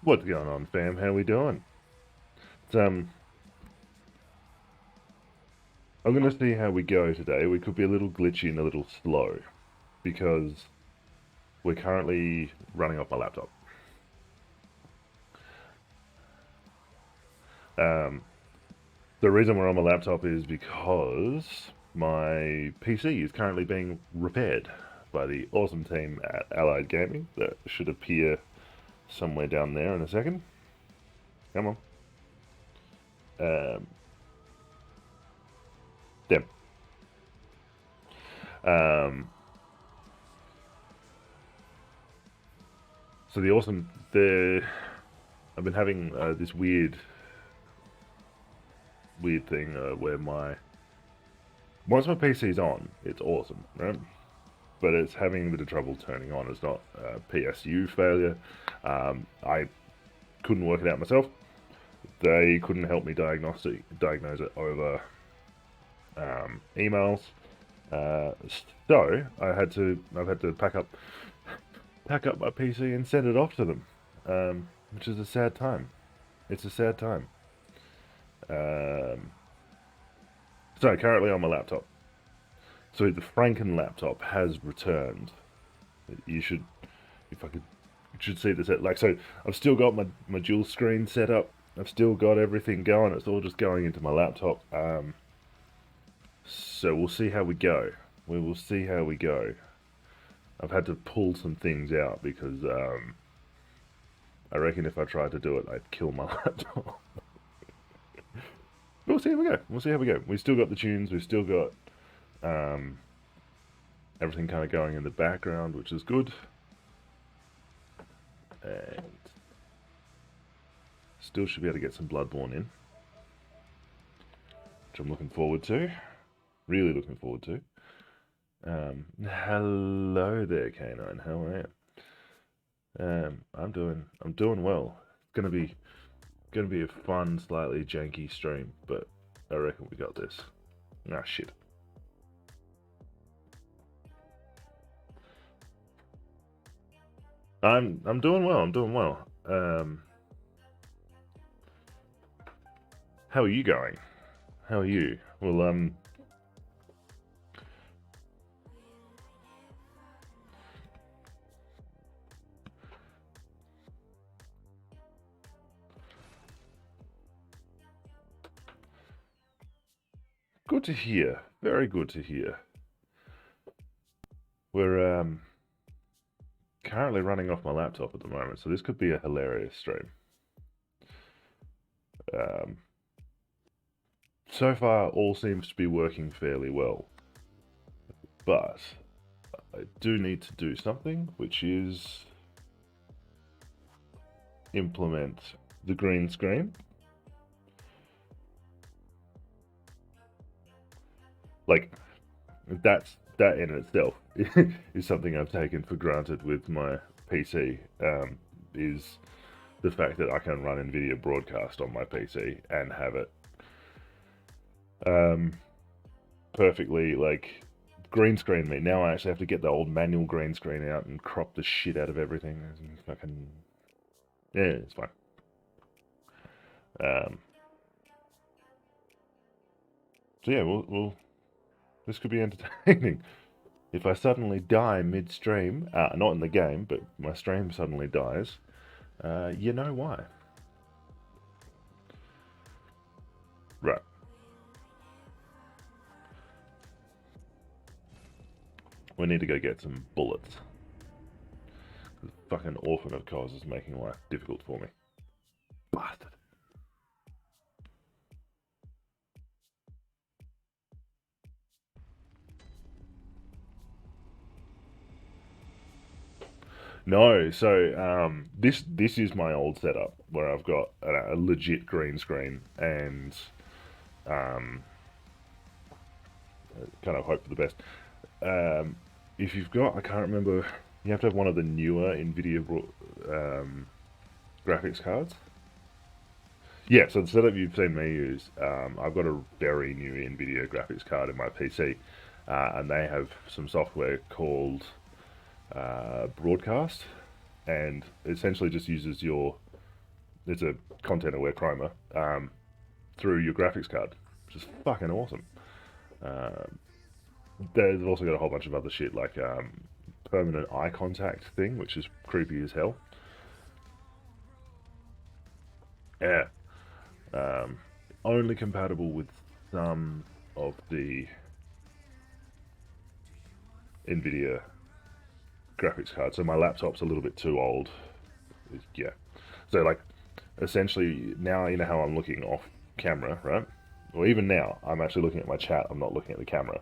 What's going on, fam? How we doing? It's, I'm gonna see how we go today. We could be a little glitchy and a little slow because we're currently running off my laptop. Um, the reason we're on my laptop is because my PC is currently being repaired by the awesome team at Allied Gaming. That should appear somewhere down there in a second. Come on. Um, them. Um, so the awesome, I've been having this weird thing where once my PC's on, it's awesome, right? But it's having a bit of trouble turning on. It's not PSU failure. I couldn't work it out myself. They couldn't help me diagnose it over emails. So I've had to pack up my PC and send it off to them, which is a sad time. It's a sad time. So currently on my laptop. So the Franken laptop has returned. You should, if I could, you should see this. Like, so I've still got my dual screen set up. I've still got everything going. It's all just going into my laptop. So we'll see how we go. We will see how we go. I've had to pull some things out because I reckon if I tried to do it, I'd kill my laptop. We'll see how we go. We'll see how we go. We've still got the tunes. We've still got everything kind of going in the background, which is good. And still should be able to get some Bloodborne in, which I'm looking forward to. Really looking forward to. Hello there, Canine. How are you? I'm doing well. It's gonna be a fun, slightly janky stream, but I reckon we got this. Ah, shit. I'm doing well. I'm doing well. How are you going? How are you? Well, good to hear. Very good to hear. We're currently running off my laptop at the moment, so this could be a hilarious stream. So far, all seems to be working fairly well, but I do need to do something, which is implement the green screen. Like, that in itself is something I've taken for granted with my PC, is the fact that I can run NVIDIA Broadcast on my PC and have it perfectly, like, green screen me. Now I actually have to get the old manual green screen out and crop the shit out of everything. Fucking, yeah, it's fine. So yeah, this could be entertaining. If I suddenly die mid-stream, not in the game, but my stream suddenly dies, you know why. Right. We need to go get some bullets. The fucking Orphan of course is making life difficult for me. Bastard. No, so this is my old setup where I've got a legit green screen and um, kind of hope for the best. If you've got, I can't remember, you have to have one of the newer NVIDIA graphics cards. Yeah, so the setup you've seen me use, I've got a very new NVIDIA graphics card in my PC, and they have some software called Broadcast, and essentially just uses your it's a content-aware chroma through your graphics card, which is fucking awesome. They've also got a whole bunch of other shit like permanent eye contact thing, which is creepy as hell. Yeah. Only compatible with some of the NVIDIA graphics cards. So my laptop's a little bit too old. Yeah. So like, essentially now you know how I'm looking off camera, right? Or even now, I'm actually looking at my chat. I'm not looking at the camera.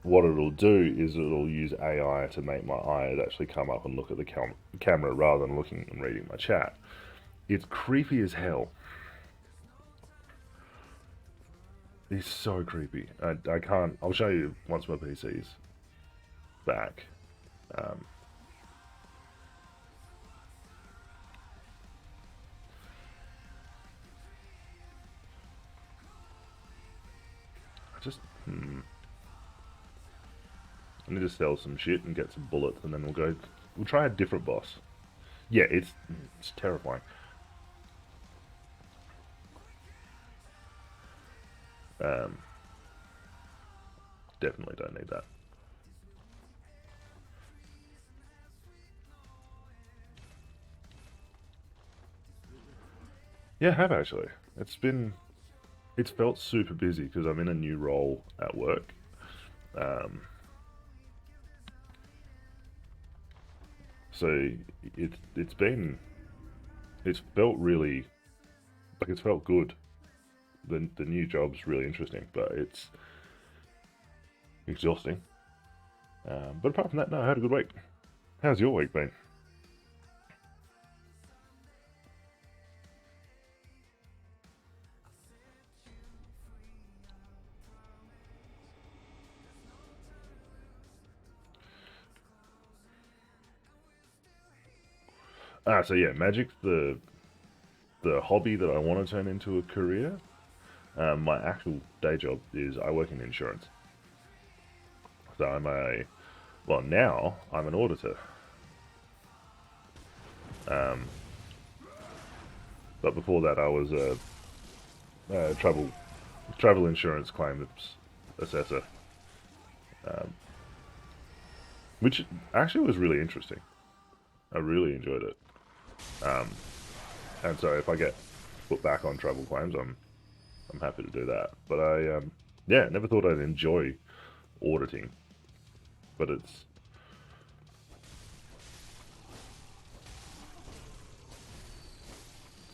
What it'll do is it'll use AI to make my eyes actually come up and look at the camera rather than looking and reading my chat. It's creepy as hell. It's so creepy. I can't. I'll show you once my PC's back. Um, I just. I need to sell some shit and get some bullets, and then we'll go. We'll try a different boss. Yeah, it's terrifying. Um, Definitely don't need that. Yeah, I have actually. It's felt super busy because I'm in a new role at work. Um, so it's felt really like it's felt good. The new job's really interesting, but it's exhausting. But apart from that, no, I had a good week. How's your week been? So yeah, magic's the hobby that I want to turn into a career. My actual day job is I work in insurance. So now I'm an auditor. Um, but before that, I was a travel insurance claims assessor, um, which actually was really interesting. I really enjoyed it. Um, and so if I get put back on travel claims, I'm happy to do that. But yeah, never thought I'd enjoy auditing, but it's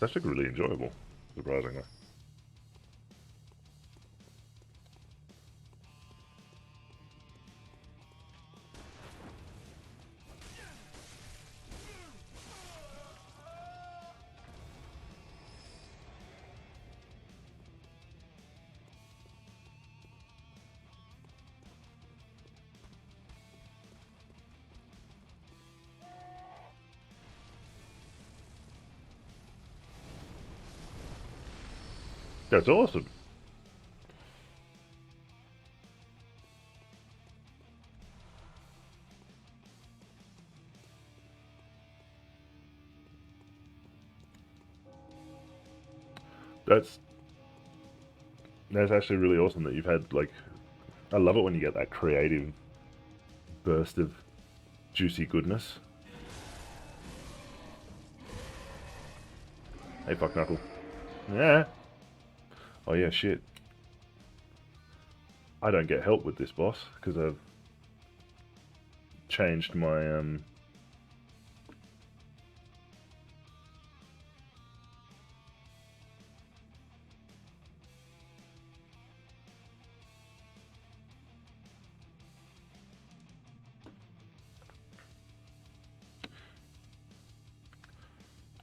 actually really enjoyable, surprisingly. That's awesome. That's that's actually really awesome that you've had like. I love it when you get that creative burst of juicy goodness. Hey, fuck knuckle. Yeah. Oh yeah, shit. I don't get help with this boss because I've changed my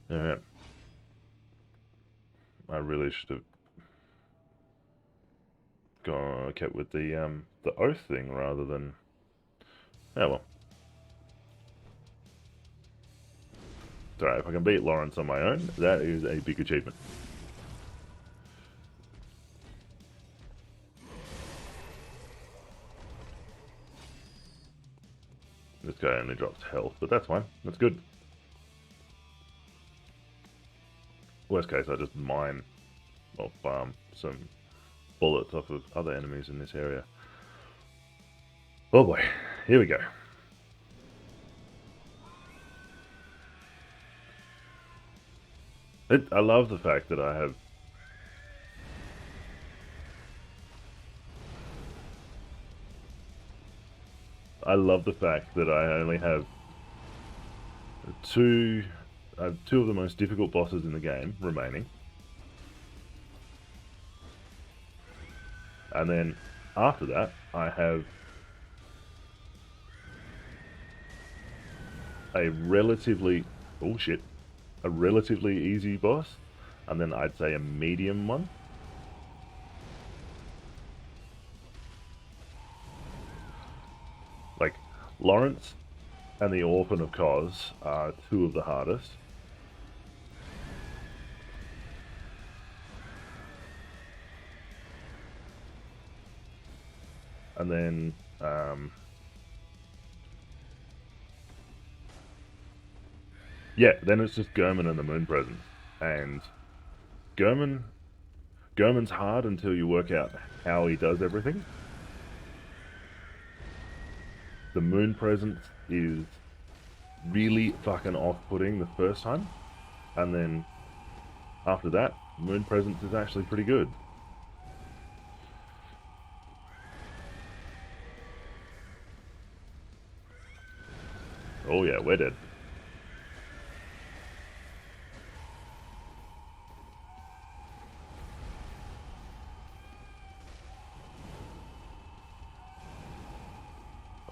Yeah, I really should have kept with the oath thing rather than. Oh well. It's alright, if I can beat Lawrence on my own, that is a big achievement. This guy only drops health, but that's fine. That's good. Worst case, I just mine or farm some bullets off of other enemies in this area. Oh boy, here we go. I love the fact that I have... I love the fact that I only have two of the most difficult bosses in the game remaining. And then after that, I have a relatively... oh shit. A relatively easy boss. And then I'd say a medium one. Like, Lawrence and the Orphan of Cos are two of the hardest. And then, yeah, then it's just German and the Moon Presence. And German's hard until you work out how he does everything. The Moon Presence is really fucking off-putting the first time. And then, after that, Moon Presence is actually pretty good. Oh yeah, we're dead.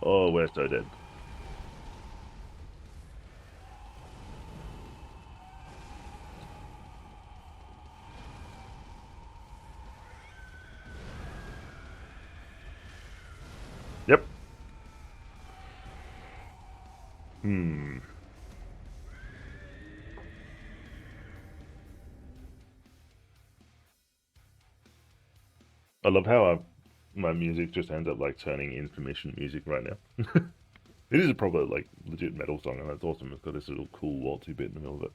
Oh, we're so dead. Yep. I love how my music just ends up like turning intermission music right now. It is a proper like legit metal song, and that's awesome. It's got this little cool waltzy bit in the middle of it.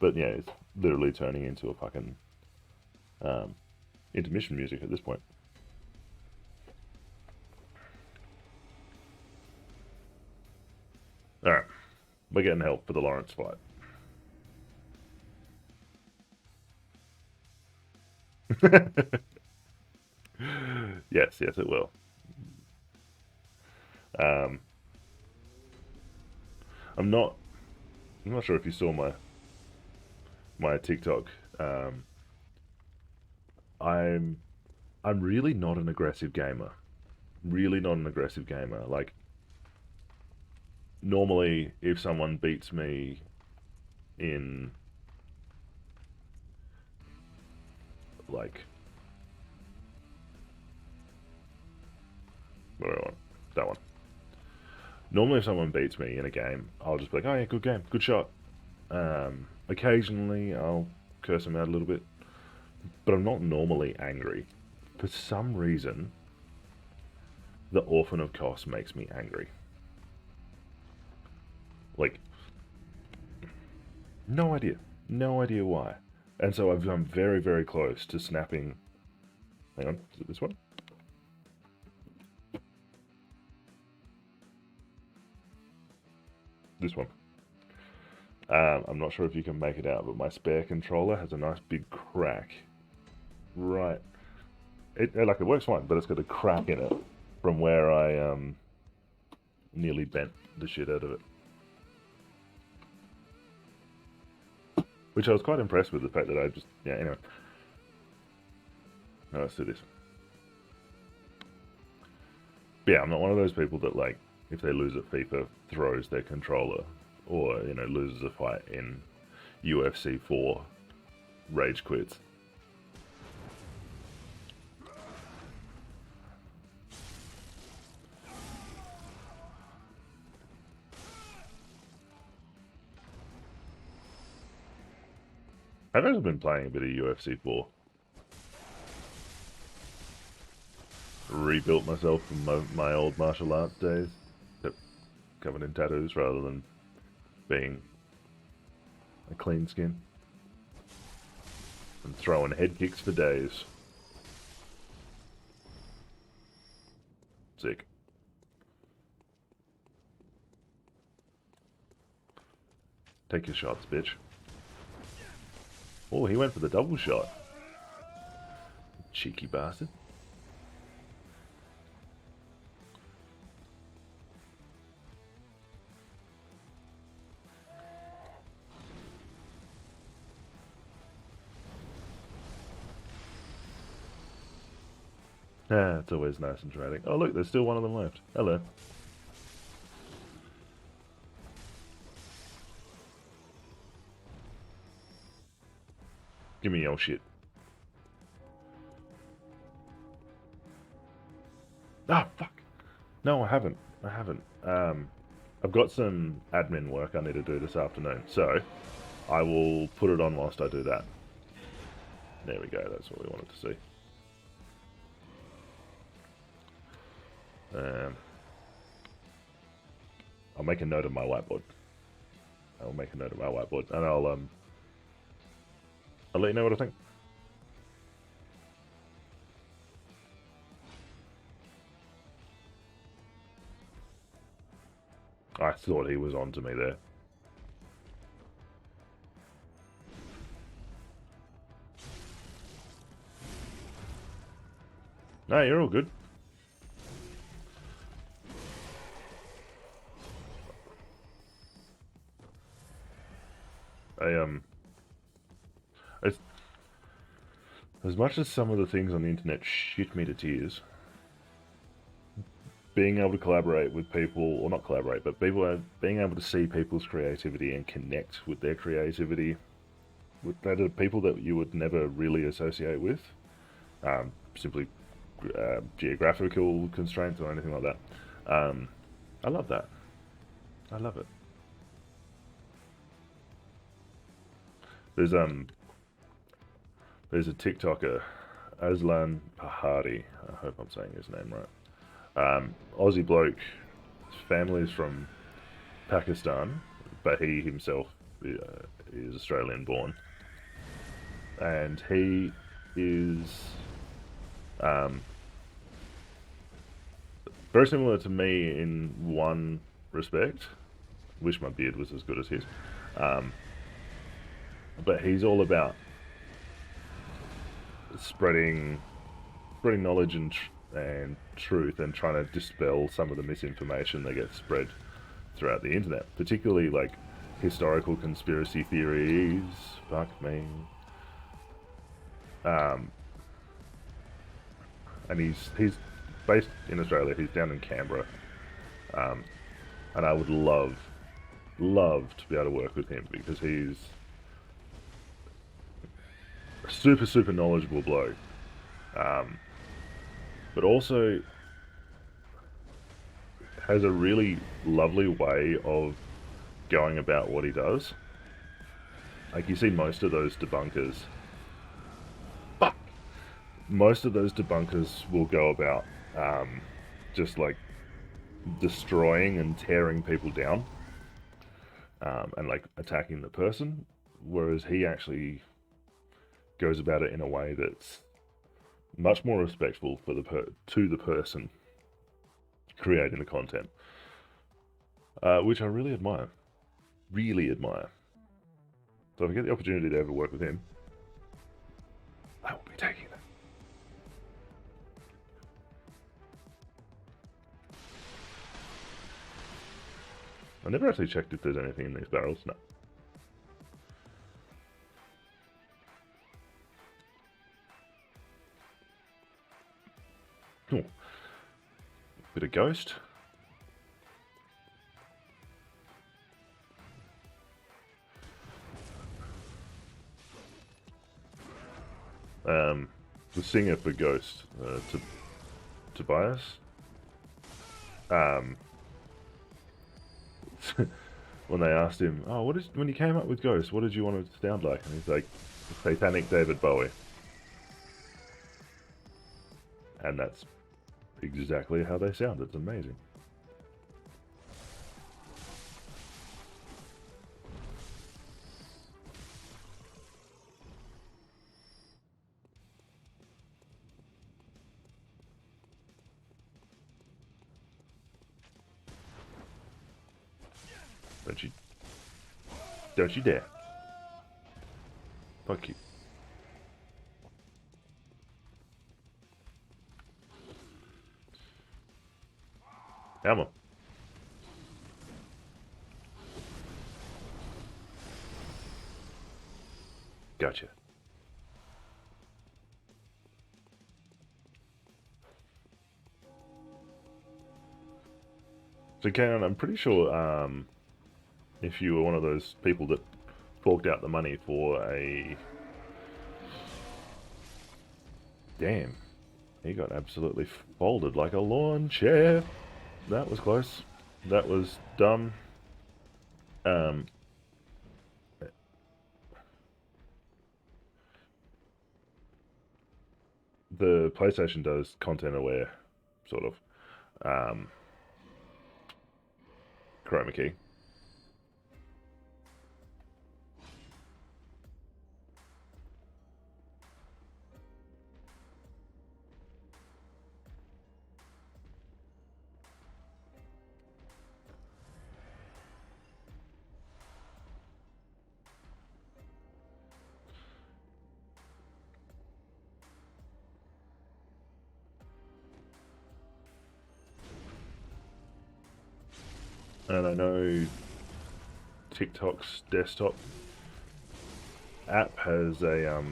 But yeah, it's literally turning into a fucking intermission music at this point. Alright, we're getting help for the Lawrence fight. Yes, it will. I'm not sure if you saw my TikTok. I'm really not an aggressive gamer. Really not an aggressive gamer. Like, normally if someone beats me in like where do I want? That one. Normally if someone beats me in a game, I'll just be like, oh yeah, good game, good shot. Occasionally I'll curse them out a little bit, but I'm not normally angry. For some reason, the Orphan of Kos makes me angry. Like, no idea why. And so I've come very, very close to snapping. Hang on, is it this one? This one. I'm not sure if you can make it out, but my spare controller has a nice big crack. Right. It works fine, but it's got a crack in it from where I nearly bent the shit out of it. Which I was quite impressed with, the fact that I just... yeah, anyway. Now let's do this. But yeah, I'm not one of those people that, like, if they lose at FIFA, throws their controller. Or, you know, loses a fight in UFC 4, rage quits. I've actually been playing a bit of UFC 4. Rebuilt myself from my old martial arts days, covered in tattoos rather than being a clean skin. and throwing head kicks for days. Sick. Take your shots, bitch. Oh, he went for the double shot. Cheeky bastard. Ah, it's always nice and dramatic. Oh look, there's still one of them left. Hello. Give me your shit. Ah, fuck. No, I haven't. I haven't. I've got some admin work I need to do this afternoon, so I will put it on whilst I do that. There we go, that's what we wanted to see. I'll make a note of my whiteboard. I'll make a note of my whiteboard, and I'll let you know what I think. I thought he was on to me there. No, you're all good. It's, as much as some of the things on the internet shit me to tears, being able to collaborate with people, or not collaborate, but being able to see people's creativity and connect with their creativity, with that are people that you would never really associate with, simply geographical constraints or anything like that. I love that. I love it. There's a TikToker, Aslan Pahari. I hope I'm saying his name right. Aussie bloke. His family's from Pakistan, but he himself is Australian born, and he is very similar to me in one respect. Wish my beard was as good as his. But he's all about spreading knowledge and truth, and trying to dispel some of the misinformation that gets spread throughout the internet, particularly like historical conspiracy theories. Fuck me. And he's based in Australia. He's down in Canberra, and I would love to be able to work with him, because he's a super knowledgeable bloke, but also has a really lovely way of going about what he does. Like, you see most of those debunkers, will go about just like destroying and tearing people down, and like attacking the person, whereas he actually goes about it in a way that's much more respectful for to the person creating the content, which I really admire. So if I get the opportunity to ever work with him, I will be taking it. I never actually checked if there's anything in these barrels. No. Cool. Bit of ghost. The singer for Ghost, Tobias. When they asked him, "Oh, when you came up with Ghost, what did you want it to sound like?" And he's like, "Satanic David Bowie," and that's exactly how they sound. It's amazing. Don't you... Don't you dare. Fuck you. Ammo. Gotcha. So, Ken, I'm pretty sure if you were one of those people that forked out the money for a... Damn. He got absolutely folded like a lawn chair. That was close. That was dumb. The PlayStation does content aware, sort of, chroma key. And I know TikTok's desktop app has a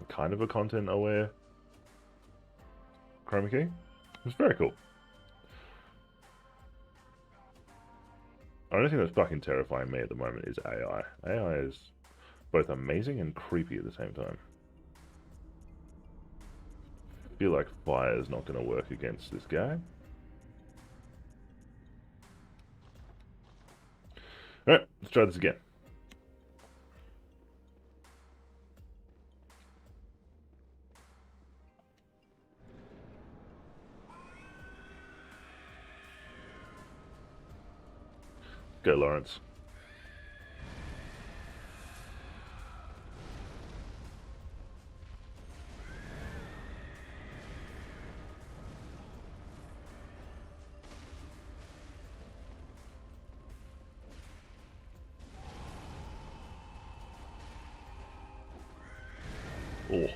kind of a content aware chroma key. It's very cool. The only thing that's fucking terrifying me at the moment is AI. AI is both amazing and creepy at the same time. I feel like fire is not going to work against this guy. Alright, let's try this again. Go, Lawrence. Oh.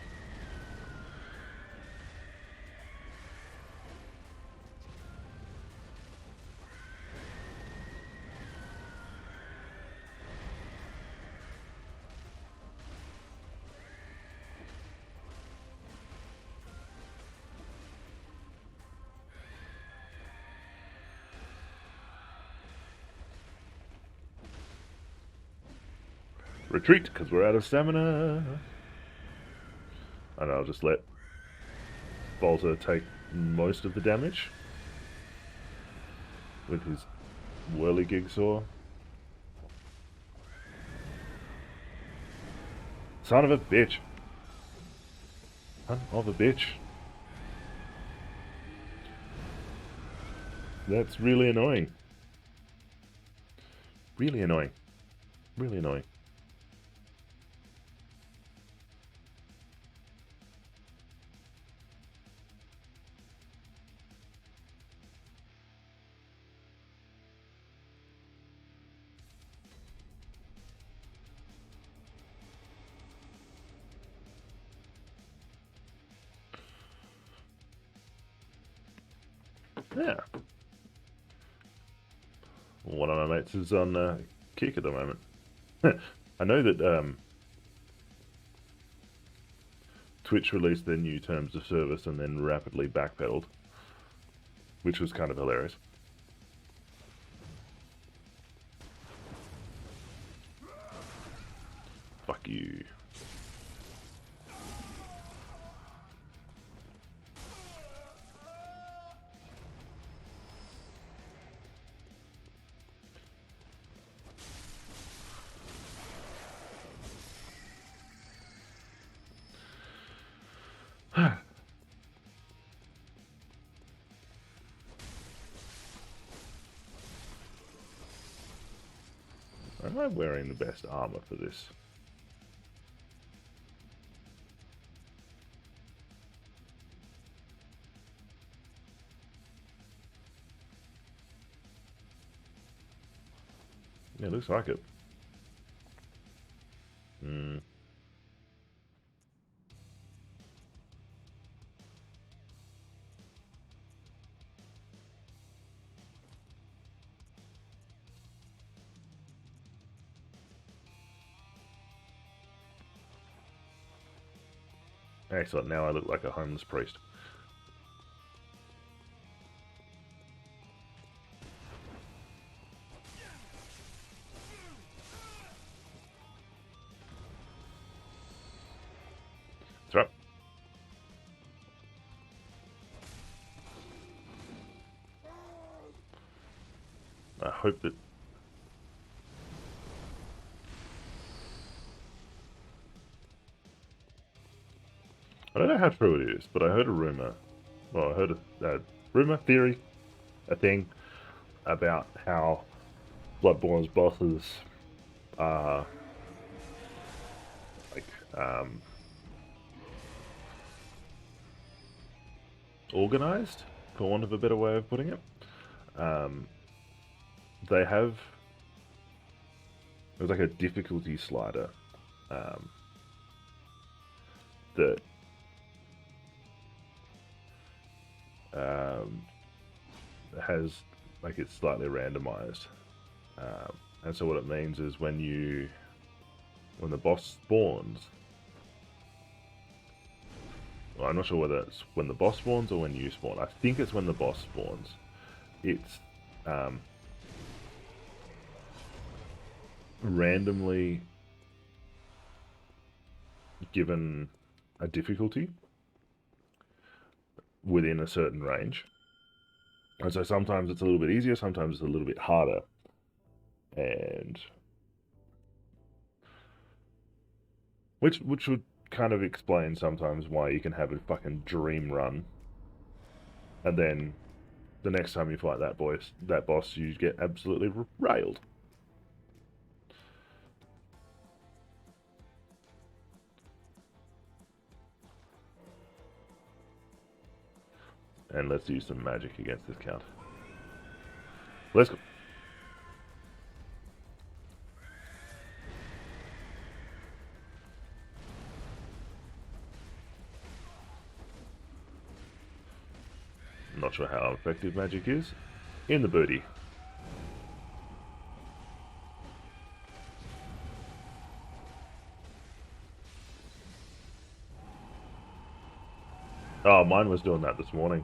Retreat, because we're out of stamina. And I'll just let Bolter take most of the damage with his whirligig saw. Son of a bitch. Son of a bitch. That's really annoying. Really annoying. Really annoying. Yeah. One of my mates is on kick at the moment. I know that Twitch released their new terms of service and then rapidly backpedaled, which was kind of hilarious. Fuck you. Am I wearing the best armor for this? Yeah, looks like it. Hmm. Excellent, now I look like a homeless priest. That's right. I hope that... I don't know how true it is, but I heard a rumor. Well, I heard a rumor, theory, a thing about how Bloodborne's bosses are like organized, for want of a better way of putting it. They have there's like a difficulty slider that has like it's slightly randomized, and so what it means is when the boss spawns. Well, I'm not sure whether it's when the boss spawns or when you spawn. I think it's when the boss spawns. It's randomly given a difficulty within a certain range. And so sometimes it's a little bit easier, sometimes it's a little bit harder. And which would kind of explain sometimes why you can have a fucking dream run, and then the next time you fight that boss, you get absolutely railed. And let's use some magic against this count. Let's go. I'm not sure how effective magic is. In the booty. Oh, mine was doing that this morning.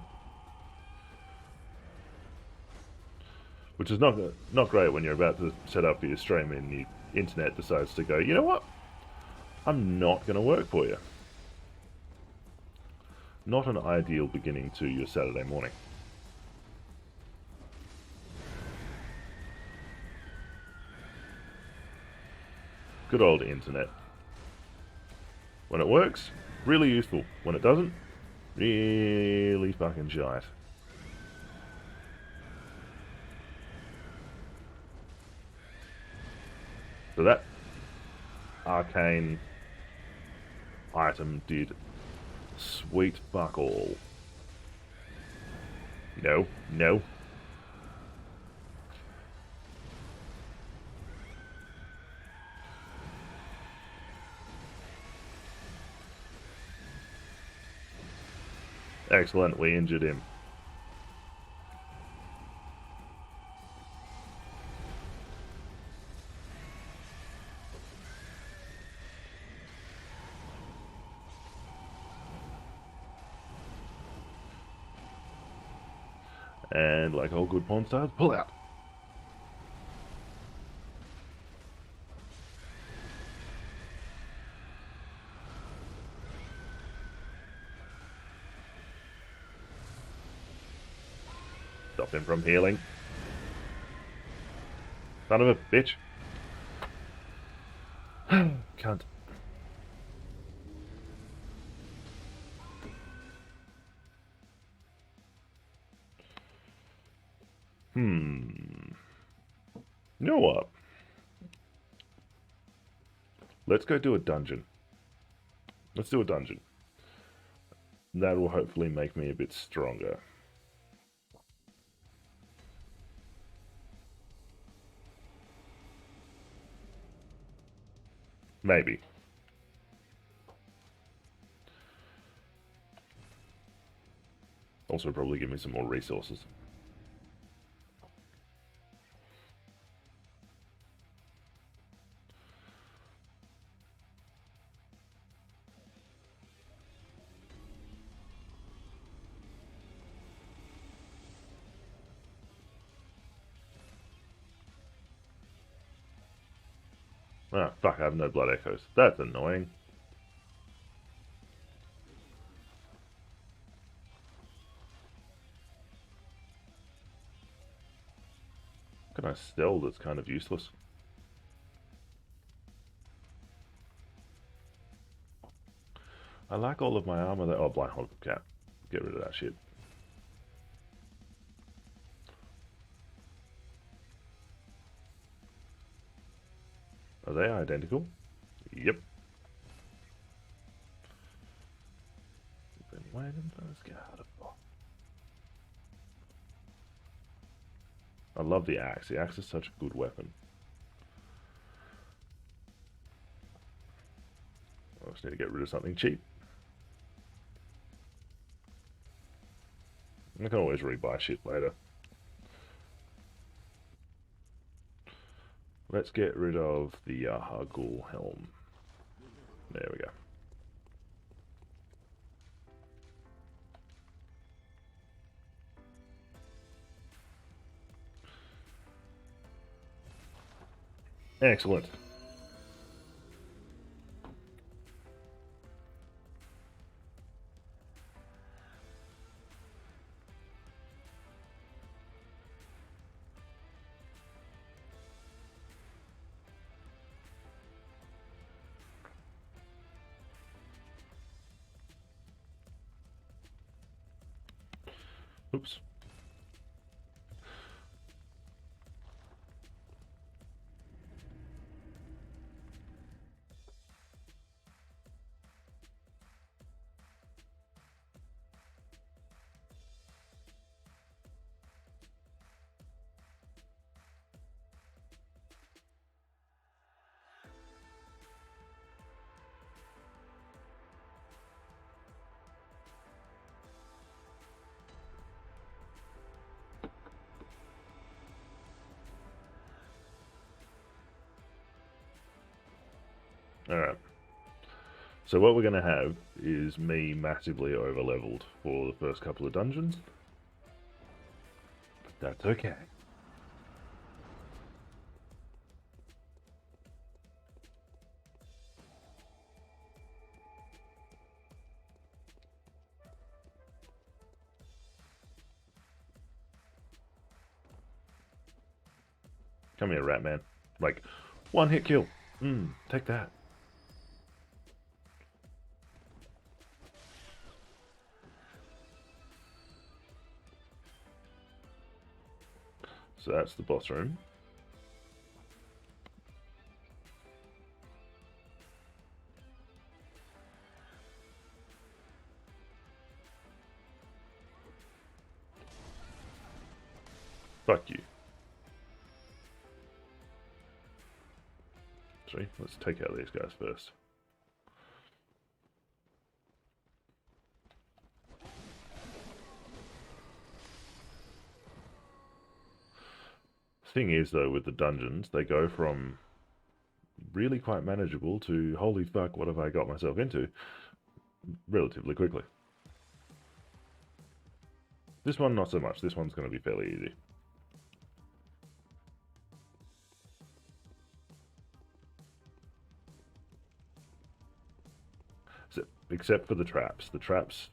Which is not great when you're about to set up your stream and the internet decides to go, you know what? I'm not going to work for you. Not an ideal beginning to your Saturday morning. Good old internet. When it works, really useful. When it doesn't, really fucking shite. So that arcane item did sweet fuck all. No, no. Excellent, we injured him. And like all good pawn stars, pull out. Stop him from healing. Son of a bitch. Cunt. You know what? Let's go do a dungeon. Let's do a dungeon. That will hopefully make me a bit stronger. Maybe. Also probably give me some more resources. Ah, fuck, I have no blood echoes. That's annoying. Can I still? That's kind of useless. I like all of my armor that. Oh, blind hog cap. Get rid of that shit. Are they identical? Yep. Been waiting for this guy. I love the axe. The axe is such a good weapon. I just need to get rid of something cheap. I can always rebuy shit later. Let's get rid of the Hargul helm. There we go. Excellent. Oops. Alright. So what we're going to have is me massively over-leveled for the first couple of dungeons. But that's okay. Come here, rat man. Like, one hit kill. Take that. So that's the boss room. Fuck you. Sorry, let's take out these guys first. Thing is, though, with the dungeons, they go from really quite manageable to holy fuck, what have I got myself into? Relatively quickly. This one, not so much. This one's going to be fairly easy. So, except for the traps. The traps,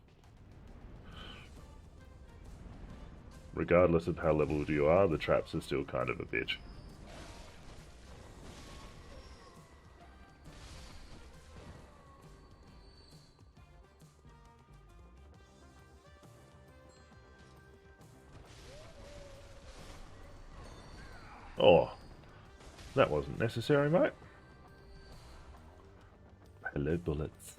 regardless of how leveled you are, the traps are still kind of a bitch. Oh, that wasn't necessary, mate. Hello, bullets.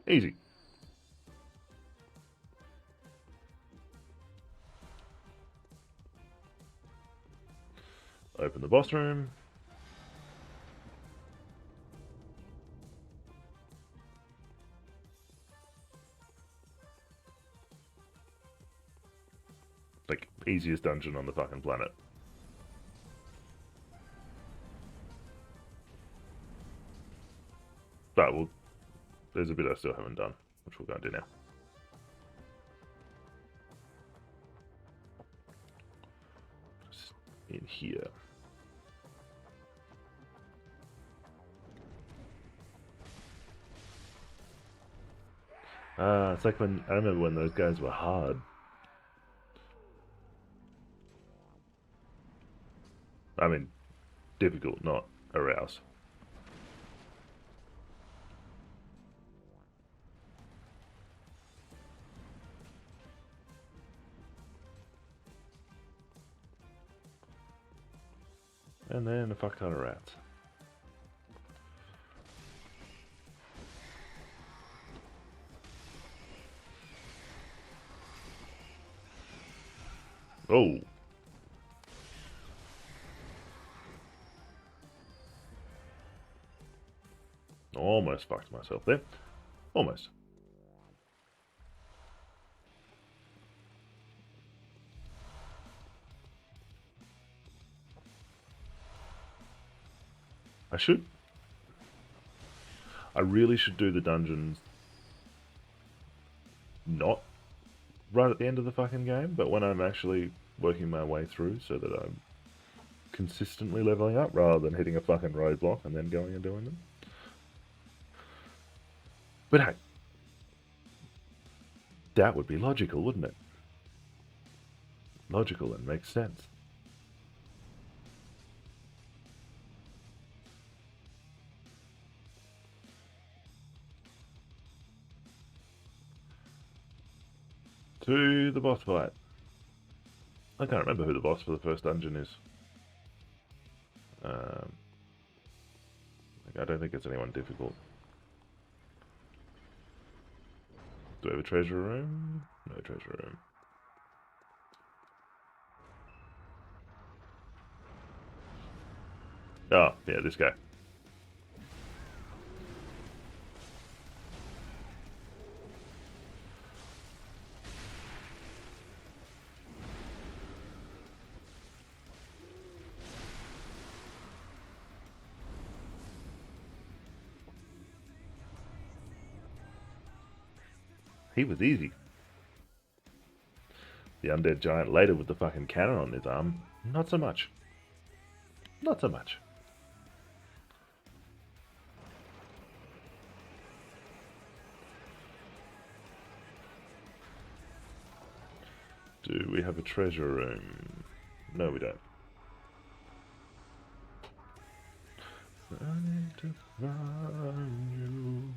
Easy. Open the boss room. Like, easiest dungeon on the fucking planet. But there's a bit I still haven't done, which we'll go and do now. Just in here. It's like when I remember when those guys were hard. I mean, difficult, not arouse. And then a fuck ton of rats. Oh. Almost fucked myself there. Almost. I really should do the dungeons not right at the end of the fucking game, but when I'm actually working my way through so that I'm consistently leveling up rather than hitting a fucking roadblock and then going and doing them. But hey, that would be logical, wouldn't it? Logical and makes sense. To the boss fight. I can't remember who the boss for the first dungeon is. I don't think it's anyone difficult. Do we have a treasure room? No treasure room. Oh, yeah, this guy. He was easy. The undead giant later with the fucking cannon on his arm, not so much. Not so much. Do we have a treasure room? No, we don't. I need to find you.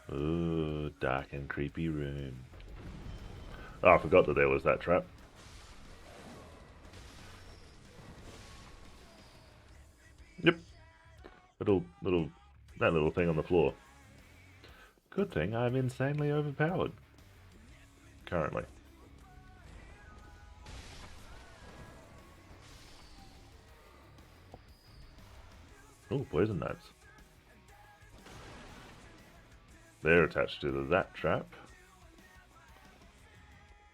Ooh, dark and creepy room. Oh, I forgot that there was that trap. Yep. That little thing on the floor. Good thing I'm insanely overpowered. Currently. Oh, poison knives. They're attached to that trap.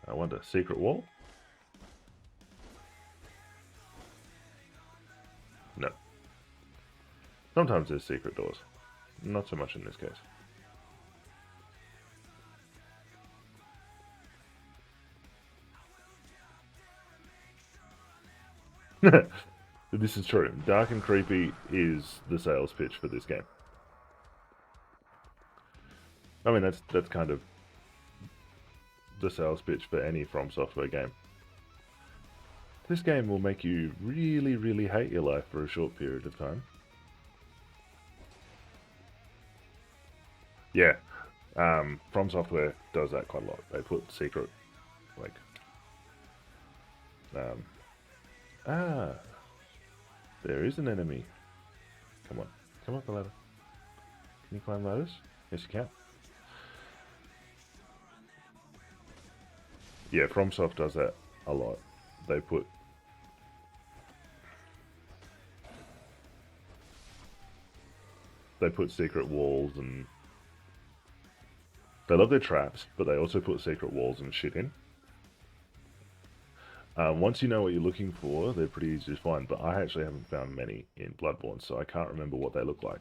I want a secret wall? No. Sometimes there's secret doors. Not so much in this case. This is true. Dark and creepy is the sales pitch for this game. I mean, that's kind of the sales pitch for any From Software game. This game will make you really, really hate your life for a short period of time. Yeah, From Software does that quite a lot. They put secret, like, um, ah, there is an enemy. Come on, come up the ladder. Can you climb ladders? Yes, you can. Yeah, FromSoft does that a lot. They put secret walls, and they love their traps, but they also put secret walls and shit in. Once you know what you're looking for, they're pretty easy to find, but I actually haven't found many in Bloodborne, so I can't remember what they look like.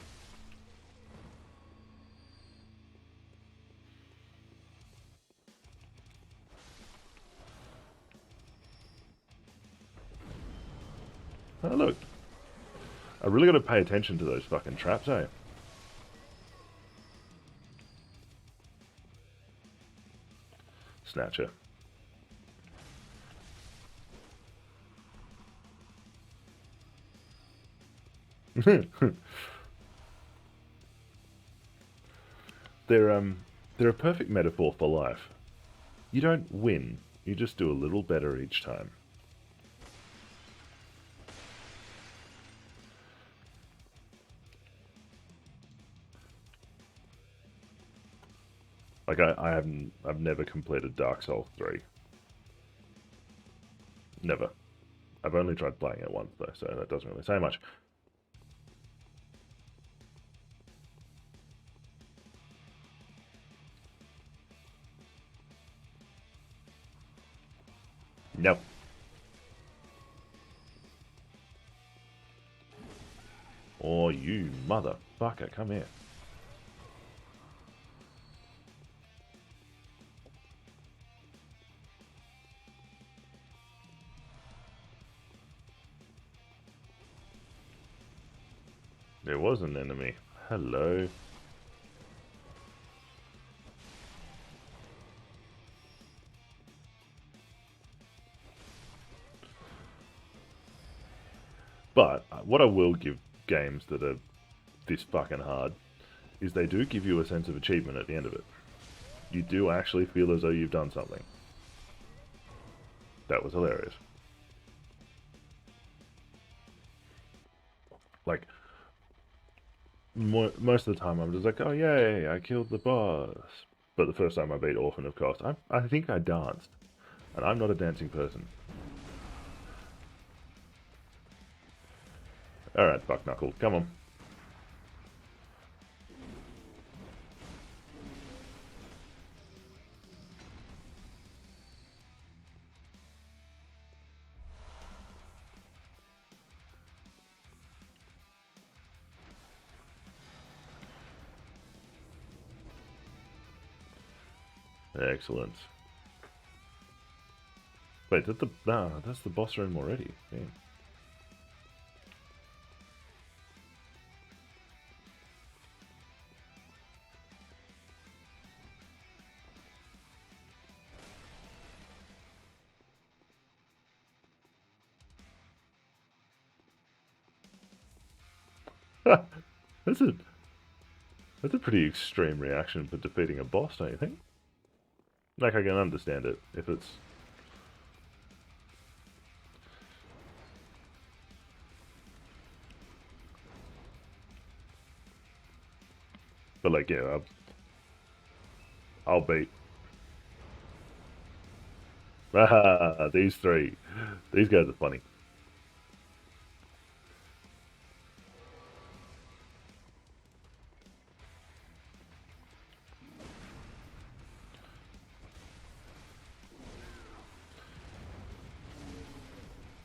Oh, look. I really got to pay attention to those fucking traps, eh? Snatcher. they're they're a perfect metaphor for life. You don't win, you just do a little better each time. Like I've never completed Dark Souls 3. Never. I've only tried playing it once though, so that doesn't really say much. Nope. Oh, you motherfucker, come here. There was an enemy. Hello. But what I will give games that are this fucking hard is they do give you a sense of achievement at the end of it. You do actually feel as though you've done something. That was hilarious. Like, most of the time I'm just like, oh yay, I killed the boss. But the first time I beat Orphan, of course, I think I danced. And I'm not a dancing person. Alright, Buck Knuckle, come on. Excellent. Wait, that's the boss room already. Damn. that's a that's a pretty extreme reaction for defeating a boss, don't you think? Like, I can understand it if it's... But like, yeah, I'll beat... Ah, these three. These guys are funny.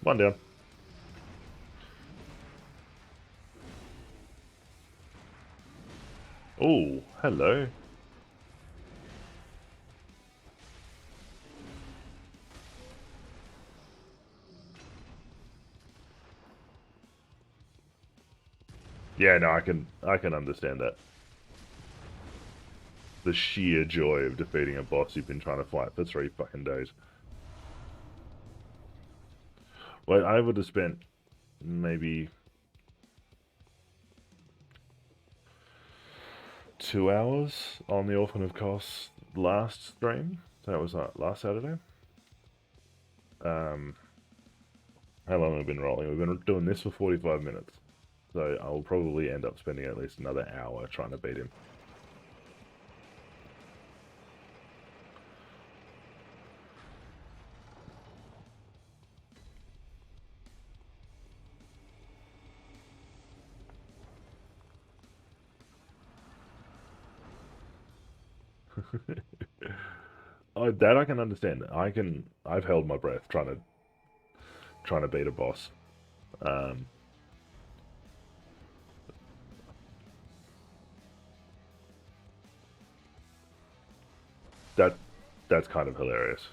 One down. Oh, hello. Yeah, no, I can understand that. The sheer joy of defeating a boss you've been trying to fight for 3 fucking days. Well, I would have spent maybe 2 hours on the Orphan of Kos last stream. So that was last Saturday. How long have we been rolling? We've been doing this for 45 minutes. So I'll probably end up spending at least another hour trying to beat him. Oh, that I can understand. I've held my breath trying to beat a boss. Um, that that's kind of hilarious.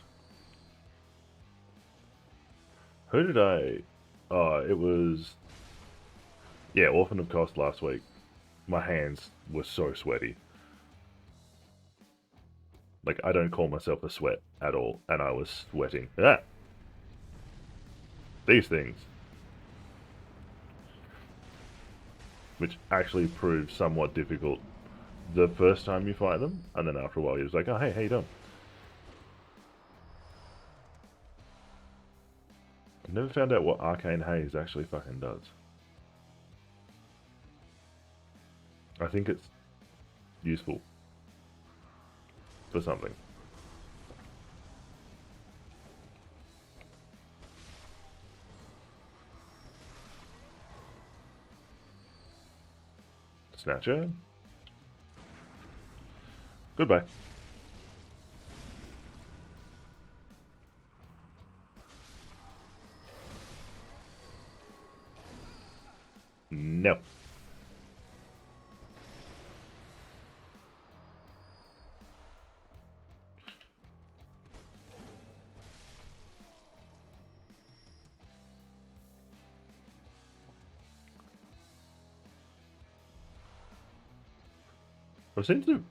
Who did I? Oh, it was yeah, Orphan of Cost last week. My hands were so sweaty. Like I don't call myself a sweat at all, and I was sweating. Ah, these things, which actually proved somewhat difficult the first time you fight them, and then after a while you're just like, oh hey, how you doing? I've never found out what Arcane Haze actually fucking does. I think it's useful for something. Snatcher. Goodbye. No.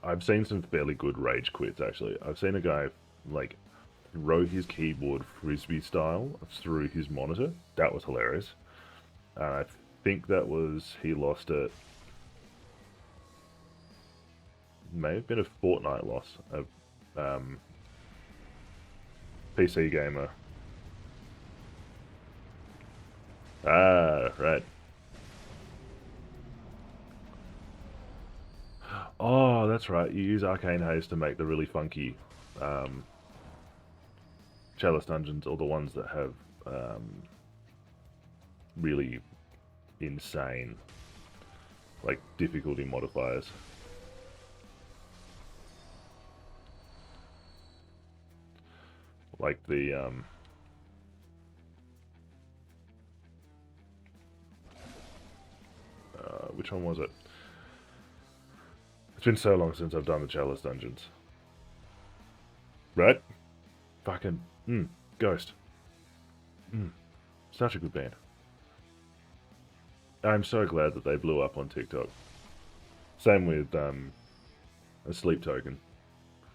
I've seen some fairly good rage quits actually. I've seen a guy like throw his keyboard frisbee style through his monitor. That was hilarious. I think that was he lost it. May have been a Fortnite loss. A PC gamer. Ah, right. Oh, that's right. You use Arcane Haze to make the really funky um, Chalice dungeons, or the ones that have really insane, like, difficulty modifiers. Like the which one was it? It's been so long since I've done the Chalice dungeons. Right? Fucking Ghost. Such a good band. I'm so glad that they blew up on TikTok. Same with a Sleep Token.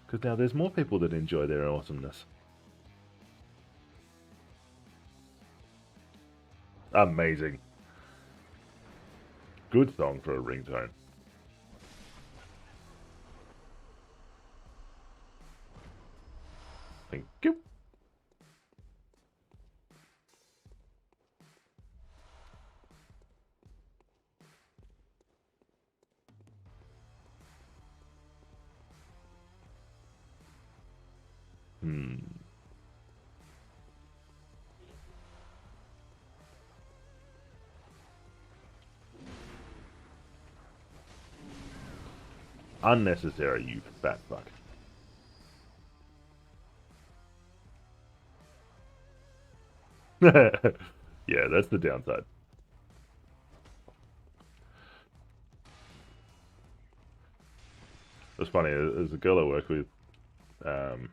Because now there's more people that enjoy their awesomeness. Amazing. Good song for a ringtone. Thank you. Unnecessary, you fat fuck. Yeah, that's the downside. It was funny, there's a girl I work with, and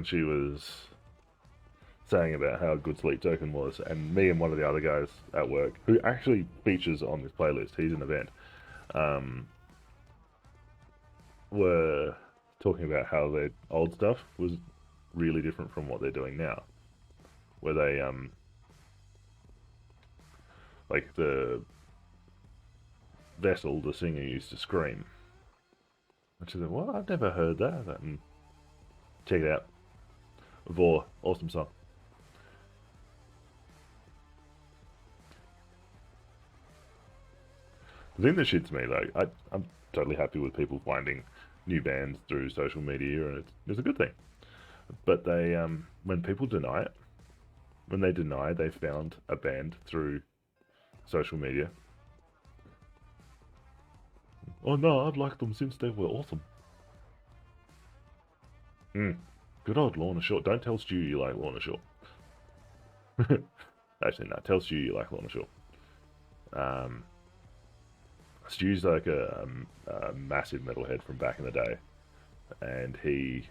she was saying about how good Sleep Token was, and me and one of the other guys at work, who actually features on this playlist, he's an event, were talking about how their old stuff was really different from what they're doing now. Where they, like vessel the singer used to scream. And she said, "Well, I've never heard that." And check it out. Vor, awesome song. The thing that shits me, though, I'm totally happy with people finding new bands through social media, and it's a good thing. But when people deny it, when they deny they found a band through social media, oh no, I've liked them since they were awesome. Good old Lorna Shore. Don't tell Stu you like Lorna Shore. Actually, no, tell Stu you like Lorna Shore. Stu's like a massive metalhead from back in the day, and he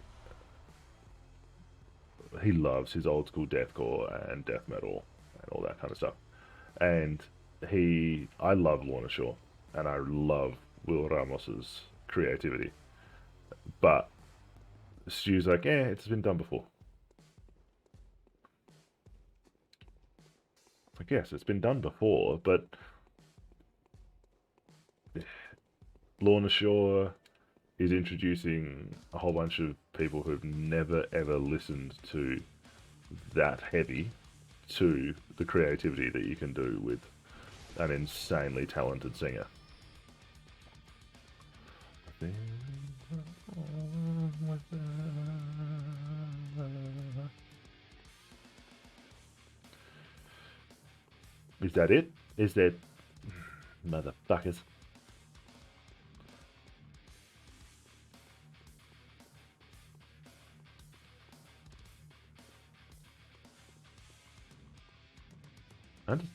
loves his old school deathcore and death metal and all that kind of stuff. And I love Lorna Shore, and I love Will Ramos's creativity, but Stu's like, it's been done before. Like, yes, it's been done before, but Lorna Shore is introducing a whole bunch of people who've never ever listened to that heavy to the creativity that you can do with an insanely talented singer. Is that it? Is that motherfuckers?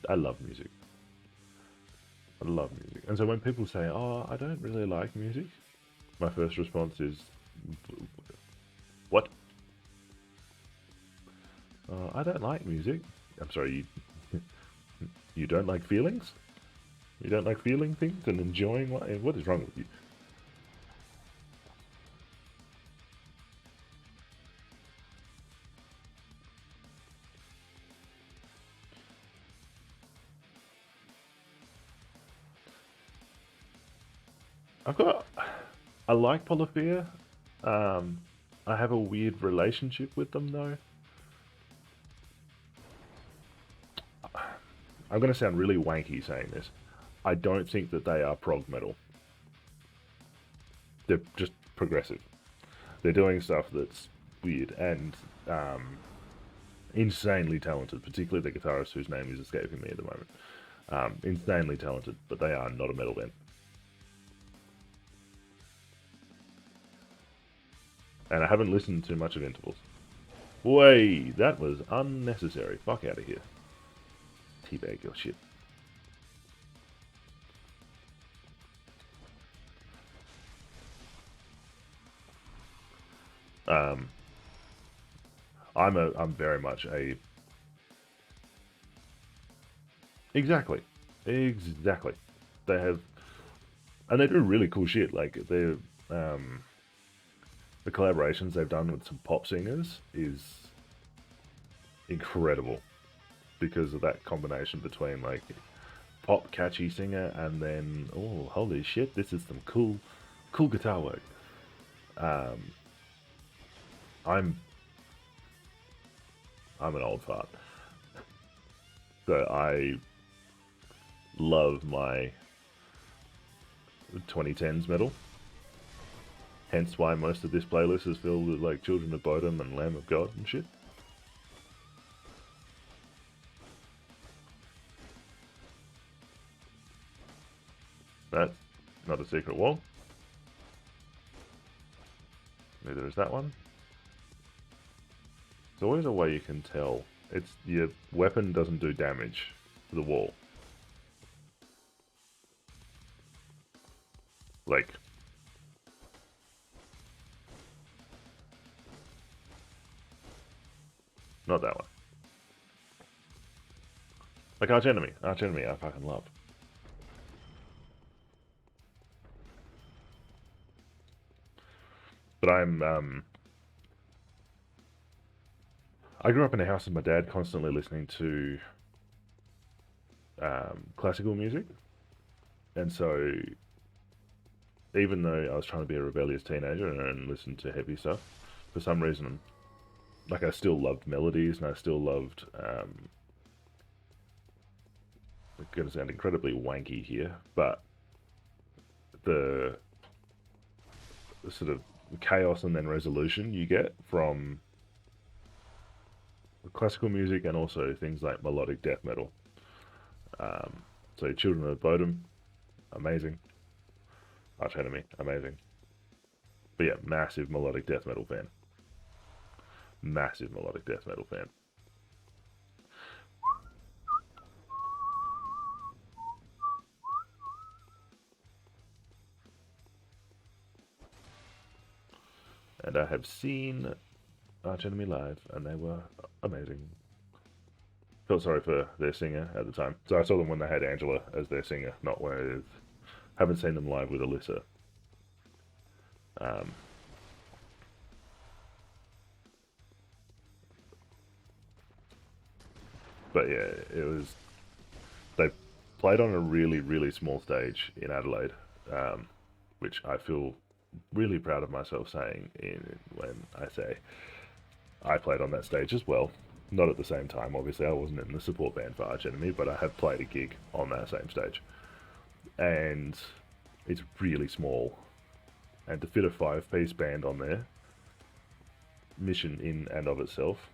I love music. I love music. And so when people say, "Oh, I don't really like music," my first response is, "What? I don't like music." I'm sorry, you don't like feelings? You don't like feeling things and enjoying what is wrong with you? I like Polyphia. I have a weird relationship with them though. I'm going to sound really wanky saying this. I don't think that they are prog metal. They're just progressive. They're doing stuff that's weird and insanely talented, particularly the guitarist whose name is escaping me at the moment. Insanely talented, but they are not a metal band. And I haven't listened to much of Intervals. Way, that was unnecessary. Fuck out of here. Teabag your shit. I'm very much a exactly. They have, and they do really cool shit. Like the collaborations they've done with some pop singers is incredible because of that combination between like pop catchy singer and then holy shit, this is some cool guitar work. I'm I'm an old fart, so I love my 2010s metal. Hence why most of this playlist is filled with like Children of Bodom and Lamb of God and shit. That's not a secret wall. Neither is that one. There's always a way you can tell. It's your weapon doesn't do damage to the wall. Like, not that one. Like Arch Enemy I fucking love. But I grew up in a house with my dad constantly listening to classical music. And so, even though I was trying to be a rebellious teenager and listen to heavy stuff, for some reason, like I still loved melodies and I still loved. It's going to sound incredibly wanky here, but the sort of chaos and then resolution you get from classical music and also things like melodic death metal. So Children of Bodom, amazing. Arch Enemy, amazing. But yeah, massive melodic death metal fan. Massive melodic death metal fan. And I have seen Arch Enemy live, and they were amazing. Felt sorry for their singer at the time. So I saw them when they had Angela as their singer, not with. Haven't seen them live with Alyssa. Um, but yeah, it was. They played on a really, really small stage in Adelaide, which I feel really proud of myself saying when I say I played on that stage as well. Not at the same time, obviously. I wasn't in the support band for Arch Enemy, but I have played a gig on that same stage. And it's really small. And to fit a 5-piece band on there, mission in and of itself.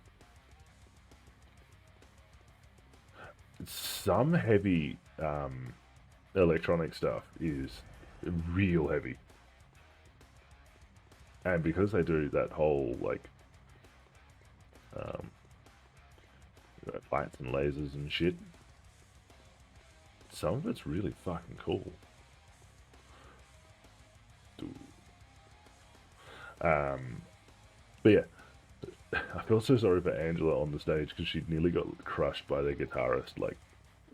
Some heavy electronic stuff is real heavy. And because they do that whole, like, lights and lasers and shit, some of it's really fucking cool. But yeah, I feel so sorry for Angela on the stage because she nearly got crushed by the guitarist like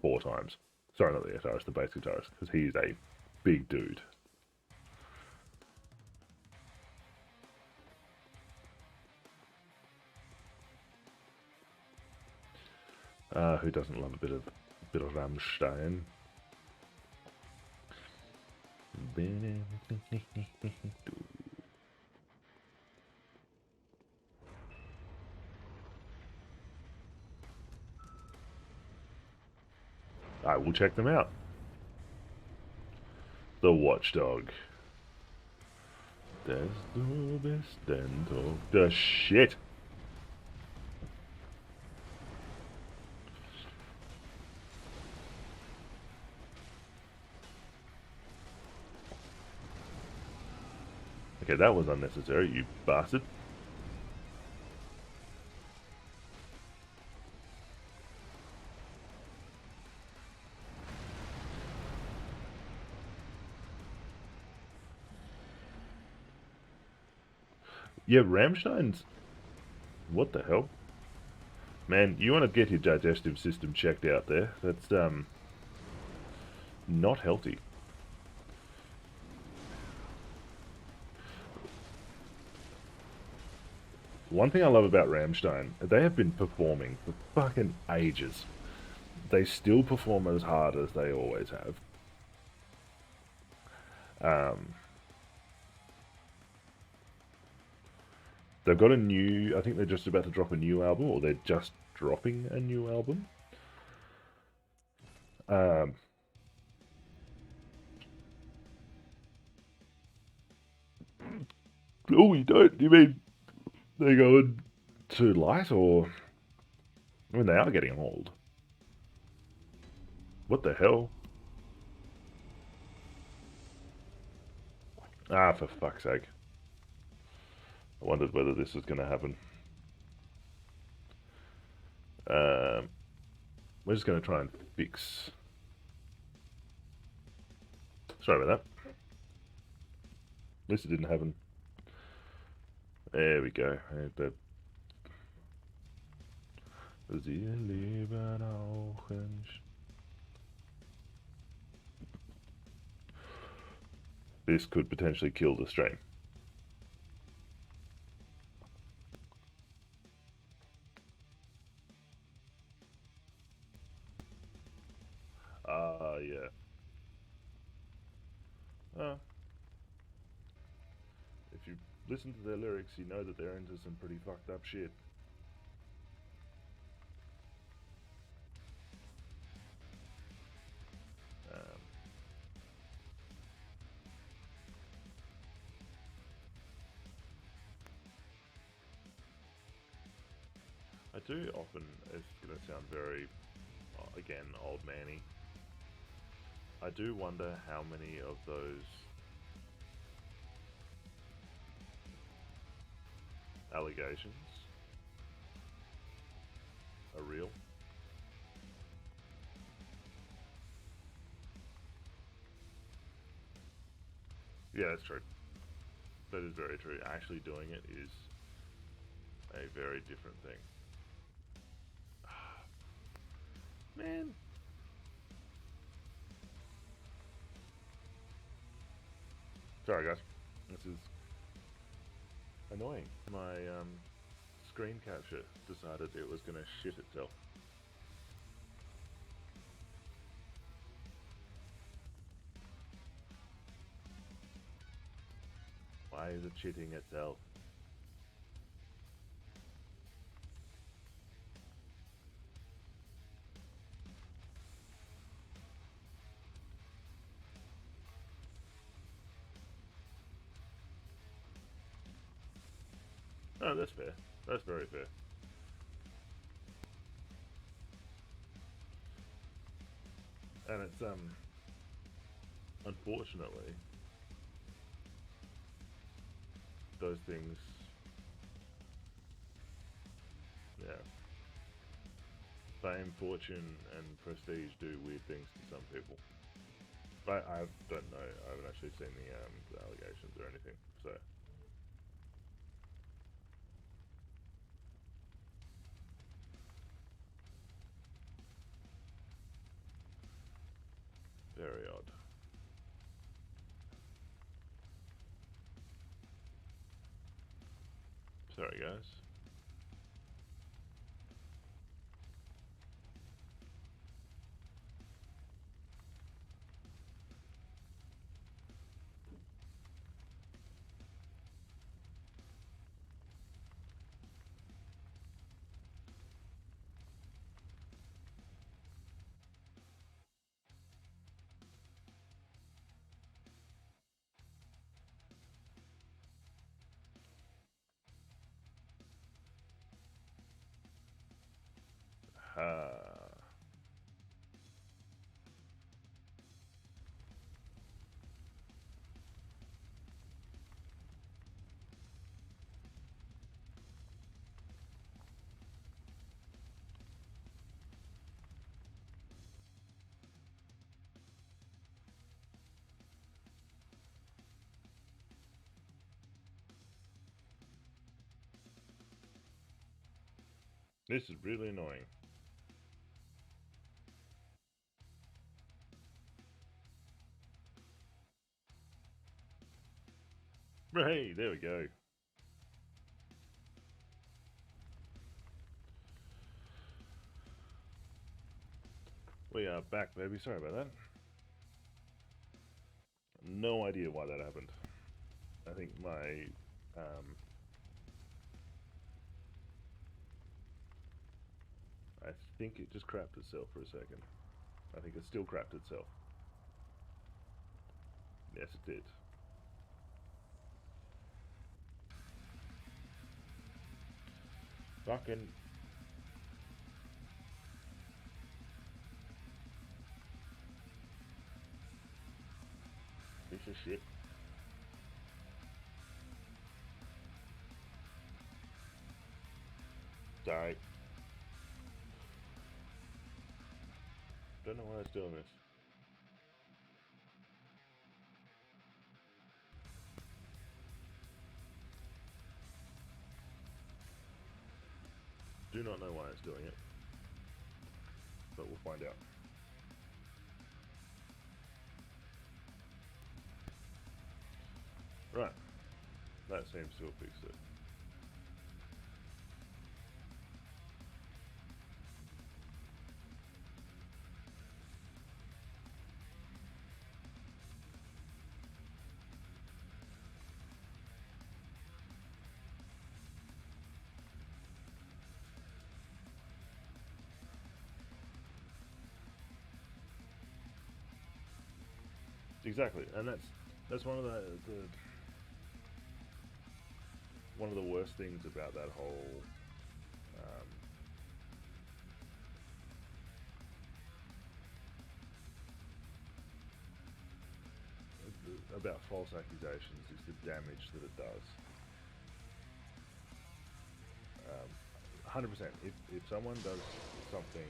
4 times. Sorry, not the guitarist, the bass guitarist, because he's a big dude. Who doesn't love a bit of Rammstein? I will check them out. The Watchdog. There's the best end of the shit. Okay, that was unnecessary, you bastard. Yeah, Rammstein's. What the hell? Man, you want to get your digestive system checked out there. That's, not healthy. One thing I love about Rammstein, they have been performing for fucking ages. They still perform as hard as they always have. Um, they've got a new. I think they're just about to drop a new album, or they're just dropping a new album. Um, oh, you don't? You mean they're going too light, or I mean they are getting old? What the hell? Ah, for fuck's sake! I wondered whether this was going to happen. Um, we're just going to try and fix. Sorry about that. At least it didn't happen. There we go. Sie leben auch in. This could potentially kill the stream. Yeah. if you listen to their lyrics, you know that they're into some pretty fucked up shit. Um, I do often, it's going to sound very, again, old manny, I do wonder how many of those allegations are real. Yeah, that's true. That is very true. Actually doing it is a very different thing. Man. Sorry, guys. This is annoying. My screen capture decided it was going to shit itself. Why is it shitting itself? Oh, that's fair. That's very fair. And it's, unfortunately, those things, yeah. Fame, fortune, and prestige do weird things to some people. I don't know. I haven't actually seen the allegations or anything, so. Very odd. Sorry, guys. Ha. This is really annoying. Hey, there we go. We are back, baby. Sorry about that. No idea why that happened. I think my I think it just crapped itself for a second. I think it still crapped itself. Yes, it did. Fucking piece of shit. Sorry. Don't know why it's doing this. Do not know why it's doing it. But we'll find out. Right. That seems to have fixed it. Exactly, and that's one of the worst things about that whole um, about false accusations is the damage that it does. 100%. If someone does something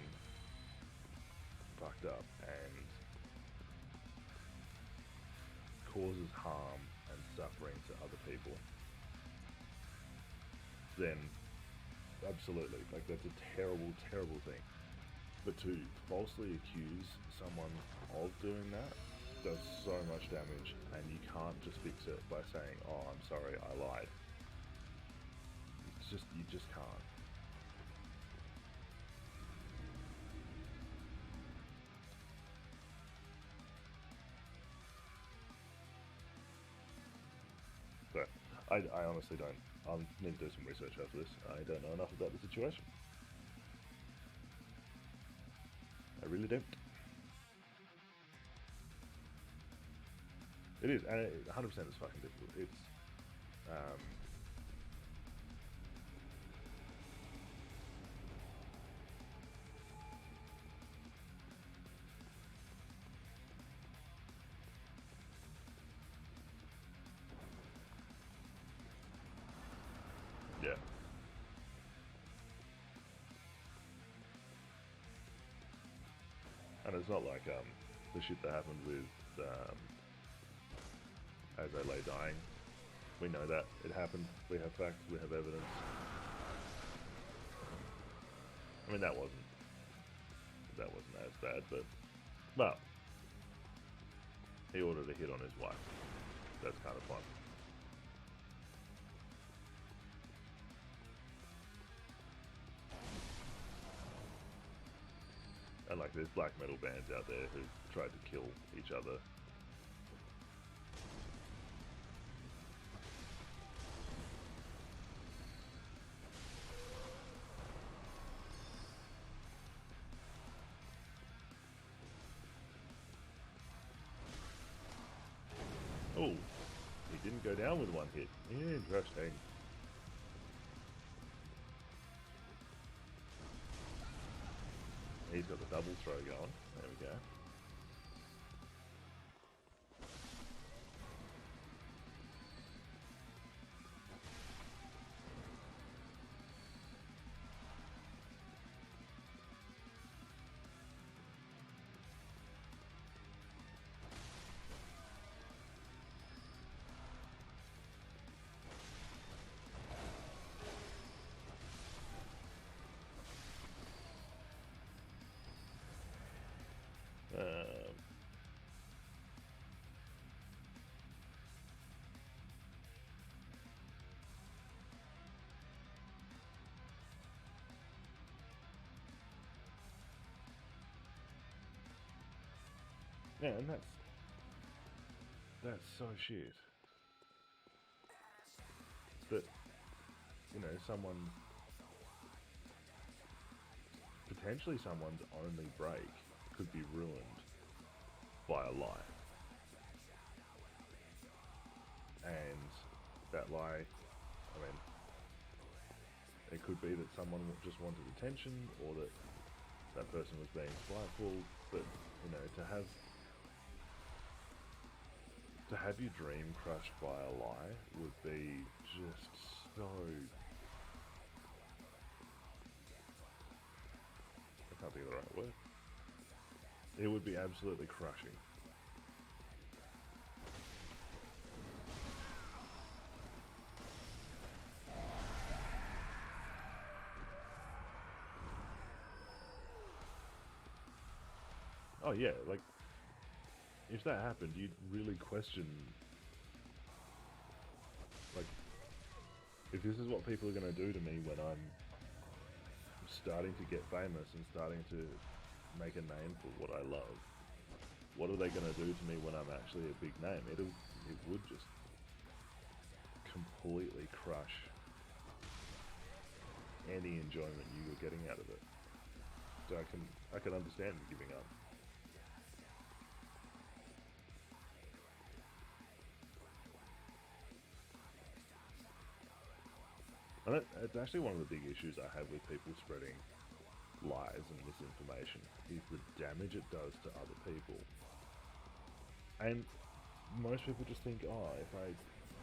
fucked up and causes harm and suffering to other people, then absolutely, like that's a terrible, terrible thing. But to falsely accuse someone of doing that does so much damage, and you can't just fix it by saying, "Oh, I'm sorry, I lied." It's just you just can't. But I honestly don't. I'll need to do some research after this. I don't know enough about the situation. I really don't. It is, and 100% is fucking difficult. It's, um, yeah. And it's not like the shit that happened with As I Lay Dying. We know that it happened. We have facts. We have evidence. I mean, that wasn't as bad, but well, he ordered a hit on his wife. That's kind of fun. And like, there's black metal bands out there who tried to kill each other. Oh, he didn't go down with one hit. Interesting. He's got the double throw going. There we go. Um, yeah, and that's so shit. That, you know, potentially someone's only break could be ruined by a lie. And that lie, I mean, it could be that someone just wanted attention, or that that person was being spiteful. But you know, to have your dream crushed by a lie would be just so. I can't think of the right word. It would be absolutely crushing. Oh yeah, like if that happened, you'd really question, like, if this is what people are going to do to me when I'm starting to get famous and starting to make a name for what I love, what are they going to do to me when I'm actually a big name? It would just completely crush any enjoyment you were getting out of it. So I can understand giving up. And it's actually one of the big issues I have with people spreading lies and misinformation, is the damage it does to other people. And most people just think, oh,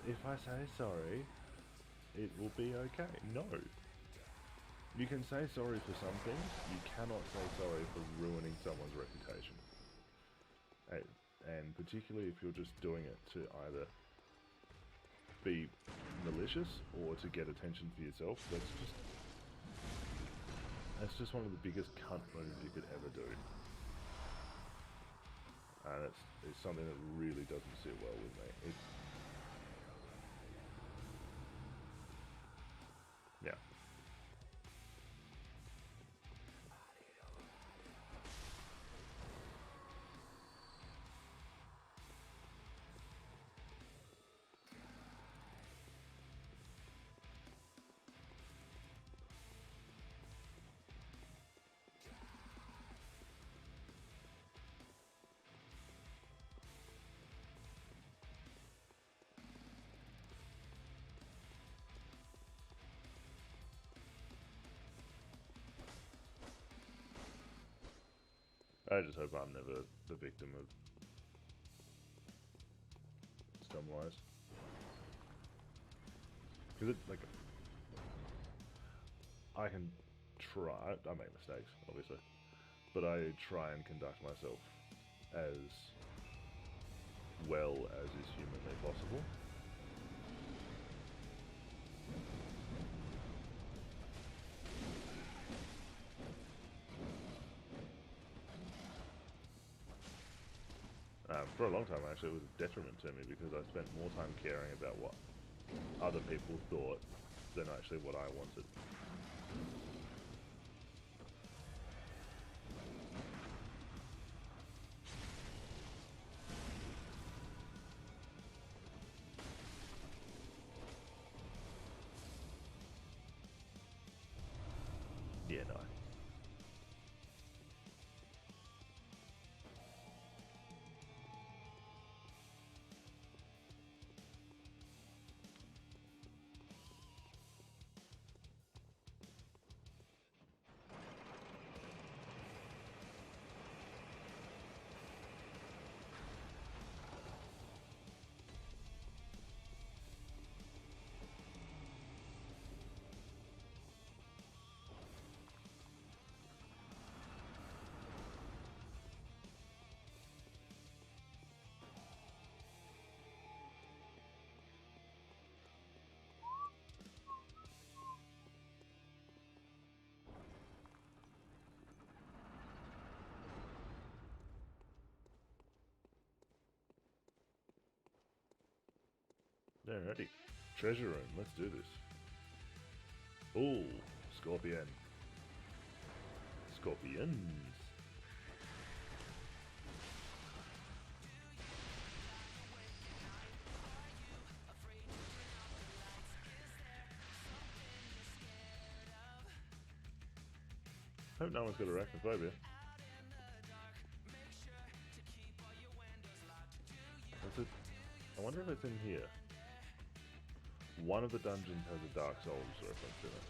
if I say sorry, it will be okay. No. You can say sorry for some things, you cannot say sorry for ruining someone's reputation. And particularly if you're just doing it to either be malicious or to get attention for yourself, that's just one of the biggest cunt moves you could ever do. And it's something that really doesn't sit well with me. Yeah. I just hope I'm never the victim of scum lies. Because I can try, I make mistakes, obviously, but I try and conduct myself as well as is humanly possible. For a long time, actually, it was a detriment to me because I spent more time caring about what other people thought than actually what I wanted. Yeah, no. Alrighty. Treasure room, let's do this. Ooh, scorpion. Scorpions. Hope no one's got arachnophobia. I wonder if it's in here. One of the dungeons has a Dark Souls reference in it.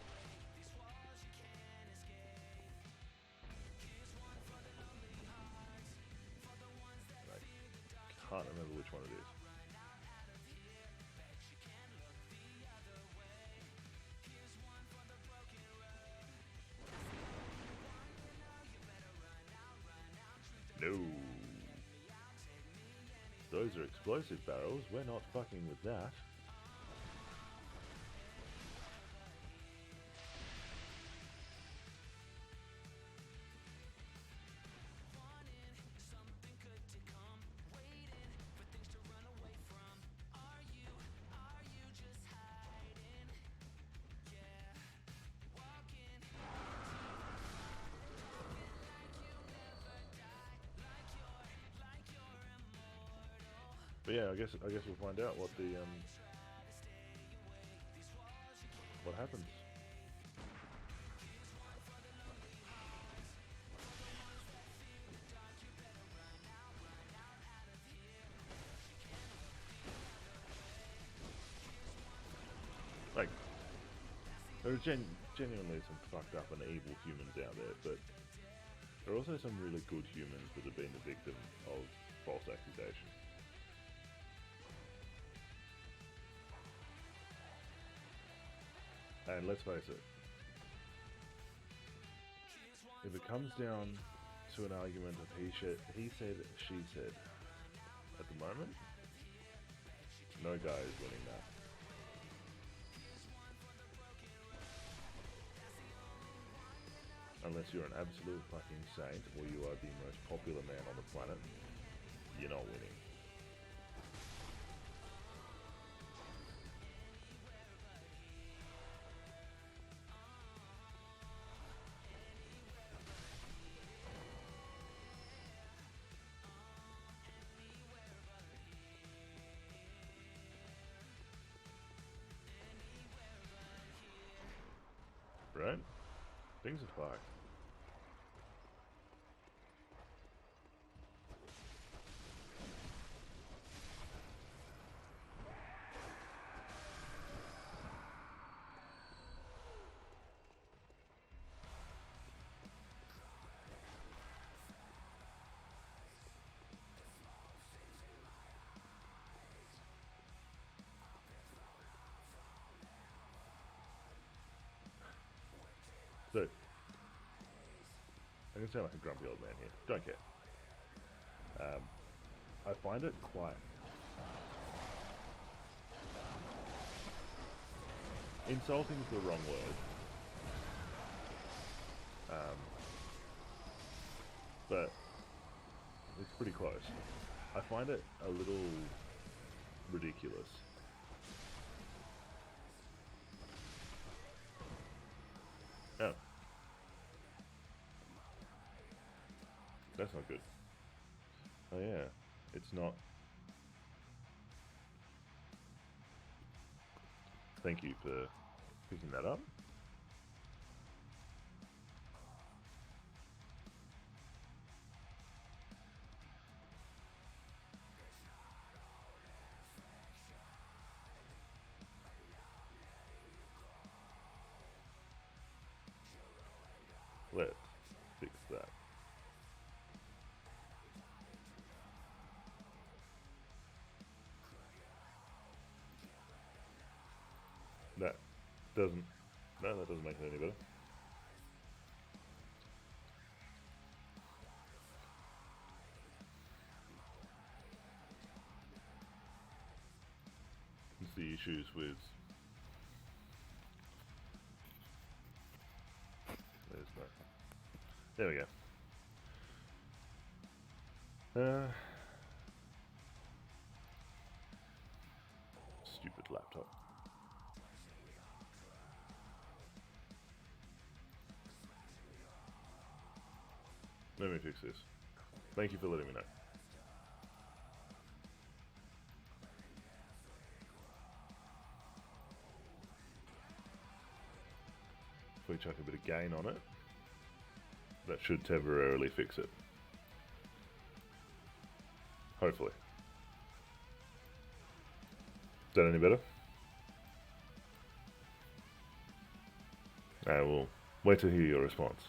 I can't remember which one it is. No. Those are explosive barrels. We're not fucking with that. But yeah, I guess we'll find out what the what happens. Like, There are genuinely some fucked up and evil humans out there, but there are also some really good humans that have been the victim of false accusation. And let's face it, if it comes down to an argument of he said, she said, at the moment, no guy is winning that. Unless you're an absolute fucking saint or you are the most popular man on the planet, you're not winning. Right? Things are fucked. So, I'm gonna sound like a grumpy old man here. Don't care. I find it quite insulting is the wrong word. But it's pretty close. I find it a little ridiculous. Oh. That's not good. Oh yeah, it's not. Thank you for picking that up. Let's fix that. That doesn't. No, that doesn't make it any better. It's the issues with. There's no. There we go. Stupid laptop. Let me fix this. Thank you for letting me know. If we chuck a bit of gain on it, that should temporarily fix it. Hopefully. Is that any better? I will wait to hear your response.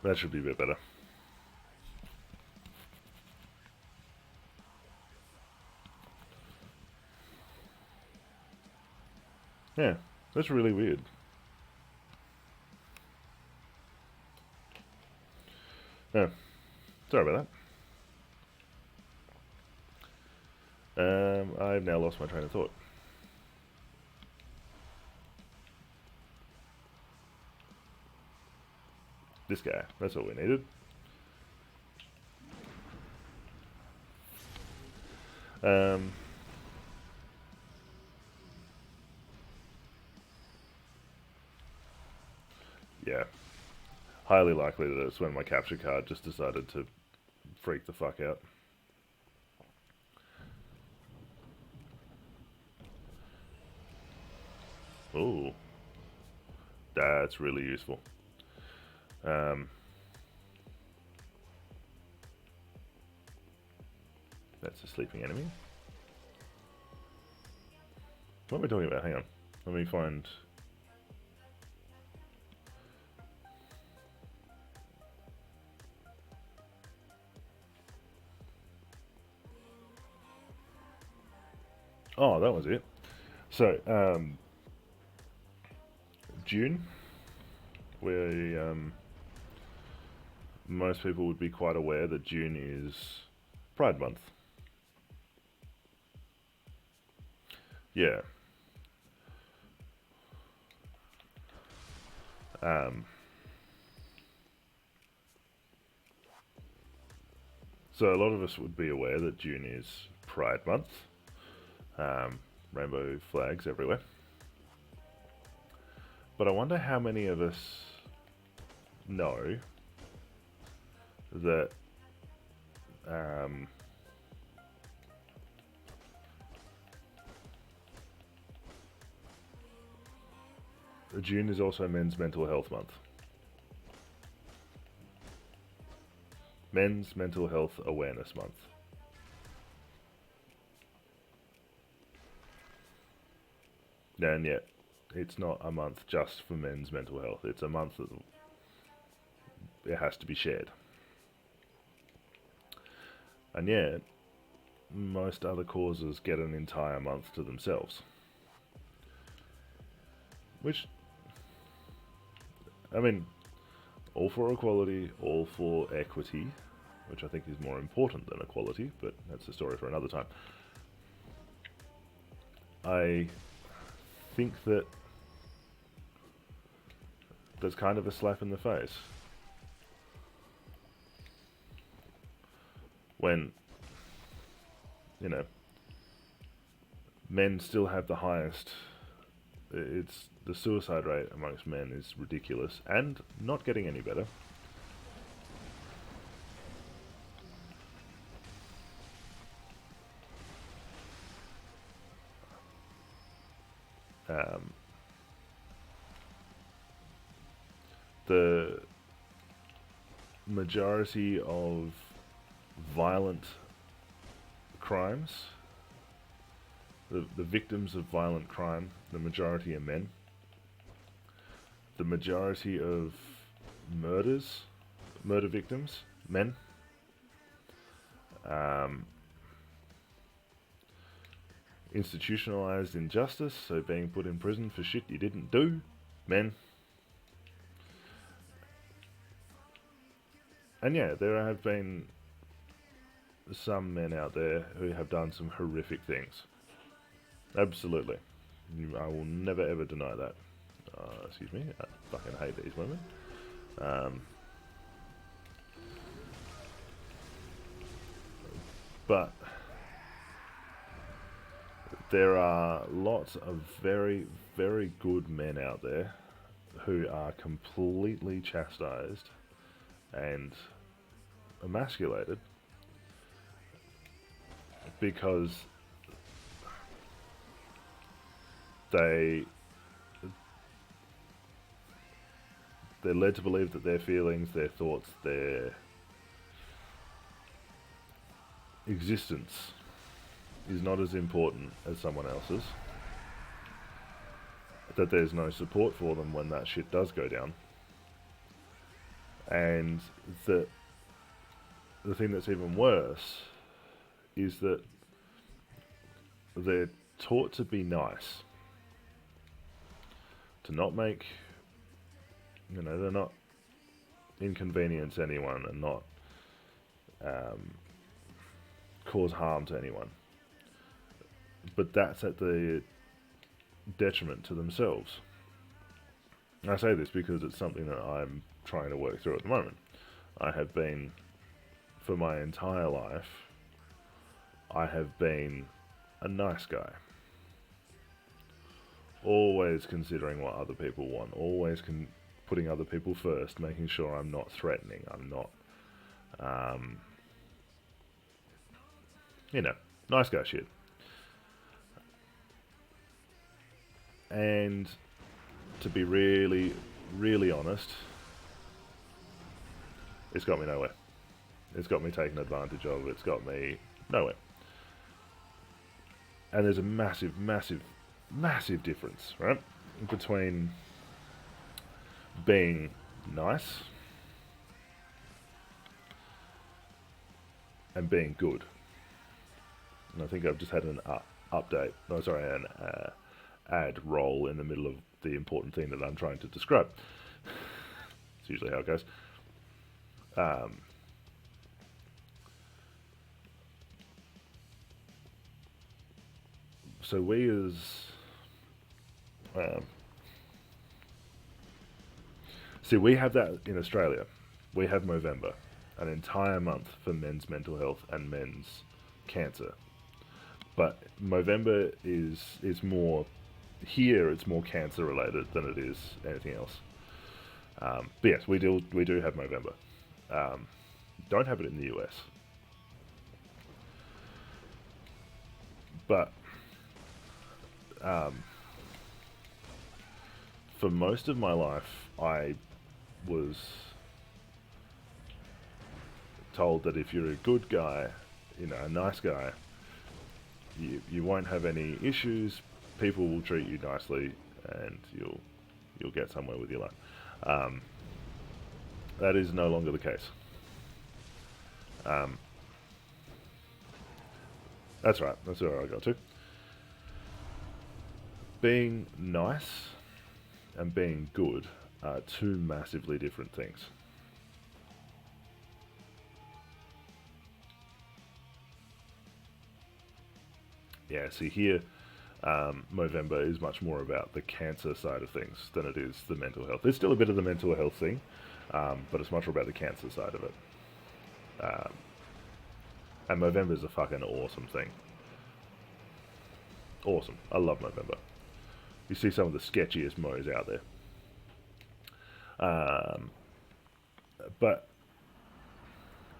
That should be a bit better. Yeah, that's really weird. Oh, sorry about that. I've now lost my train of thought. This guy, that's all we needed. Yeah. Highly likely that it's when my capture card just decided to freak the fuck out. Ooh. That's really useful. That's a sleeping enemy. What am I talking about? Hang on. Let me find... Oh, that was it. So, June, where most people would be quite aware that June is Pride Month. Yeah. So a lot of us would be aware that June is Pride Month. Rainbow flags everywhere. But I wonder how many of us know that June is also Men's Mental Health Month. Men's Mental Health Awareness Month. And yet, it's not a month just for men's mental health. It's a month that it has to be shared. And yet, most other causes get an entire month to themselves. Which, I mean, all for equality, all for equity, which I think is more important than equality, but that's a story for another time. I think that that's kind of a slap in the face. When, you know, men still have the highest, it's the suicide rate amongst men is ridiculous and not getting any better. The majority of violent crimes, the victims of violent crime, the majority are men. The majority of murder victims, men. Institutionalized injustice, so being put in prison for shit you didn't do, men. And yeah, there have been some men out there who have done some horrific things. Absolutely. I will never ever deny that. Excuse me, I fucking hate these women. But there are lots of very, very good men out there who are completely chastised and emasculated because they're led to believe that their feelings, their thoughts, their existence is not as important as someone else's, that there's no support for them when that shit does go down, and that the thing that's even worse is that they're taught to be nice, to not make, they're not inconvenience anyone and not cause harm to anyone. But that's at the detriment to themselves. And I say this because it's something that I'm trying to work through at the moment. I have been, for my entire life, I have been a nice guy. Always considering what other people want. Always putting other people first, making sure I'm not threatening. I'm not, nice guy shit. And to be really, really honest, it's got me nowhere. It's got me taken advantage of. It's got me nowhere. And there's a massive, massive massive difference, right, between being nice and being good. And I think I've just had an update. No, sorry, an ad roll in the middle of the important thing that I'm trying to describe. It's usually how it goes. Um, so we as um, see, we have that in Australia. We have Movember, an entire month for men's mental health and men's cancer. But Movember is more here. It's more cancer related than it is anything else. But yes, we do have Movember. Um, don't have it in the US, but um, for most of my life, I was told that if you're a good guy, a nice guy, you won't have any issues. People will treat you nicely, and you'll get somewhere with your life. Um, that is no longer the case. Um, that's right. That's where I got to. Being nice and being good are two massively different things. Yeah, see here, Movember is much more about the cancer side of things than it is the mental health. There's still a bit of the mental health thing, but it's much more about the cancer side of it. Um, and Movember is a fucking awesome thing. Awesome. I love Movember. You see some of the sketchiest mows out there. But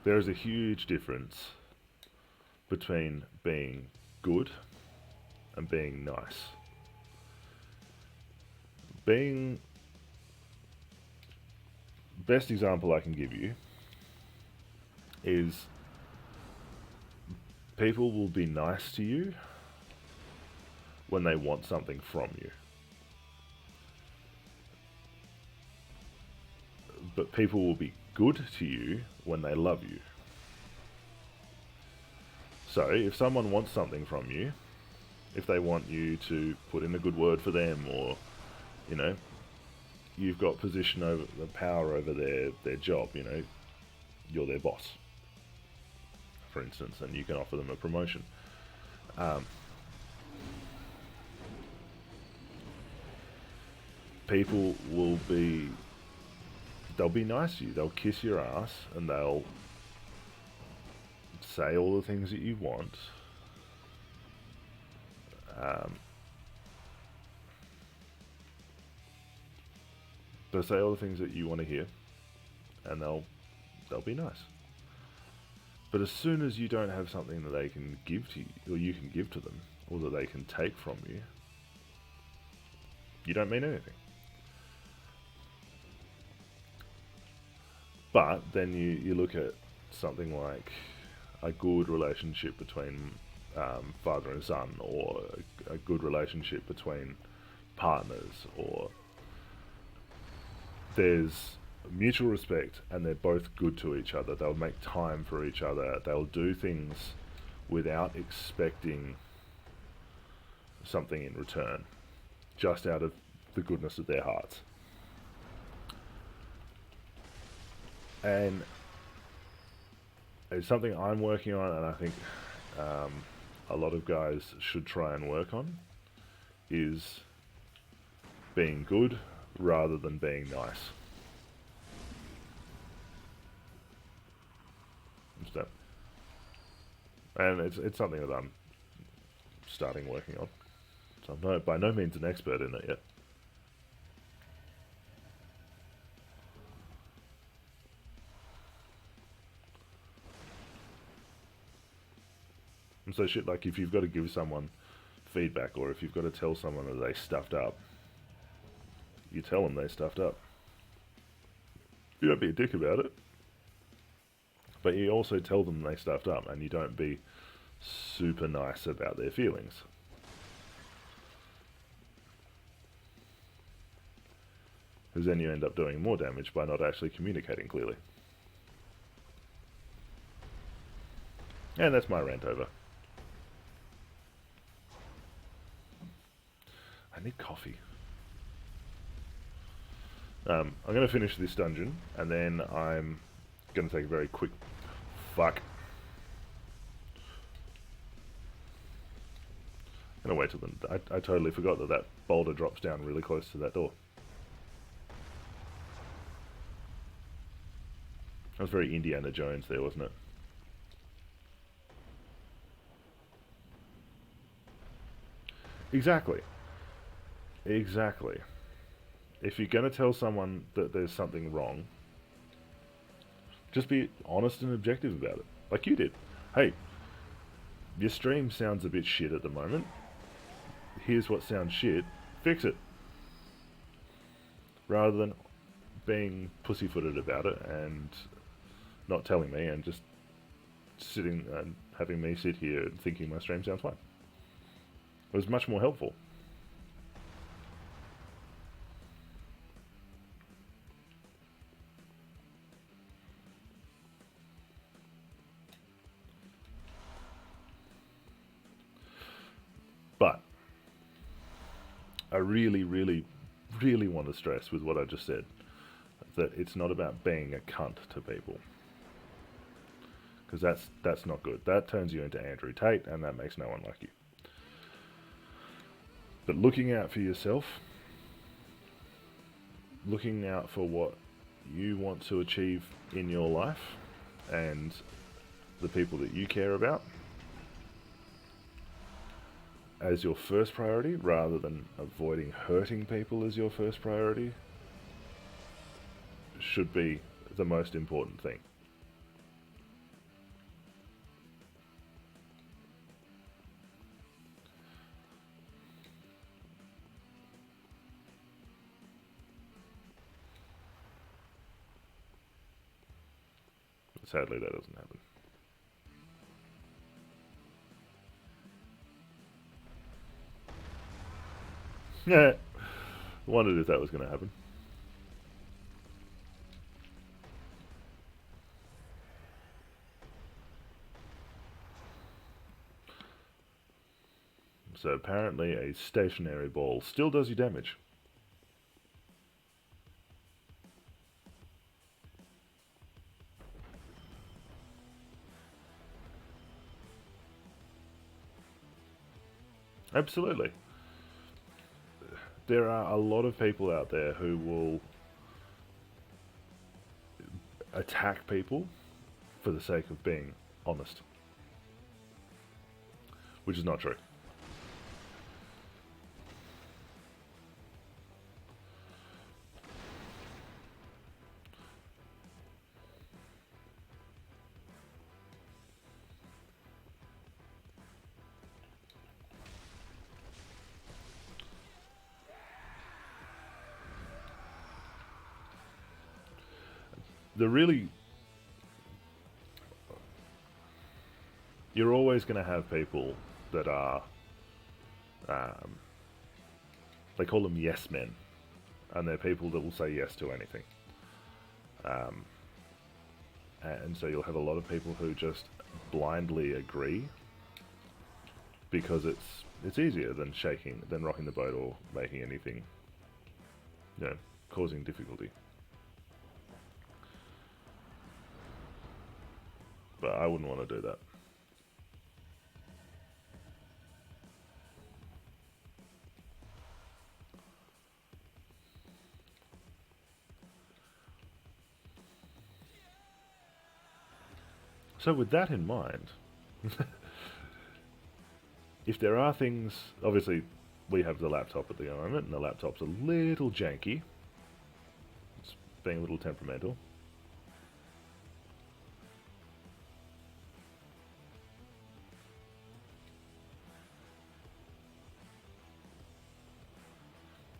there is a huge difference between being good and being nice. Being best example I can give you is people will be nice to you when they want something from you. But people will be good to you when they love you. So if someone wants something from you, if they want you to put in a good word for them, or you've got position over the power over their job, you're their boss, for instance, and you can offer them a promotion. People they'll be nice to you. They'll kiss your ass and they'll say all the things that you want. They'll say all the things that you want to hear, and they'll be nice. But as soon as you don't have something that they can give to you, or you can give to them, or that they can take from you, you don't mean anything. But then you look at something like a good relationship between father and son, or a good relationship between partners, or there's mutual respect and they're both good to each other. They'll make time for each other. They'll do things without expecting something in return, just out of the goodness of their hearts. And it's something I'm working on, and I think a lot of guys should try and work on, is being good rather than being nice. And it's something that I'm starting working on. So I'm by no means an expert in it yet. And so shit like if you've got to give someone feedback, or if you've got to tell someone that they stuffed up, you tell them they stuffed up. You don't be a dick about it, but you also tell them they stuffed up, and you don't be super nice about their feelings. because then you end up doing more damage by not actually communicating clearly. And that's my rant over. I need coffee. I'm going to finish this dungeon, and then I'm going to take a very quick... Fuck. I'm going to wait till then. I totally forgot that that boulder drops down really close to that door. That was very Indiana Jones there, wasn't it? Exactly. Exactly. If you're going to tell someone that there's something wrong, just be honest and objective about it. Like you did. Hey, your stream sounds a bit shit at the moment. Here's what sounds shit. Fix it. Rather than being pussyfooted about it and not telling me and just sitting and having me sit here and thinking my stream sounds fine. It was much more helpful. But I really, really, really want to stress with what I just said that it's not about being a cunt to people. Because that's not good. That turns you into Andrew Tate, and that makes no one like you. But looking out for yourself, looking out for what you want to achieve in your life, and the people that you care about, as your first priority, rather than avoiding hurting people as your first priority, should be the most important thing. Sadly, that doesn't happen. Yeah, wondered if that was going to happen. So apparently a stationary ball still does you damage. Absolutely. There are a lot of people out there who will attack people for the sake of being honest. Which is not true. You're always going to have people that are, they call them yes men, and they're people that will say yes to anything. And so you'll have a lot of people who just blindly agree because it's easier than rocking the boat or making anything, causing difficulty. But I wouldn't want to do that. So with that in mind, if there are things, obviously we have the laptop at the moment, and the laptop's a little janky. It's being a little temperamental.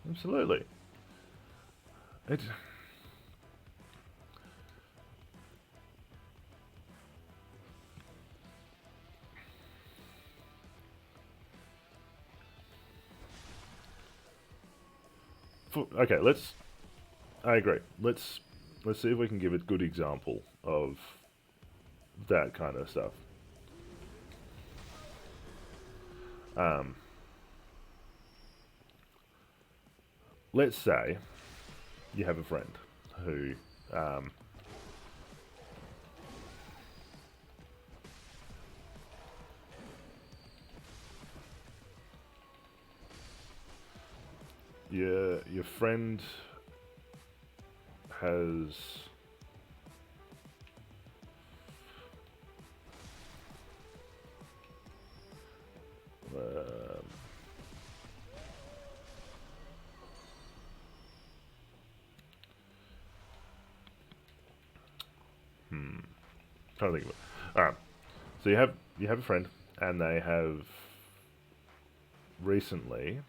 Absolutely. Okay, let's I agree. Let's see if we can give a good example of that kind of stuff. Um, let's say you have a friend who um, your friend has um, trying to think of it. All right. So you have a friend, and they have recently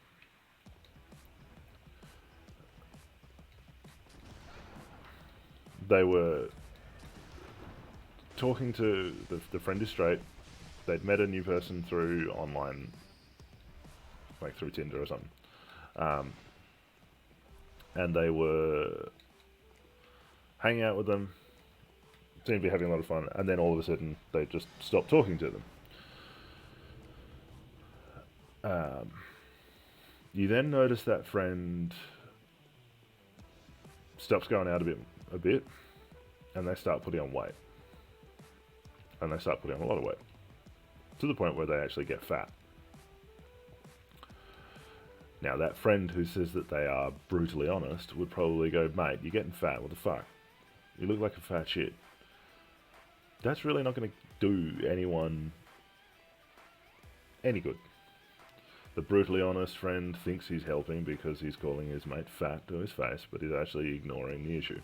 they were talking to the friend is straight. They'd met a new person through online, like through Tinder or something, um, and they were hanging out with them. Seemed to be having a lot of fun, and then all of a sudden they just stopped talking to them. Um, you then notice that friend stops going out a bit, and they start putting on weight, and they start putting on a lot of weight, to the point where they actually get fat. Now, that friend who says that they are brutally honest would probably go, mate, you're getting fat, what the fuck? You look like a fat shit. That's really not going to do anyone any good. The brutally honest friend thinks he's helping because he's calling his mate fat to his face, but he's actually ignoring the issue.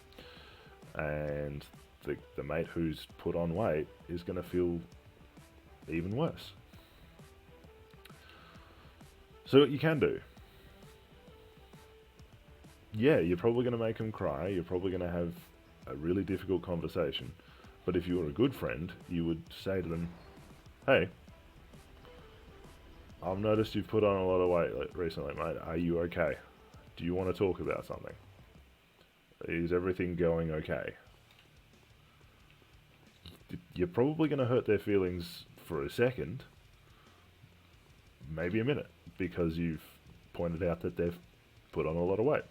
And the mate who's put on weight is going to feel even worse. So what you can do, yeah, you're probably going to make them cry, you're probably going to have a really difficult conversation, but if you were a good friend, you would say to them, hey, I've noticed you've put on a lot of weight recently, mate. Are you okay? Do you want to talk about something? Is everything going okay? You're probably going to hurt their feelings for a second, maybe a minute, because you've pointed out that they've put on a lot of weight.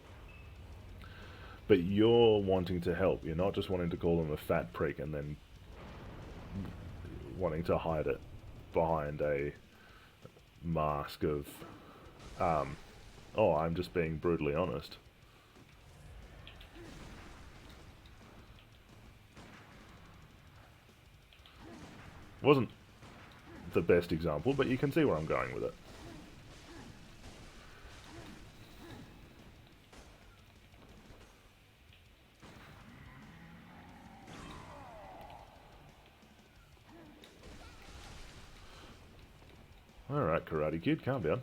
But you're wanting to help. You're not just wanting to call them a fat prick and then wanting to hide it behind a mask of, oh, I'm just being brutally honest. Wasn't the best example, but you can see where I'm going with it. Alright, Karate Kid, calm down.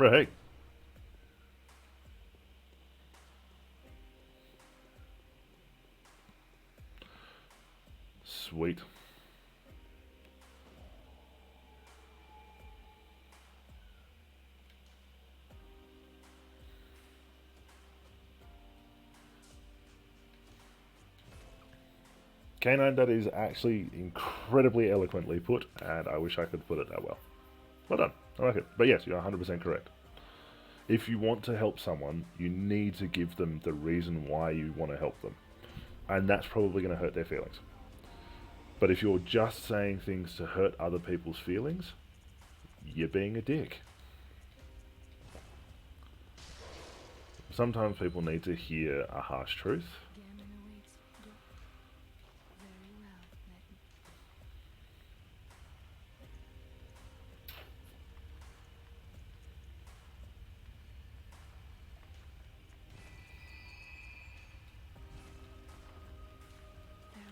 Right. Sweet. Canine, that is actually incredibly eloquently put, and I wish I could put it that well. Well done. I like it. But yes, you're 100% correct. If you want to help someone, you need to give them the reason why you want to help them. And that's probably going to hurt their feelings. But if you're just saying things to hurt other people's feelings, you're being a dick. Sometimes people need to hear a harsh truth.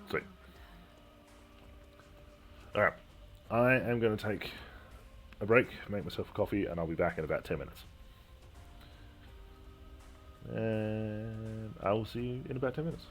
Sweet. Alright. I am going to take a break, make myself a coffee, and I'll be back in about 10 minutes. And I will see you in about 10 minutes.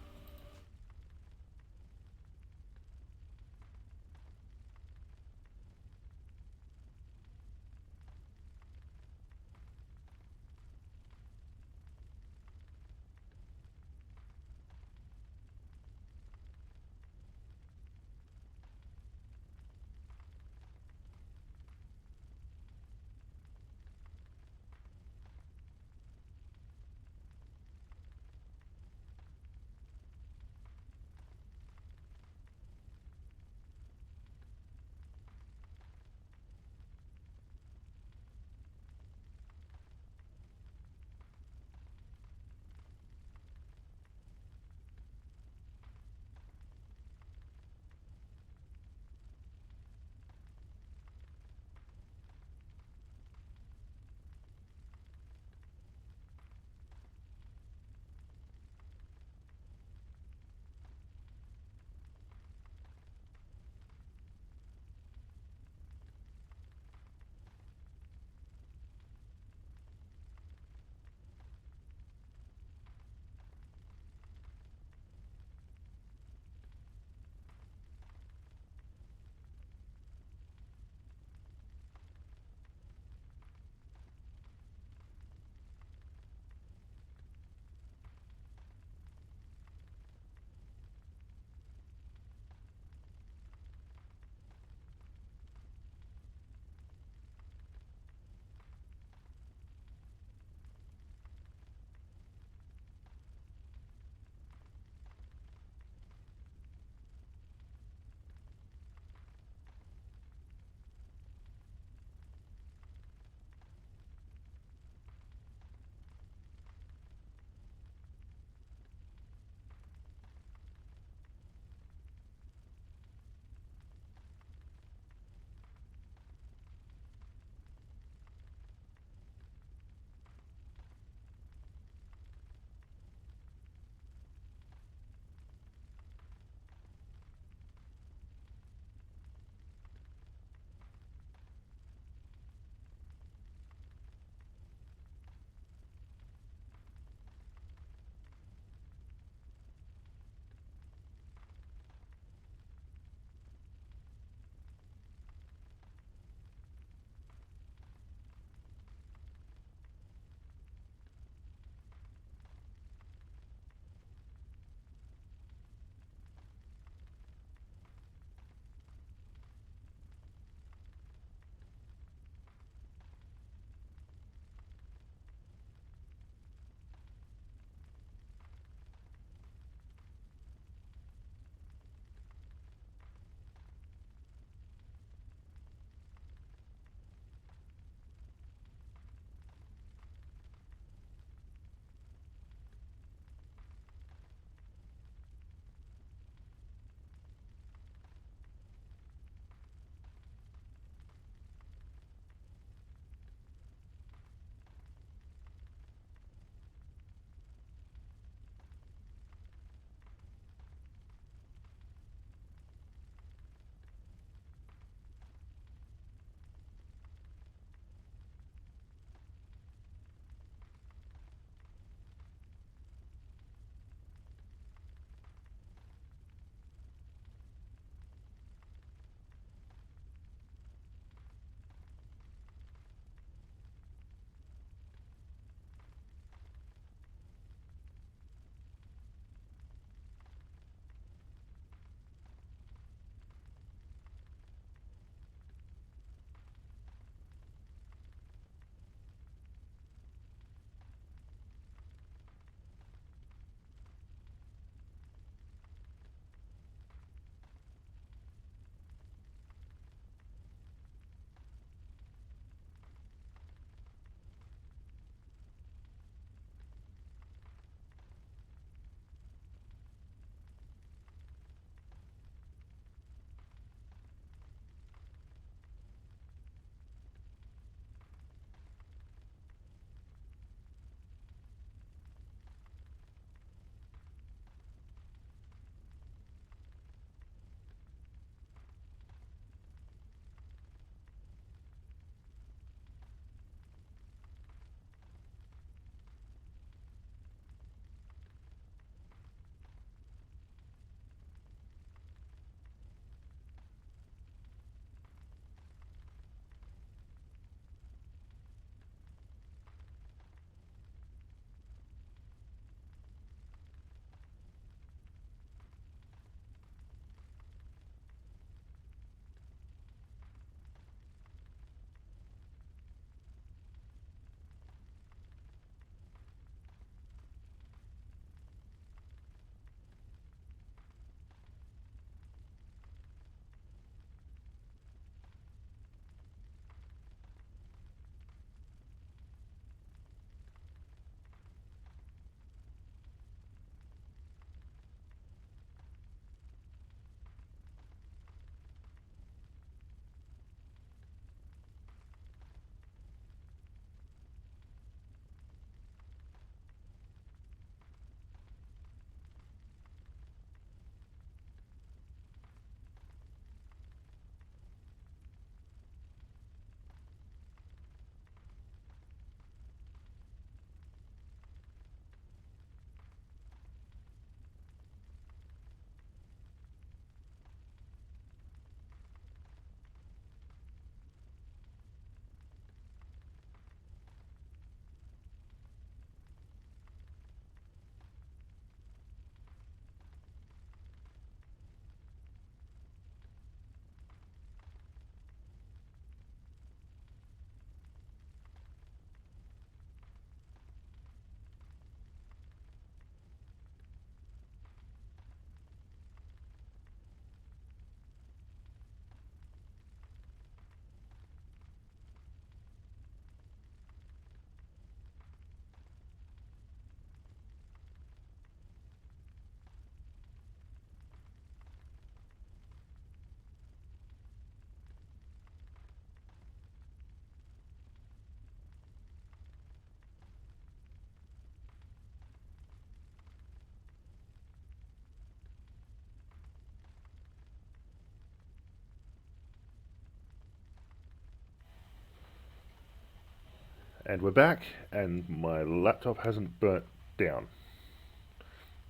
And we're back, and my laptop hasn't burnt down.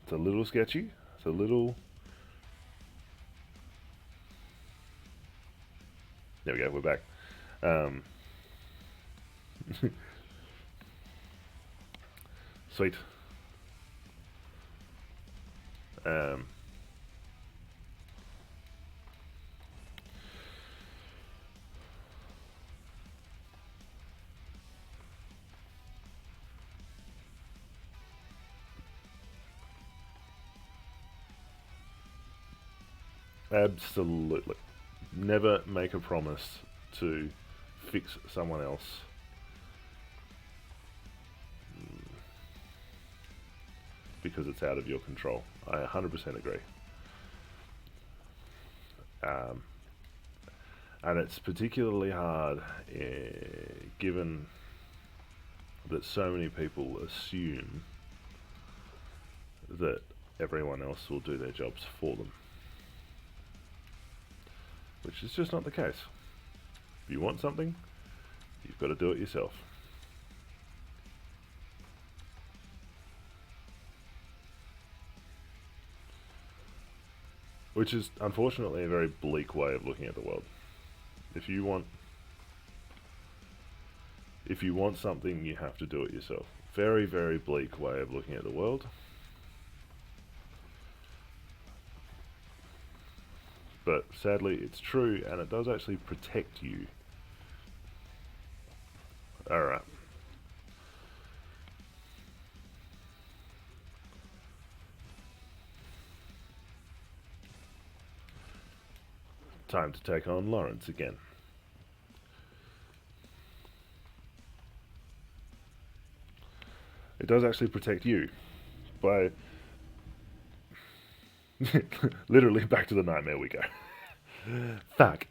It's a little sketchy. It's a little... There we go, we're back. Sweet. Absolutely. Never make a promise to fix someone else. Because it's out of your control. I 100% agree. And it's particularly hard given that so many people assume that everyone else will do their jobs for them. Which is just not the case. If you want something, you've got to do it yourself. Which is, unfortunately, a very bleak way of looking at the world. If you want something, you have to do it yourself. Very, very bleak way of looking at the world. But sadly, it's true, and it does actually protect you. Alright. Time to take on Lawrence again. It does actually protect you by literally back to the nightmare we go. Fuck.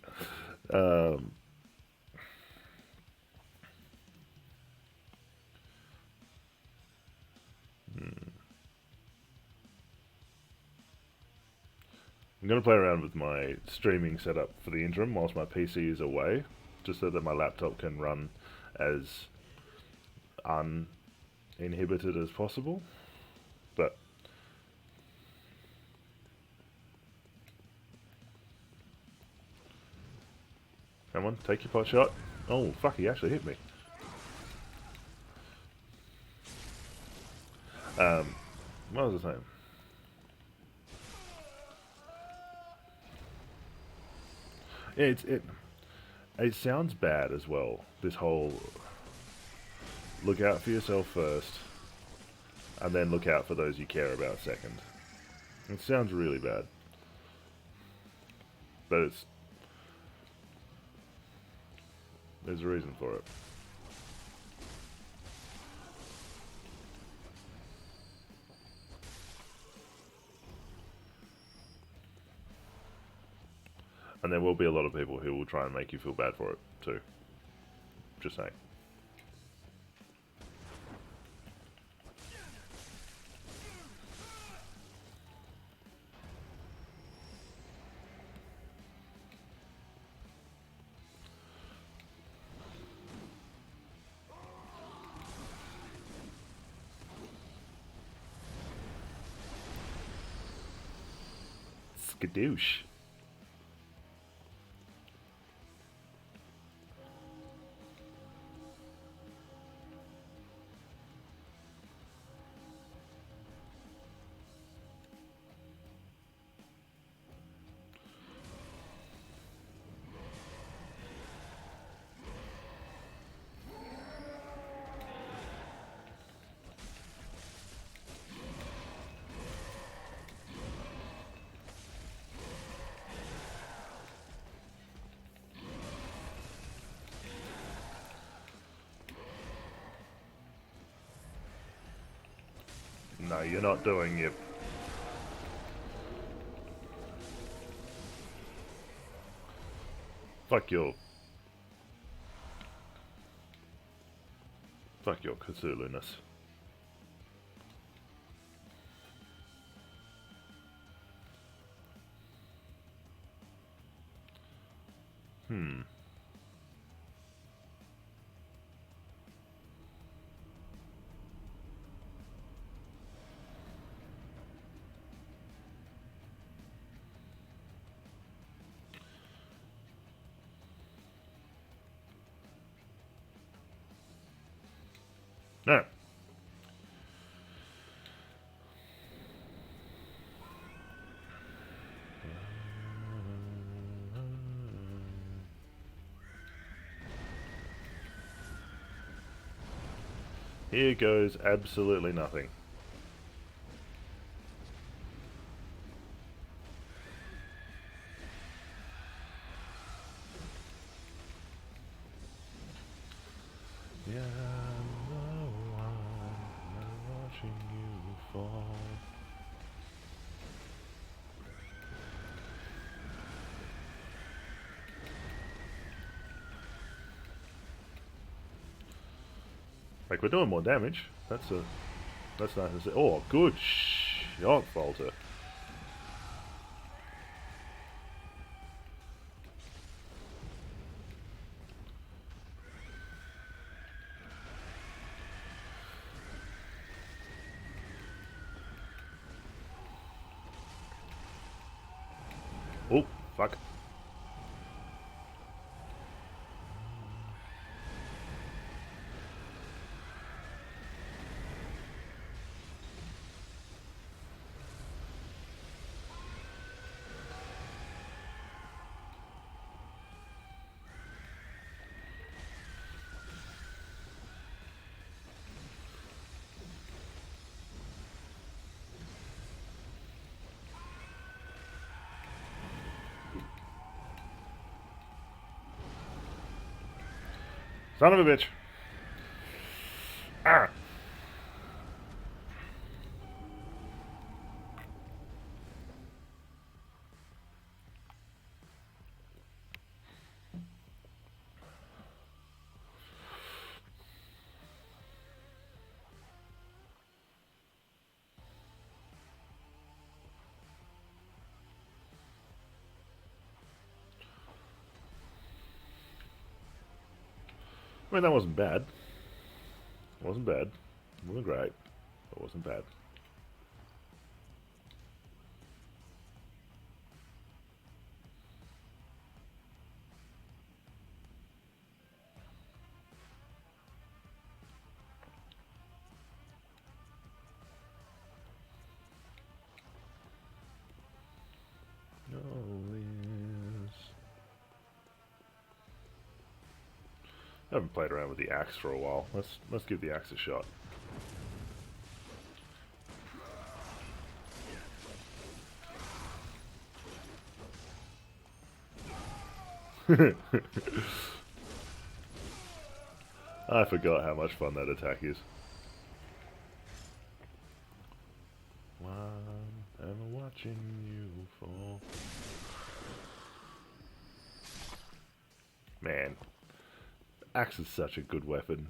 I'm going to play around with my streaming setup for the interim whilst my PC is away, just so that my laptop can run as uninhibited as possible. But come on, take your pot shot. Oh, fuck, he actually hit me. What was I saying? Yeah, it sounds bad as well, this whole look out for yourself first, and then look out for those you care about second. It sounds really bad. But there's a reason for it. And there will be a lot of people who will try and make you feel bad for it, too. Just saying. Skadoosh. No, you're not doing it. Fuck your Cthulhu-ness. No. Here goes absolutely nothing. Yeah, no one watching you fall. Like, we're doing more damage. That's nice to see. Oh, good shot, Falter. Oh, fuck. Son of a bitch. Ah. I mean, that wasn't bad. It wasn't bad. It wasn't great. It wasn't bad. Oh, yes. I haven't played around with the axe for a while. Let's give the axe a shot. I forgot how much fun that attack is. One, I'm watching you fall. Man, axe is such a good weapon.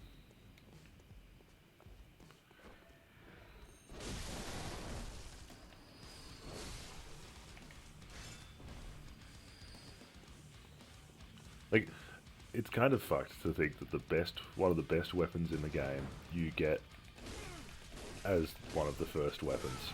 Like, it's kind of fucked to think that one of the best weapons in the game you get as one of the first weapons.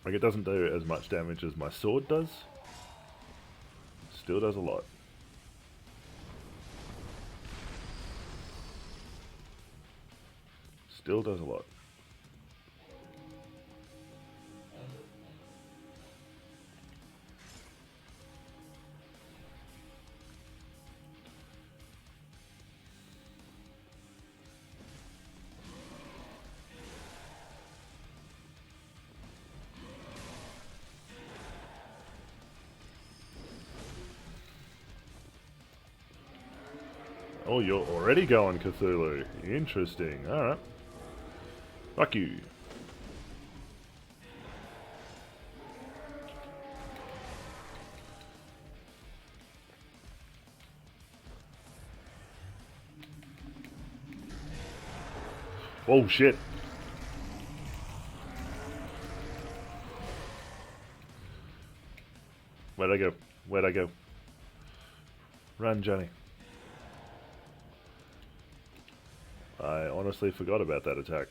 Like, it doesn't do as much damage as my sword does. Still does a lot. Still does a lot. Oh, you're already going Cthulhu. Interesting. Alright. Fuck you. Oh shit. Where'd I go? Where'd I go? Run, Johnny. I honestly forgot about that attack.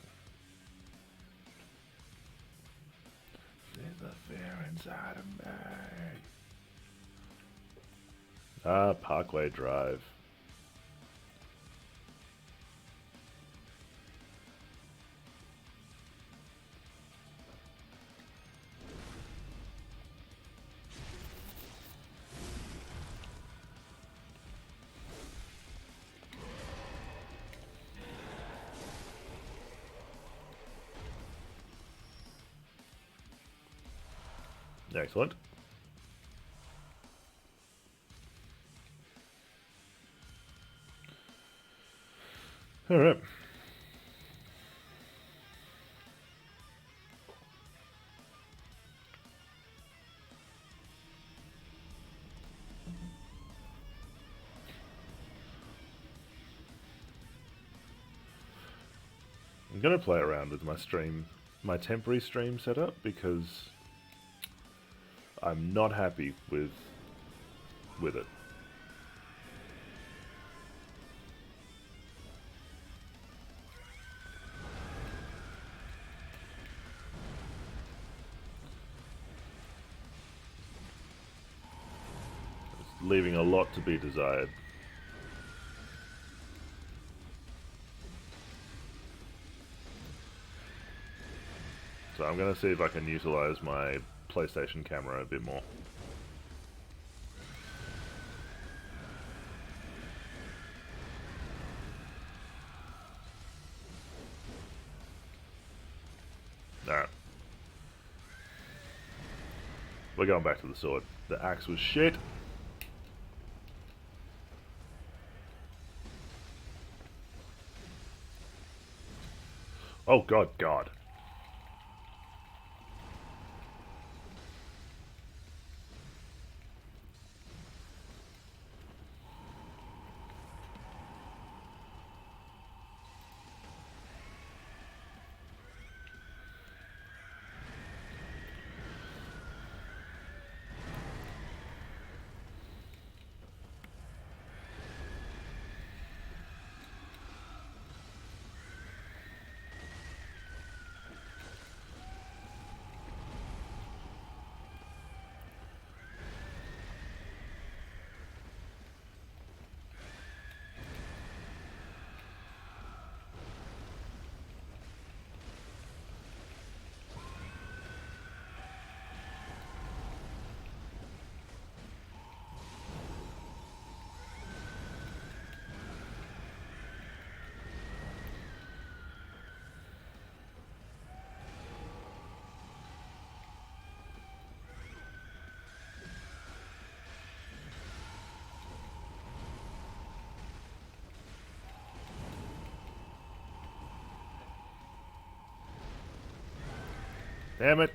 There's a fear inside of me. Parkway Drive. Excellent. All right. I'm gonna play around with my temporary stream setup, because I'm not happy with it. It's leaving a lot to be desired. So I'm gonna see if I can utilize my PlayStation camera a bit more. Alright. We're going back to the sword. The axe was shit. Oh god. Damn it.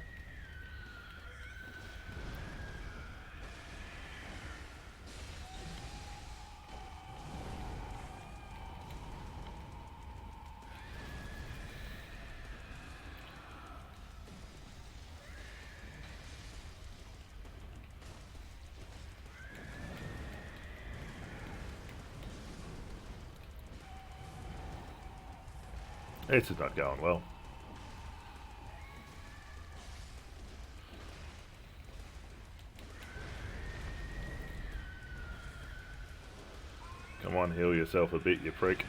This is not going well. Come on, heal yourself a bit, you prick.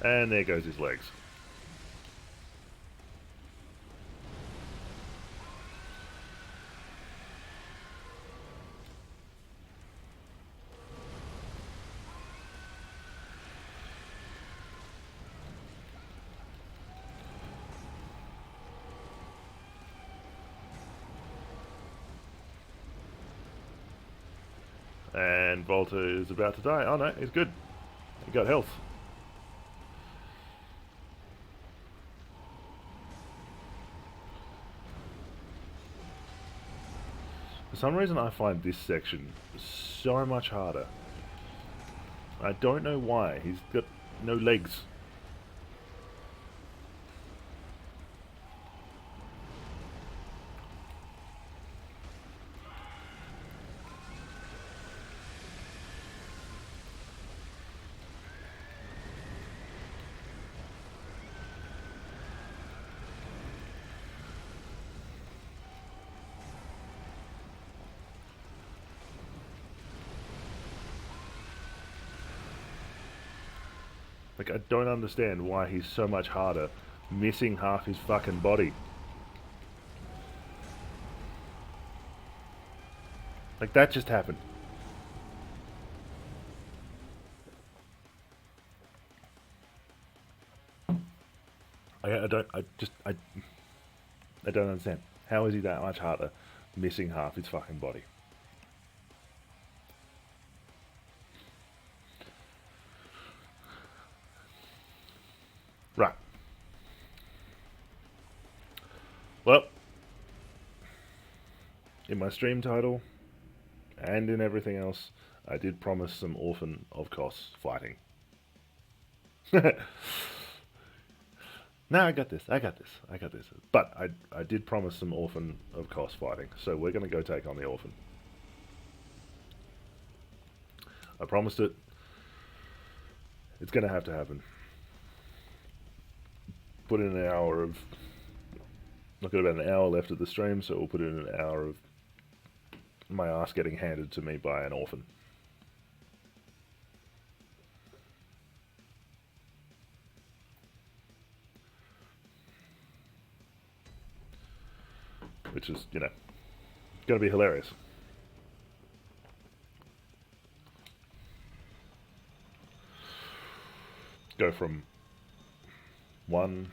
And there goes his legs. And Volta is about to die. Oh no, he's good. He got health. For some reason I find this section so much harder. I don't know why. He's got no legs. Like, I don't understand why he's so much harder, missing half his fucking body. Like, that just happened. I don't understand. How is he that much harder, missing half his fucking body? Right. Well, in my stream title, and in everything else, I did promise some Orphan of Kos fighting. No, I got this. But I did promise some Orphan of Kos fighting, so we're going to go take on the Orphan. I promised it. It's going to happen. Put in an hour of... I've got about an hour left of the stream, so we'll put in an hour of my ass getting handed to me by an Orphan. Which is, you know, going to be hilarious. Go from one...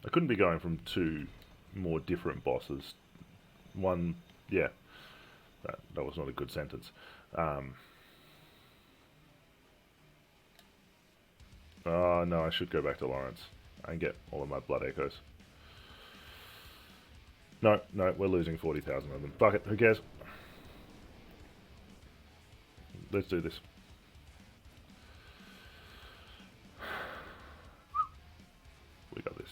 I couldn't be going from two more different bosses. One, yeah, that was not a good sentence. Oh no, I should go back to Lawrence and get all of my blood echoes. No, we're losing 40,000 of them. Fuck it, who cares? Let's do this. We got this.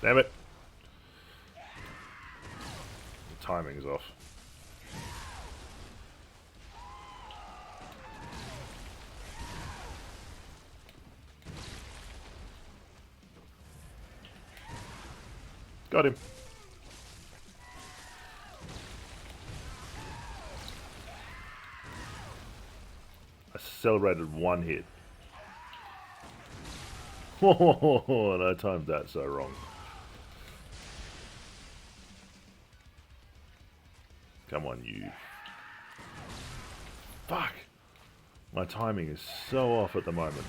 Damn it. The timing's off. Got him. I celebrated one hit. Oh, and I timed that so wrong. Come on, you. Fuck. My timing is so off at the moment.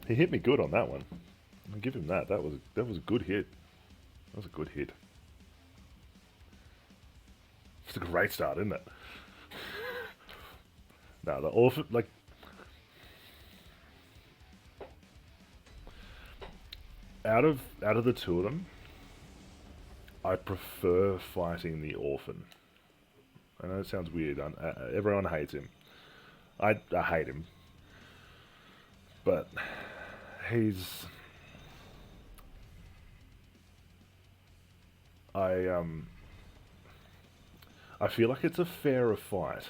He hit me good on that one. I'll give him that. That was a good hit. That was a good hit. It's a great start, isn't it? Now the Orphan, like, out of the two of them, I prefer fighting the Orphan. I know it sounds weird. Everyone hates him. I hate him, but he's... I feel like it's a fairer fight.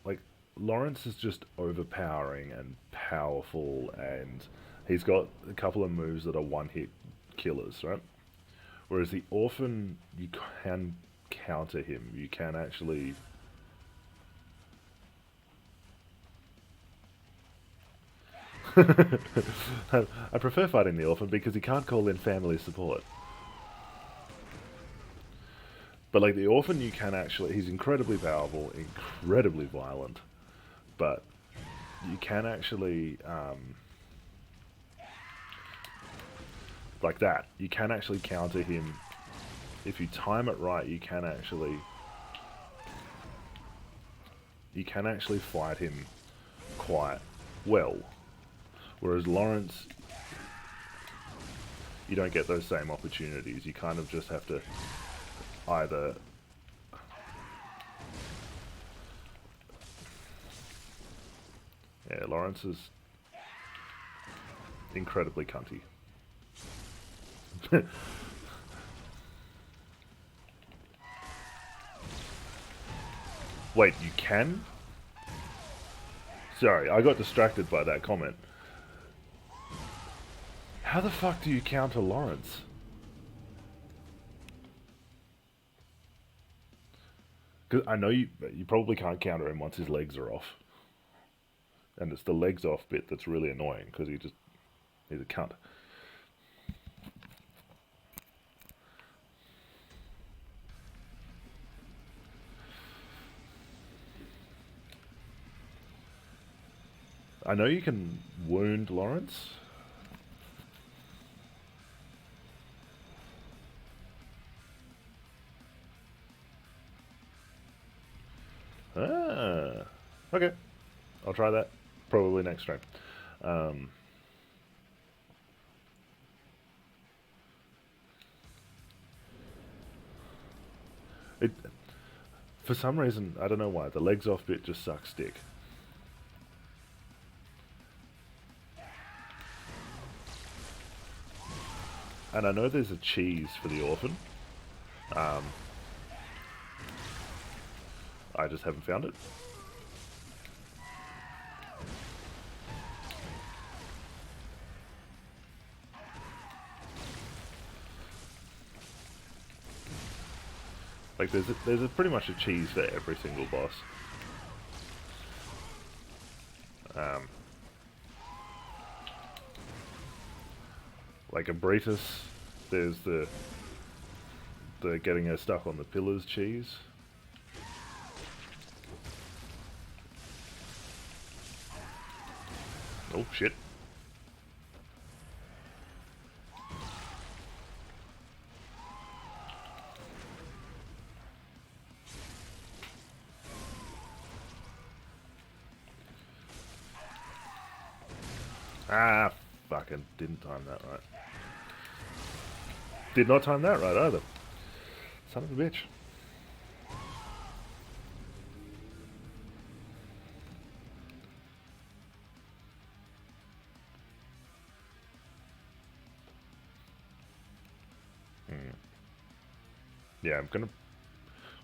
Like, Lawrence is just overpowering and powerful, and he's got a couple of moves that are one-hit killers, right? Whereas the Orphan, you can counter him. You can actually... I prefer fighting the Orphan because he can't call in family support. But like the Orphan, you can actually... He's incredibly powerful, incredibly violent. But you can actually... like that. You can actually counter him. If you time it right, you can actually... You can actually fight him quite well. Whereas Lawrence... You don't get those same opportunities. You kind of just have to... either Yeah, Lawrence is incredibly cunty. Wait, you can? Sorry, I got distracted by that comment. How the fuck do you counter Lawrence? Because I know you probably can't counter him once his legs are off. And it's the legs off bit that's really annoying, because he's a cunt. I know you can wound Lawrence. Ah, okay. I'll try that probably next stream. It, for some reason, I don't know why, the legs off bit just sucks dick. And I know there's a cheese for the Orphan. I just haven't found it. Like there's pretty much a cheese for every single boss. Like a Bretus, there's the getting her stuck on the pillars cheese. Oh shit. Ah, fucking didn't time that right. Did not time that right either. Son of a bitch. Yeah, I'm gonna...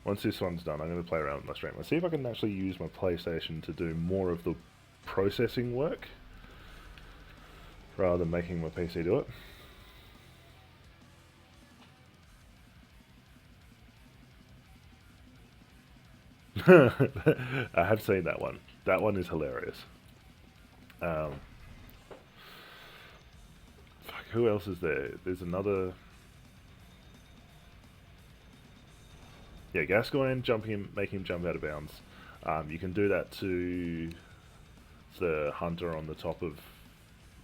Once this one's done, I'm gonna play around with my stream. Let's see if I can actually use my PlayStation to do more of the processing work, rather than making my PC do it. I have seen that one. That one is hilarious. Fuck, who else is there? There's another... Yeah, Gascoigne, jumping him, making him jump out of bounds. You can do that to the hunter on the top of...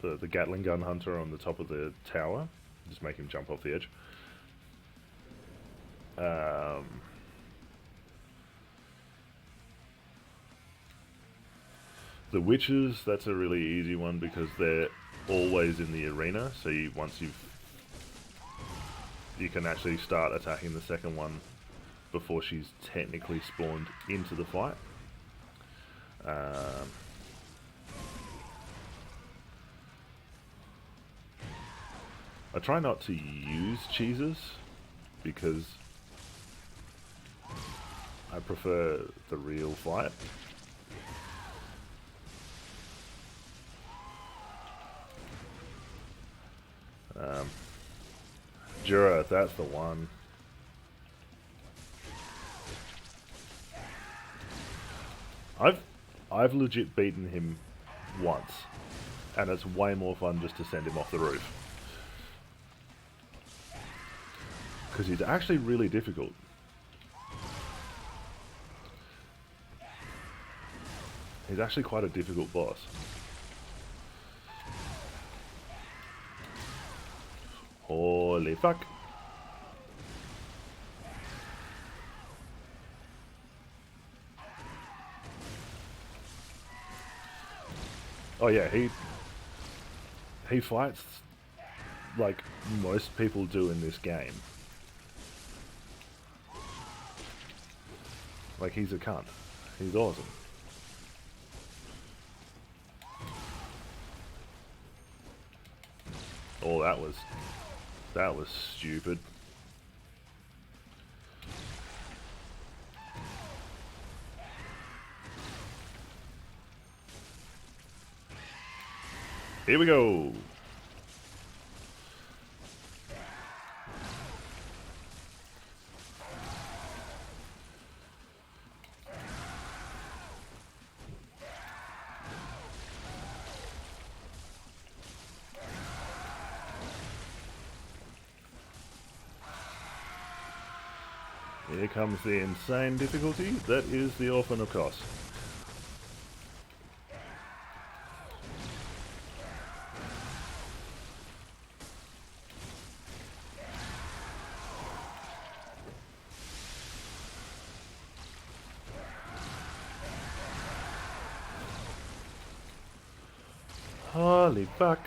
The Gatling gun hunter on the top of the tower. Just make him jump off the edge. The witches, that's a really easy one because they're always in the arena. So you can actually start attacking the second one before she's technically spawned into the fight. I try not to use cheeses because I prefer the real fight. Jura, that's the one. I've legit beaten him once, and it's way more fun just to send him off the roof. Because he's actually really difficult. He's actually quite a difficult boss. Holy fuck. Oh yeah, he fights like most people do in this game. Like, he's a cunt. He's awesome. Oh, that was stupid. Here we go. Here comes the insane difficulty. That is the Orphan, of course. Holy fuck.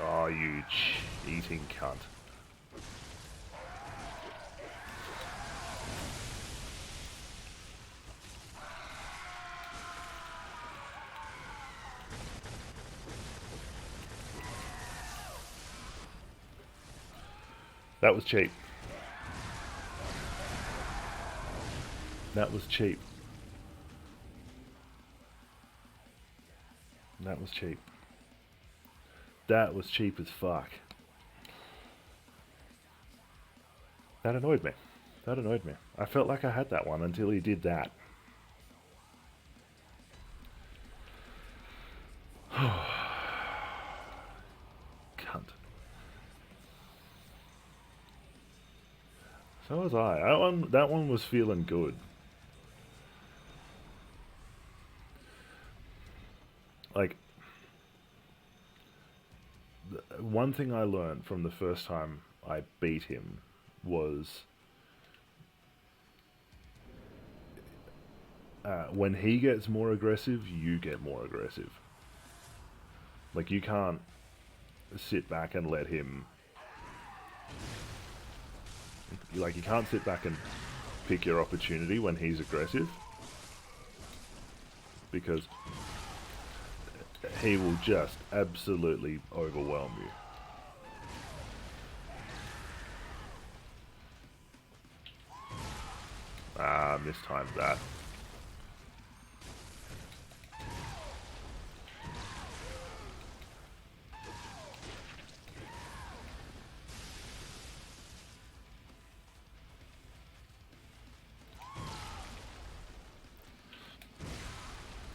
Oh, you cheating cunt. That was cheap. That was cheap. That was cheap. That was cheap as fuck. That annoyed me. That annoyed me. I felt like I had that one until he did that. Cunt. So was I. That one was feeling good. Like, one thing I learned from the first time I beat him was when he gets more aggressive, you get more aggressive. Like, you can't sit back and let him... Like, you can't sit back and pick your opportunity when he's aggressive, because he will just absolutely overwhelm you. Ah, mistimed that.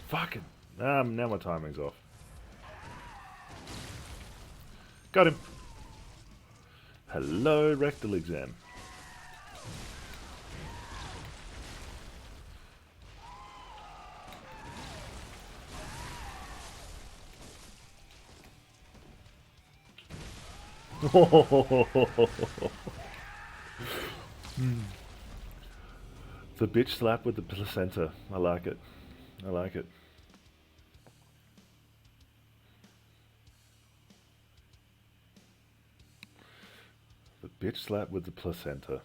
Fucking... now my timing's off. Got him. Hello, rectal exam. The bitch slap with the placenta. I like it. I like it. The bitch slap with the placenta.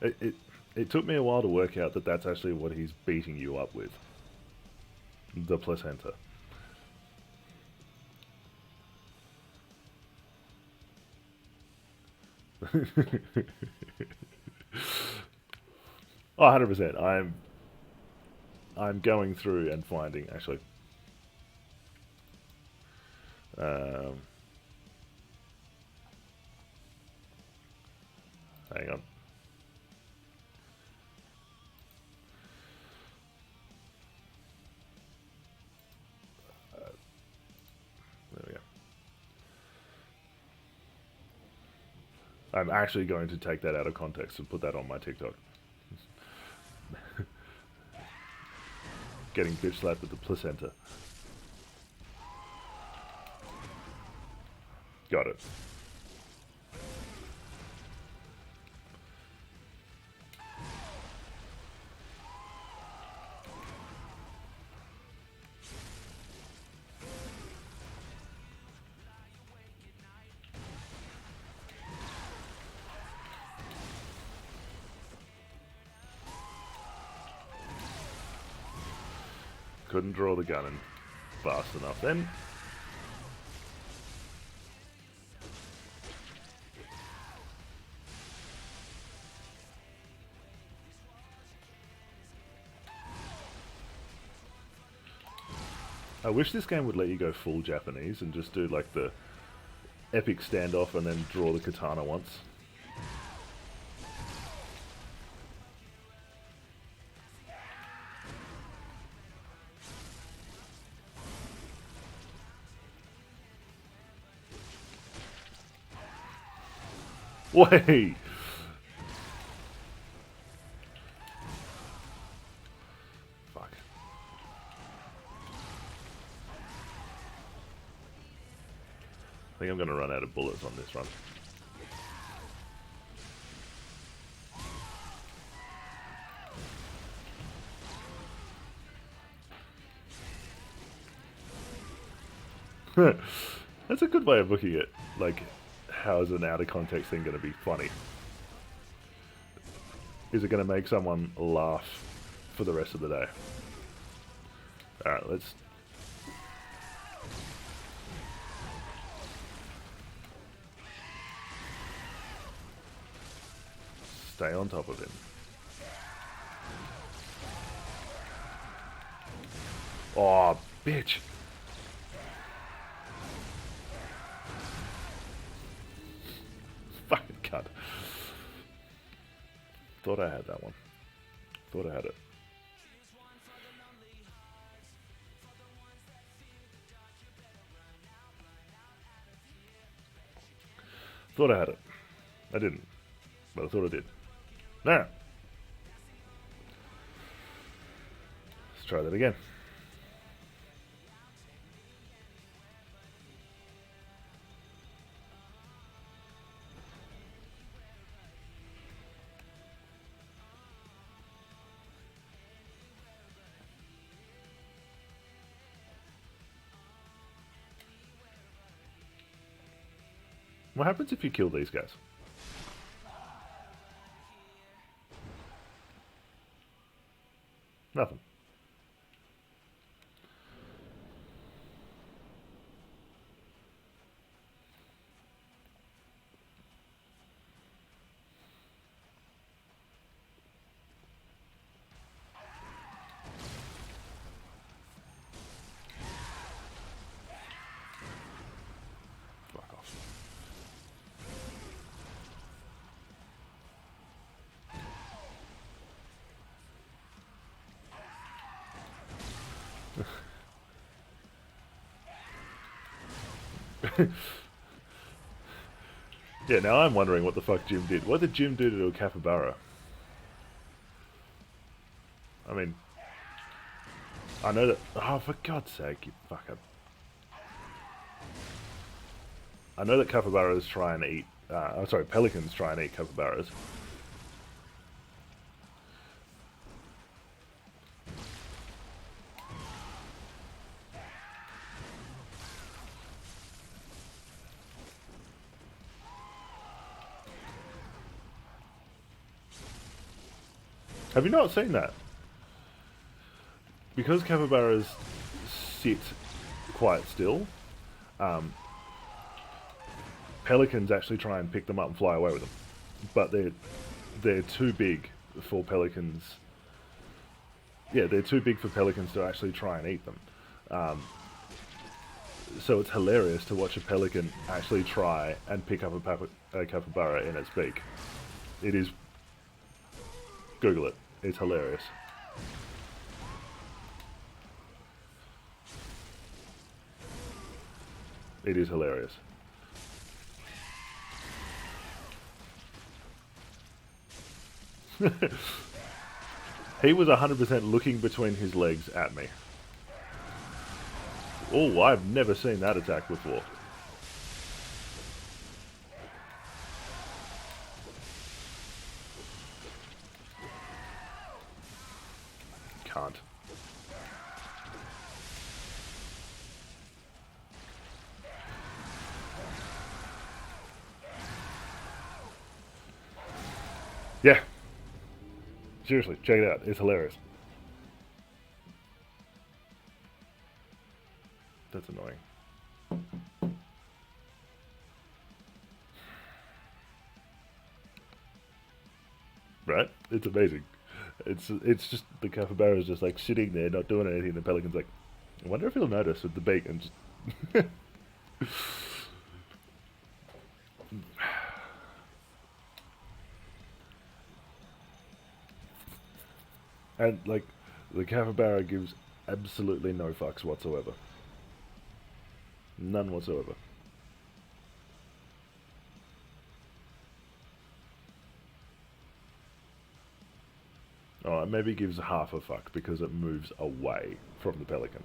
It took me a while to work out that that's actually what he's beating you up with. The placenta. Oh, 100%. I'm going through and finding, actually. Hang on. There we go. I'm actually going to take that out of context and put that on my TikTok. Getting bitch slapped with the placenta. Got it. Couldn't draw the gun in fast enough then. I wish this game would let you go full Japanese and just do like the epic standoff and then draw the katana once. Wait! Fuck. I think I'm gonna run out of bullets on this run. That's a good way of looking at, like, how is an out of context thing going to be funny? Is it going to make someone laugh for the rest of the day? Alright, let's... stay on top of him. Oh, bitch! Fucking cut. Thought I had that one. Thought I had it. Thought I had it. I didn't. But I thought I did. Now. Let's try that again. What happens if you kill these guys? Nothing. Fuck off. Yeah, now I'm wondering what the fuck Jim did. What did Jim do to a capybara? I mean, I know that... Oh, for God's sake, you fucker. I know that capybaras try and eat... sorry, pelicans try and eat capybaras. Have you not seen that? Because capybaras sit quite still, pelicans actually try and pick them up and fly away with them. But they're too big for pelicans. Yeah, they're too big for pelicans to actually try and eat them. So it's hilarious to watch a pelican actually try and pick up a capybara in its beak. It is... Google it. It's hilarious. It is hilarious. He was 100% looking between his legs at me. Oh, I've never seen that attack before. Yeah, seriously, check it out. It's hilarious. That's annoying. Right? It's amazing. It's just the capybara is just like sitting there, not doing anything. The pelican's like, I wonder if he'll notice with the beak, and just and like the capybara gives absolutely no fucks whatsoever. None whatsoever. Oh, it maybe gives half a fuck because it moves away from the pelican.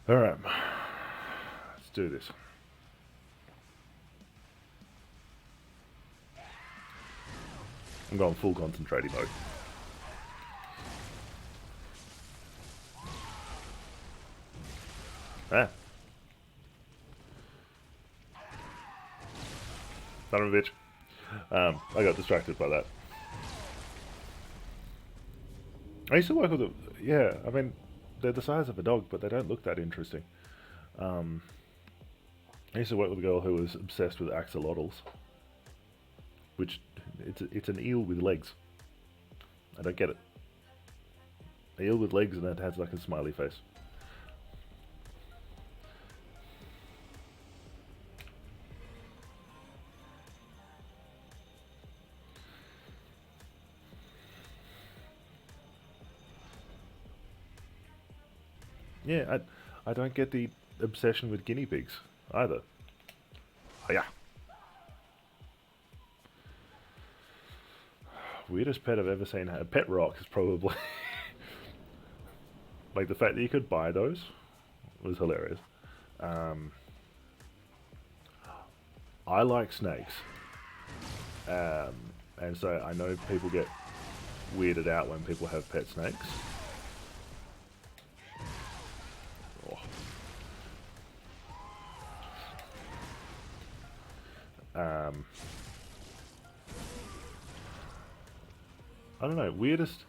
All right, let's do this. I'm going full concentrating mode. Ah, son of a bitch. I got distracted by that. I used to work with a, yeah, I mean, they're the size of a dog, but they don't look that interesting. Um, I used to work with a girl who was obsessed with axolotls, which it's an eel with legs. I don't get it. An eel with legs and it has like a smiley face. Yeah, I don't get the obsession with guinea pigs either. Oh, yeah. Weirdest pet I've ever seen. A pet rock is probably like the fact that you could buy those was hilarious. Um, I like snakes, um, and so I know people get weirded out when people have pet snakes. Oh. I don't know. Weirdest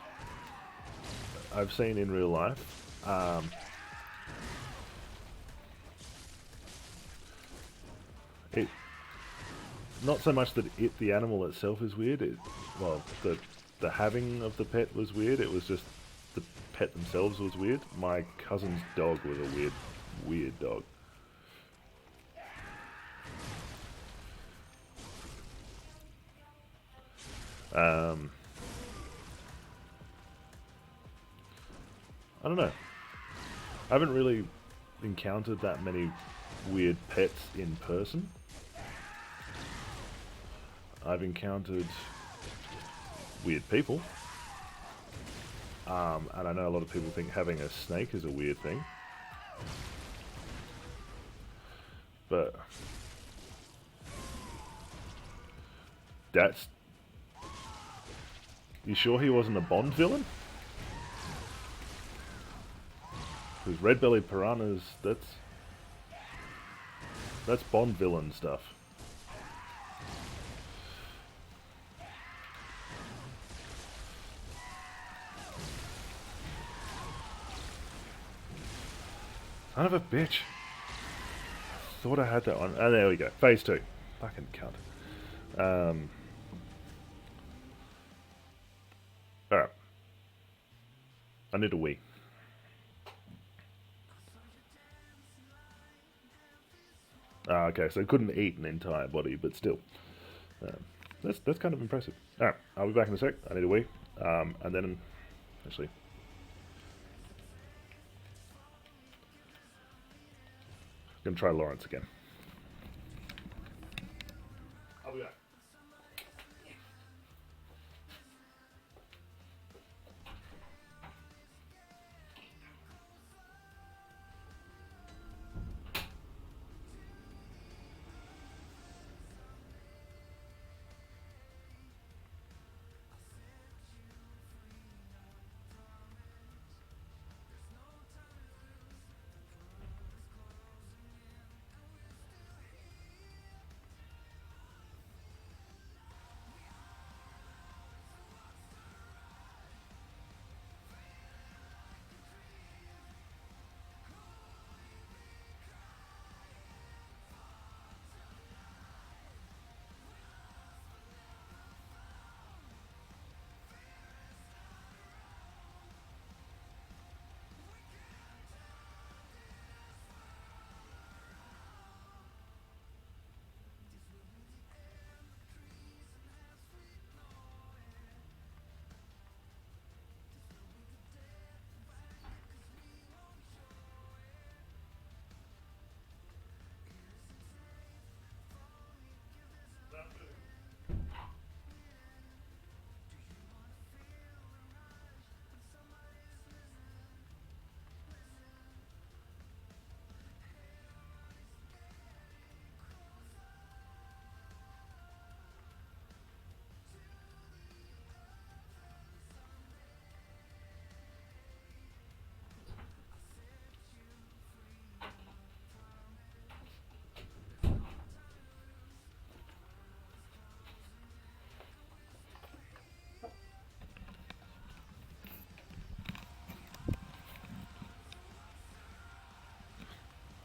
I've seen in real life. It not so much that the animal itself is weird. Well, the having of the pet was weird. It was just the pet themselves was weird. My cousin's dog was a weird dog. Um, I don't know. I haven't really encountered that many weird pets in person. I've encountered weird people. And I know a lot of people think having a snake is a weird thing. But that's... You sure he wasn't a Bond villain? Because red-bellied piranhas, that's Bond villain stuff. Son of a bitch. Thought I had that one. Oh, there we go. Phase 2. Fucking cunt. Alright. I need a wee. Okay, so couldn't eat an entire body, but still. Um, that's kind of impressive. Alright, I'll be back in a sec. I need a wee. And then... Actually... I'm gonna try Lawrence again. I'll be back.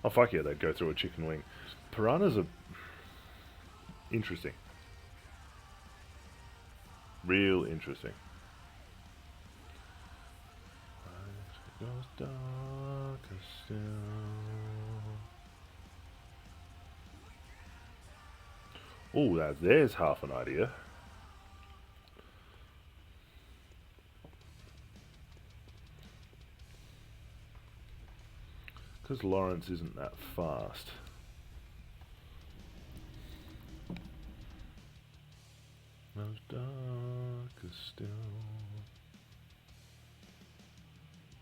Oh fuck yeah, they'd go through a chicken wing. Piranhas are interesting. Real interesting. It goes darker still. Oh, there's half an idea. Because Lawrence isn't that fast. Goes darker still.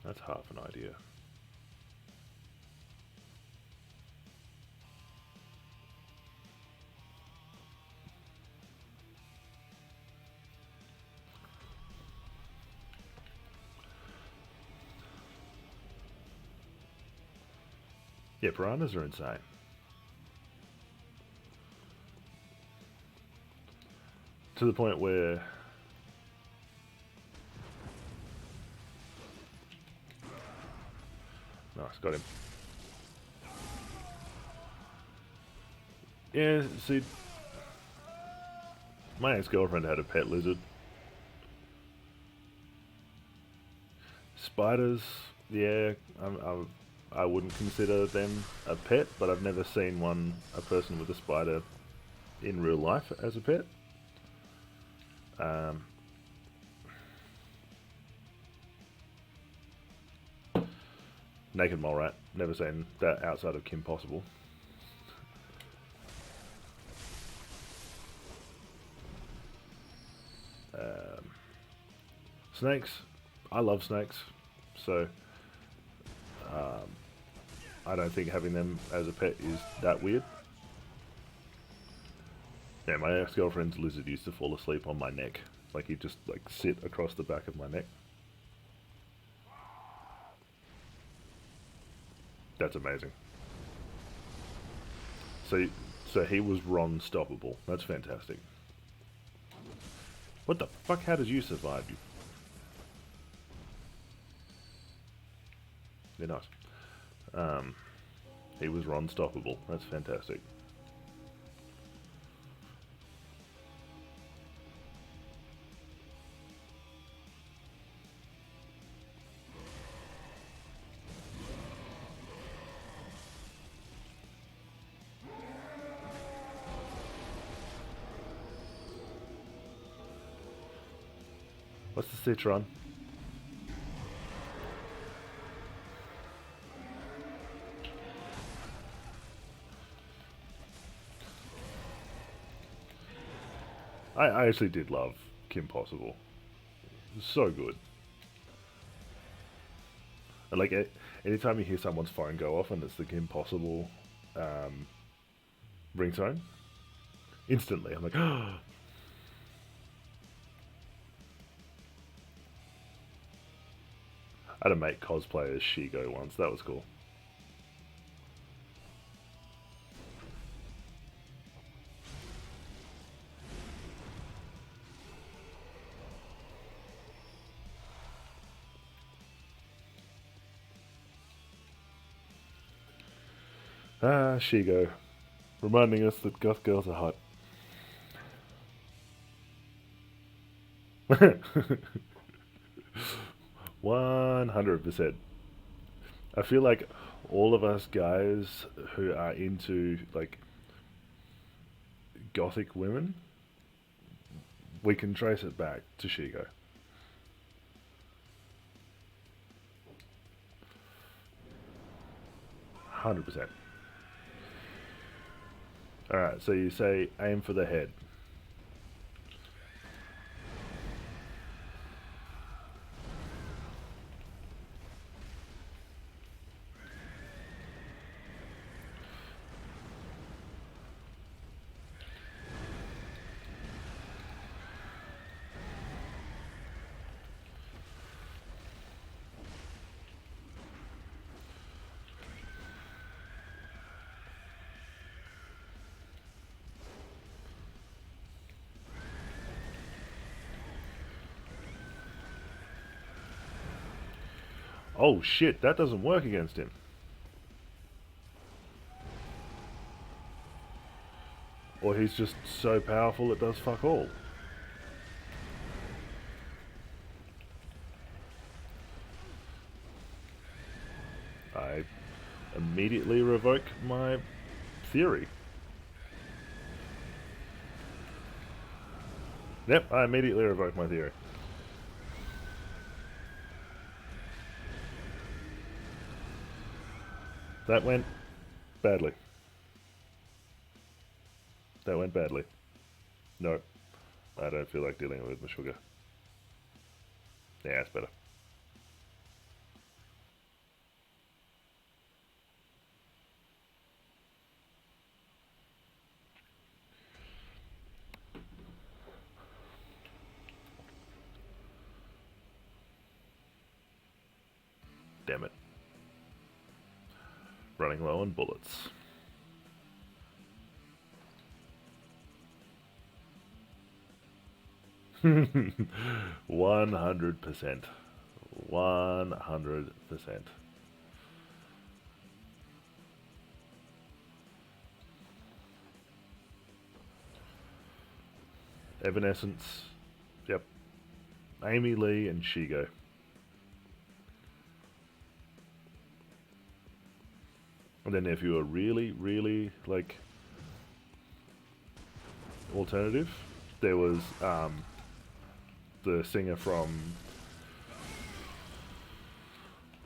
That's half an idea. Yeah, piranhas are insane. To the point where... Nice, got him. Yeah, see... My ex-girlfriend had a pet lizard. Spiders, yeah, I wouldn't consider them a pet, but I've never seen a person with a spider in real life as a pet. Naked mole rat, never seen that outside of Kim Possible. Snakes, I love snakes, so I don't think having them as a pet is that weird. Yeah, my ex-girlfriend's lizard used to fall asleep on my neck. Like he'd just like sit across the back of my neck. That's amazing. So he was Ron Stoppable. That's fantastic. What the fuck? How did you survive? You're nice. He was Ron Stoppable. That's fantastic. What's the citron? I actually did love Kim Possible. It was so good. And like, anytime you hear someone's phone go off and it's the Kim Possible ringtone, instantly I'm like, oh. I had a mate cosplay as Shigo once. That was cool. Ah, Shigo. Reminding us that goth girls are hot. 100%. I feel like all of us guys who are into like gothic women, we can trace it back to Shigo. 100%. Alright, so you say aim for the head. Oh shit, that doesn't work against him. or he's just so powerful it does fuck all. I immediately revoke my theory. Yep, I immediately revoke my theory. That went badly. That went badly. No, I don't feel like dealing with my sugar. Yeah, it's better. Damn it. Running low on bullets. $100%. 100%. Evanescence. Yep. Amy Lee and Shigo. And then if you were really, really, like, alternative, there was the singer from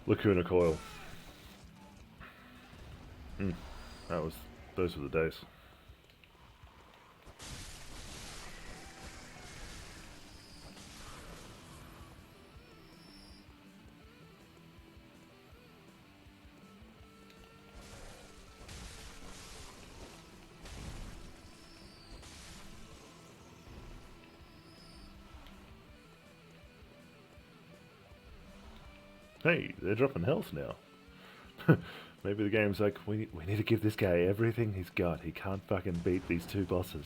Lacuna Coil. Those were the days. Hey, they're dropping health now. Maybe the game's like, we need to give this guy everything he's got. He can't fucking beat these two bosses.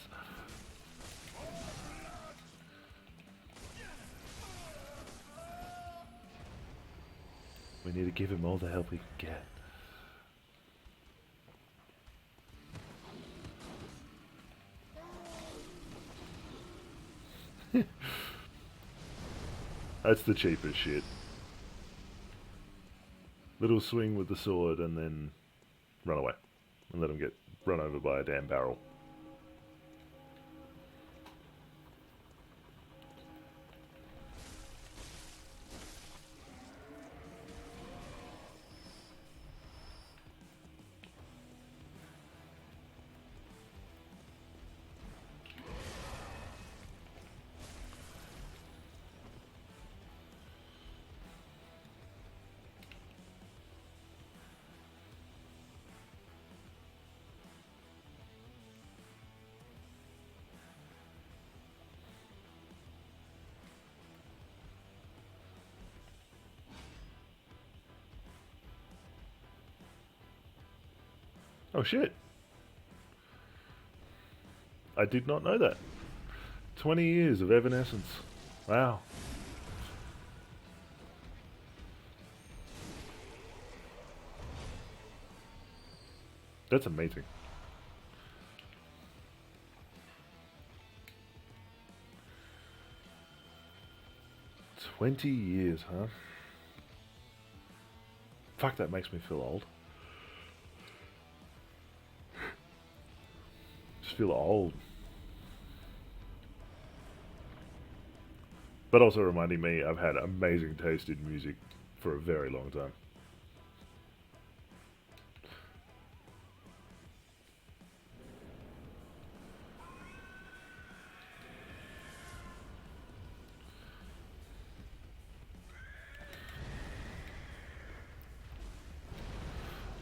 We need to give him all the help we can get. That's the cheapest shit. Little swing with the sword and then run away. And let him get run over by a damn barrel. Oh shit. I did not know that. 20 years of Evanescence. Wow. That's amazing. $20 huh? Fuck, that makes me feel old. Just feel old. But also reminding me I've had amazing taste in music for a very long time.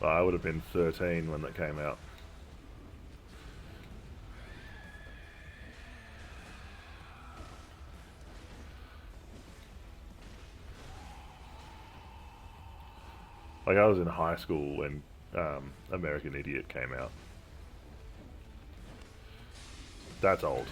I would have been 13 when that came out. Like, I was in high school when American Idiot came out. That's old.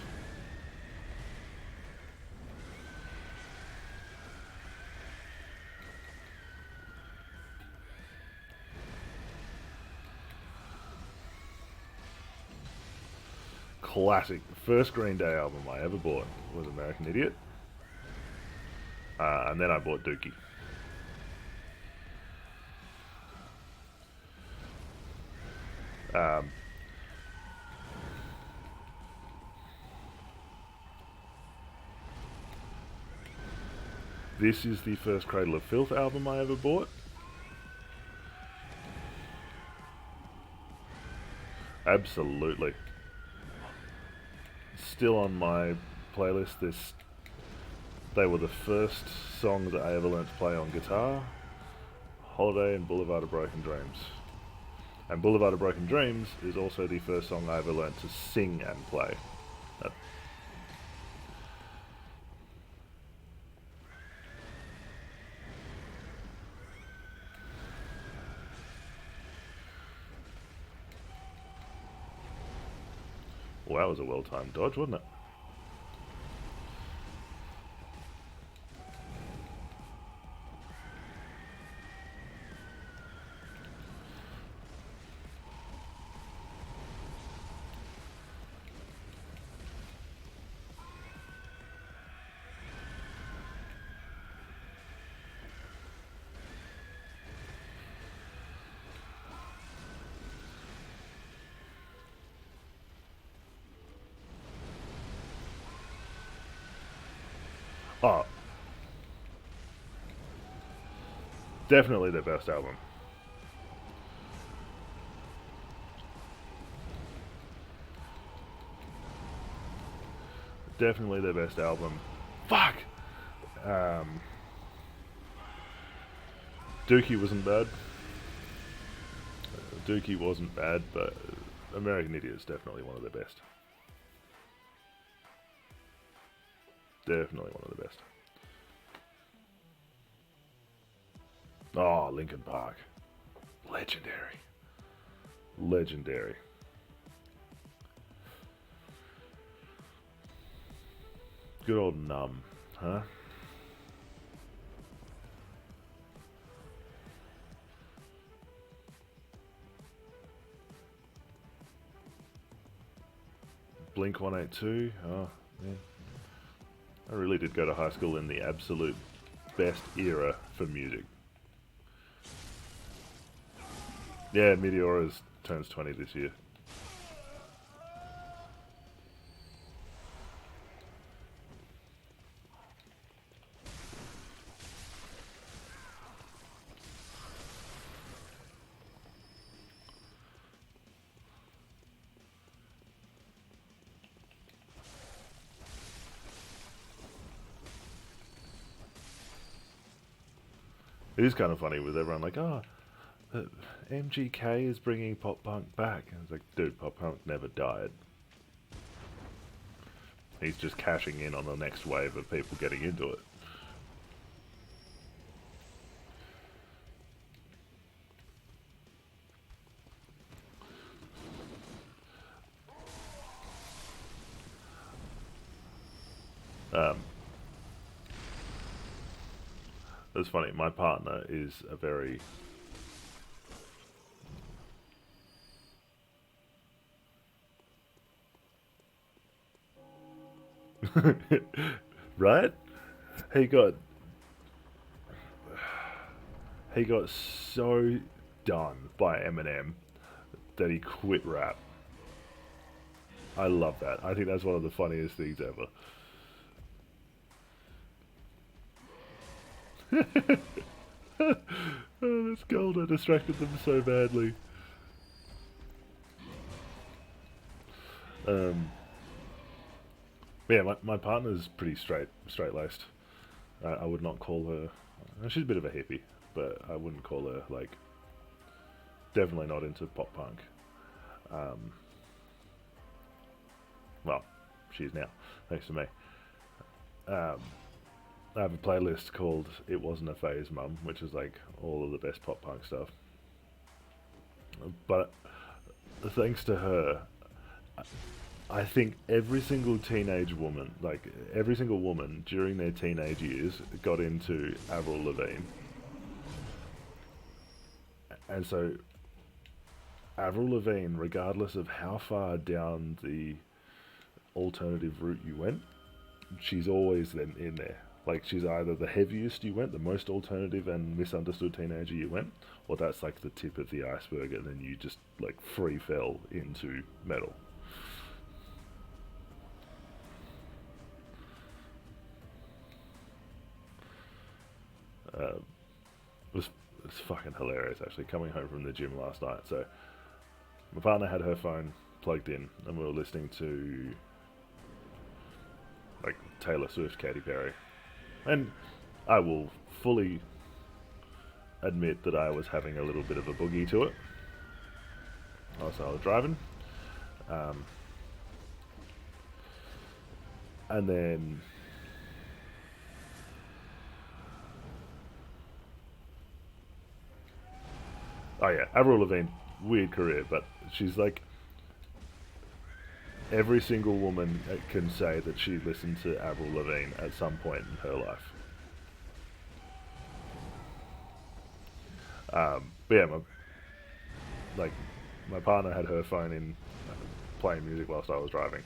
classic. First Green Day album I ever bought was American Idiot. And then I bought Dookie. Um, this is the first Cradle of Filth album I ever bought. Absolutely. Still on my playlist. They were the first songs that I ever learned to play on guitar. Holiday and Boulevard of Broken Dreams. And Boulevard of Broken Dreams is also the first song I ever learned to sing and play. Well, that was a well-timed dodge, wasn't it? Oh, definitely their best album. Definitely their best album. Fuck! Dookie wasn't bad. Dookie wasn't bad, but American Idiot is definitely one of their best. Definitely one of the best. Oh, Linkin Park. Legendary. Legendary. Good old Numb, huh? Blink 182. Oh, man. I really did go to high school in the absolute best era for music. Yeah, Meteoras turns 20 this year. It is kind of funny with everyone like, oh, MGK is bringing pop punk back. And it's like, dude, pop punk never died. He's just cashing in on the next wave of people getting into it. It's funny, my partner is a very... right? He got... He got so done by Eminem that he quit rap. I love that. I think that's one of the funniest things ever. Oh, this gold, I distracted them so badly. Yeah, my partner's pretty straight-laced. I would not call her... She's a bit of a hippie, but I wouldn't call her, like... Definitely not into pop punk. Well, she is now, thanks to me. I have a playlist called It Wasn't a Phase, Mum, which is like all of the best pop punk stuff. But thanks to her, I think every single teenage woman, like every single woman during their teenage years, got into Avril Lavigne. And so, Avril Lavigne, regardless of how far down the alternative route you went, she's always then in there. Like, she's either the heaviest you went, the most alternative and misunderstood teenager you went, or that's like the tip of the iceberg, and then you just like free fell into metal. Uh, it was fucking hilarious actually. Coming home from the gym last night, so my partner had her phone plugged in, and we were listening to like Taylor Swift, Katy Perry, and I will fully admit that I was having a little bit of a boogie to it. Also, I was driving, um, and then oh yeah, Avril Lavigne, weird career, but she's like every single woman can say that she listened to Avril Lavigne at some point in her life. But yeah, like my partner had her phone in playing music whilst I was driving,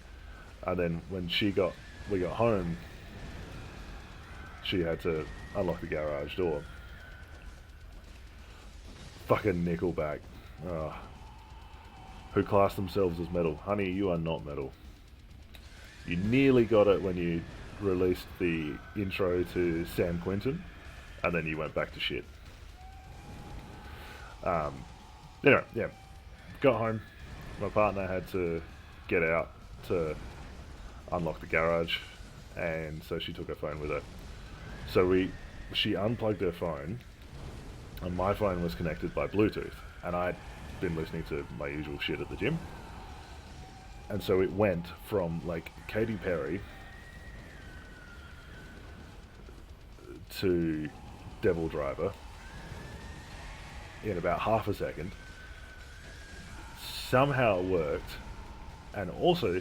and then when we got home, she had to unlock the garage door. Fucking Nickelback, oh, who class themselves as metal. Honey, you are not metal. You nearly got it when you released the intro to San Quentin, and then you went back to shit. Um, anyway, yeah, got home. My partner had to get out to unlock the garage, and so she took her phone with her. So she unplugged her phone, and my phone was connected by Bluetooth, and I'd been listening to my usual shit at the gym, and so it went from like Katy Perry to Devil Driver in about half a second. Somehow it worked, and also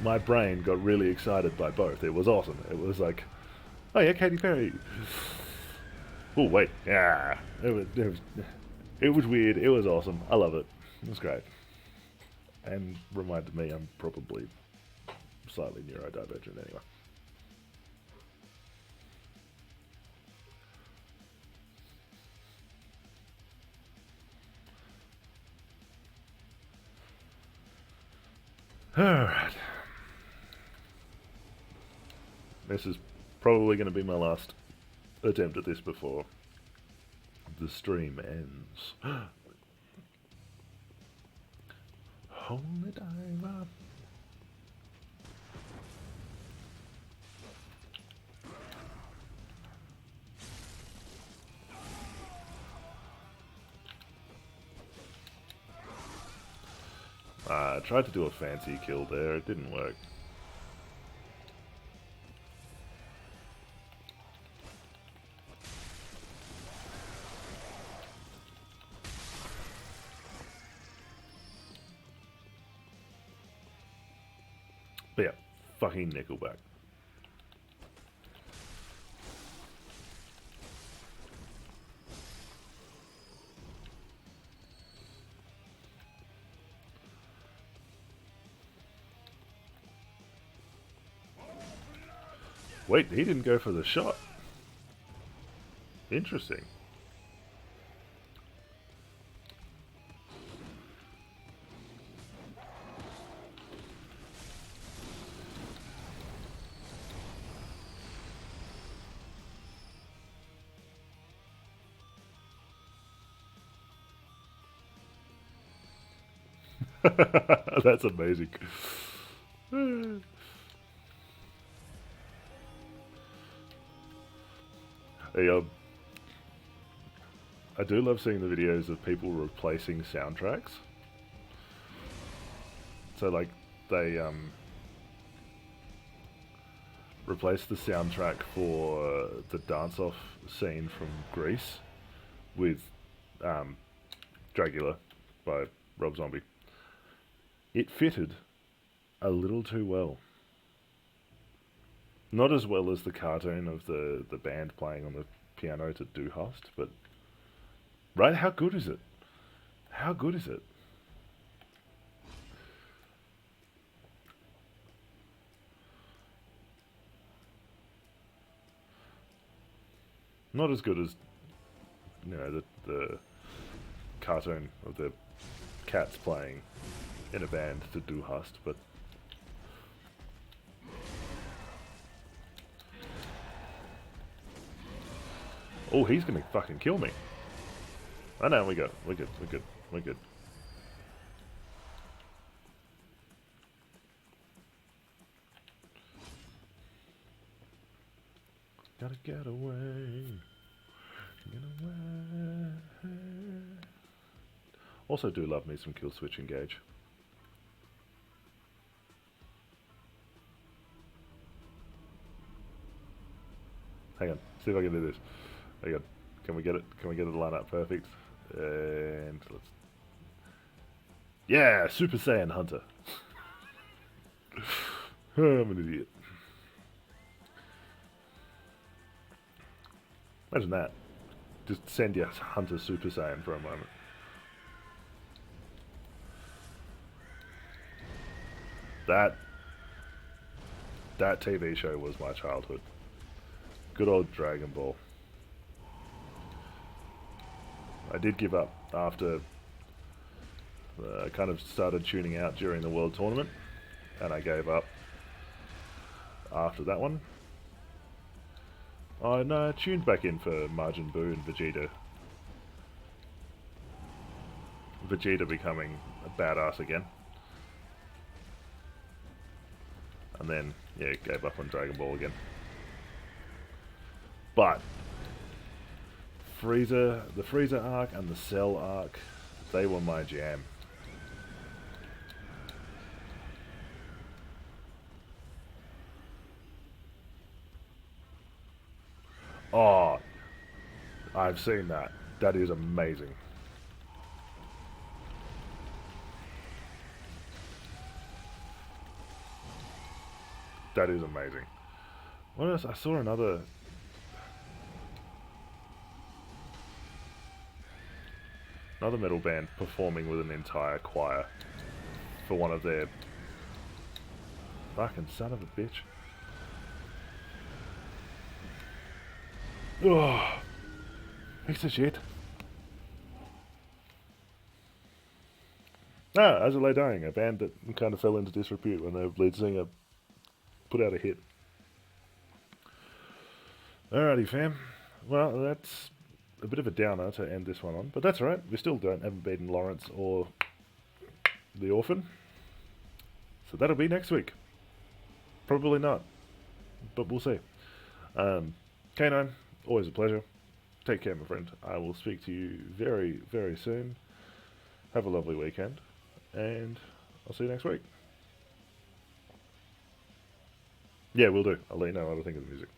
my brain got really excited by both. It was awesome. It was like, oh yeah, Katy Perry. Oh wait, yeah. It was weird. It was awesome. I love it. It was great, and reminded me I'm probably slightly neurodivergent anyway. Alright. This is probably going to be my last attempt at this before the stream ends. Holy diver. I tried to do a fancy kill there, it didn't work. But yeah, fucking Nickelback. Wait, he didn't go for the shot. Interesting. That's amazing. Hey, I do love seeing the videos of people replacing soundtracks. So like they replaced the soundtrack for the dance-off scene from Grease with Dracula by Rob Zombie. It fitted a little too well. Not as well as the cartoon of the band playing on the piano to Do Hast, but right, how good is it? How good is it? Not as good as, you know, the cartoon of the cats playing in a band to do Hust, but oh, he's gonna fucking kill me. Oh no, we go. We're good. We're good. We're good. Gotta get away. Get away. Also do love me some kill switch engage. Hang on, see if I can do this. Hang on. Can we get it? Can we get it to line up perfect? And let's... Yeah! Super Saiyan Hunter! I'm an idiot. Imagine that. Just send your Hunter Super Saiyan for a moment. That TV show was my childhood. Good old Dragon Ball. I did give up after I kind of started tuning out during the World Tournament, and I gave up after that one. Oh no, I tuned back in for Majin Buu and Vegeta. Vegeta becoming a badass again. And then, yeah, gave up on Dragon Ball again. But the Frieza arc and the Cell arc, they were my jam. Oh, I've seen that. That is amazing. That is amazing. What else? I saw another metal band performing with an entire choir for one of their... Fucking son of a bitch. Oh, piece of shit. As it lay dying, a band that kind of fell into disrepute when their lead singer put out a hit. Alrighty, fam. Well, that's a bit of a downer to end this one on, but that's alright. We still haven't beaten Lawrence or the Orphan. So that'll be next week. Probably not, but we'll see. K9, always a pleasure. Take care, my friend. I will speak to you very, very soon. Have a lovely weekend, and I'll see you next week. Yeah, we'll do. I'll let you know what I think of the music.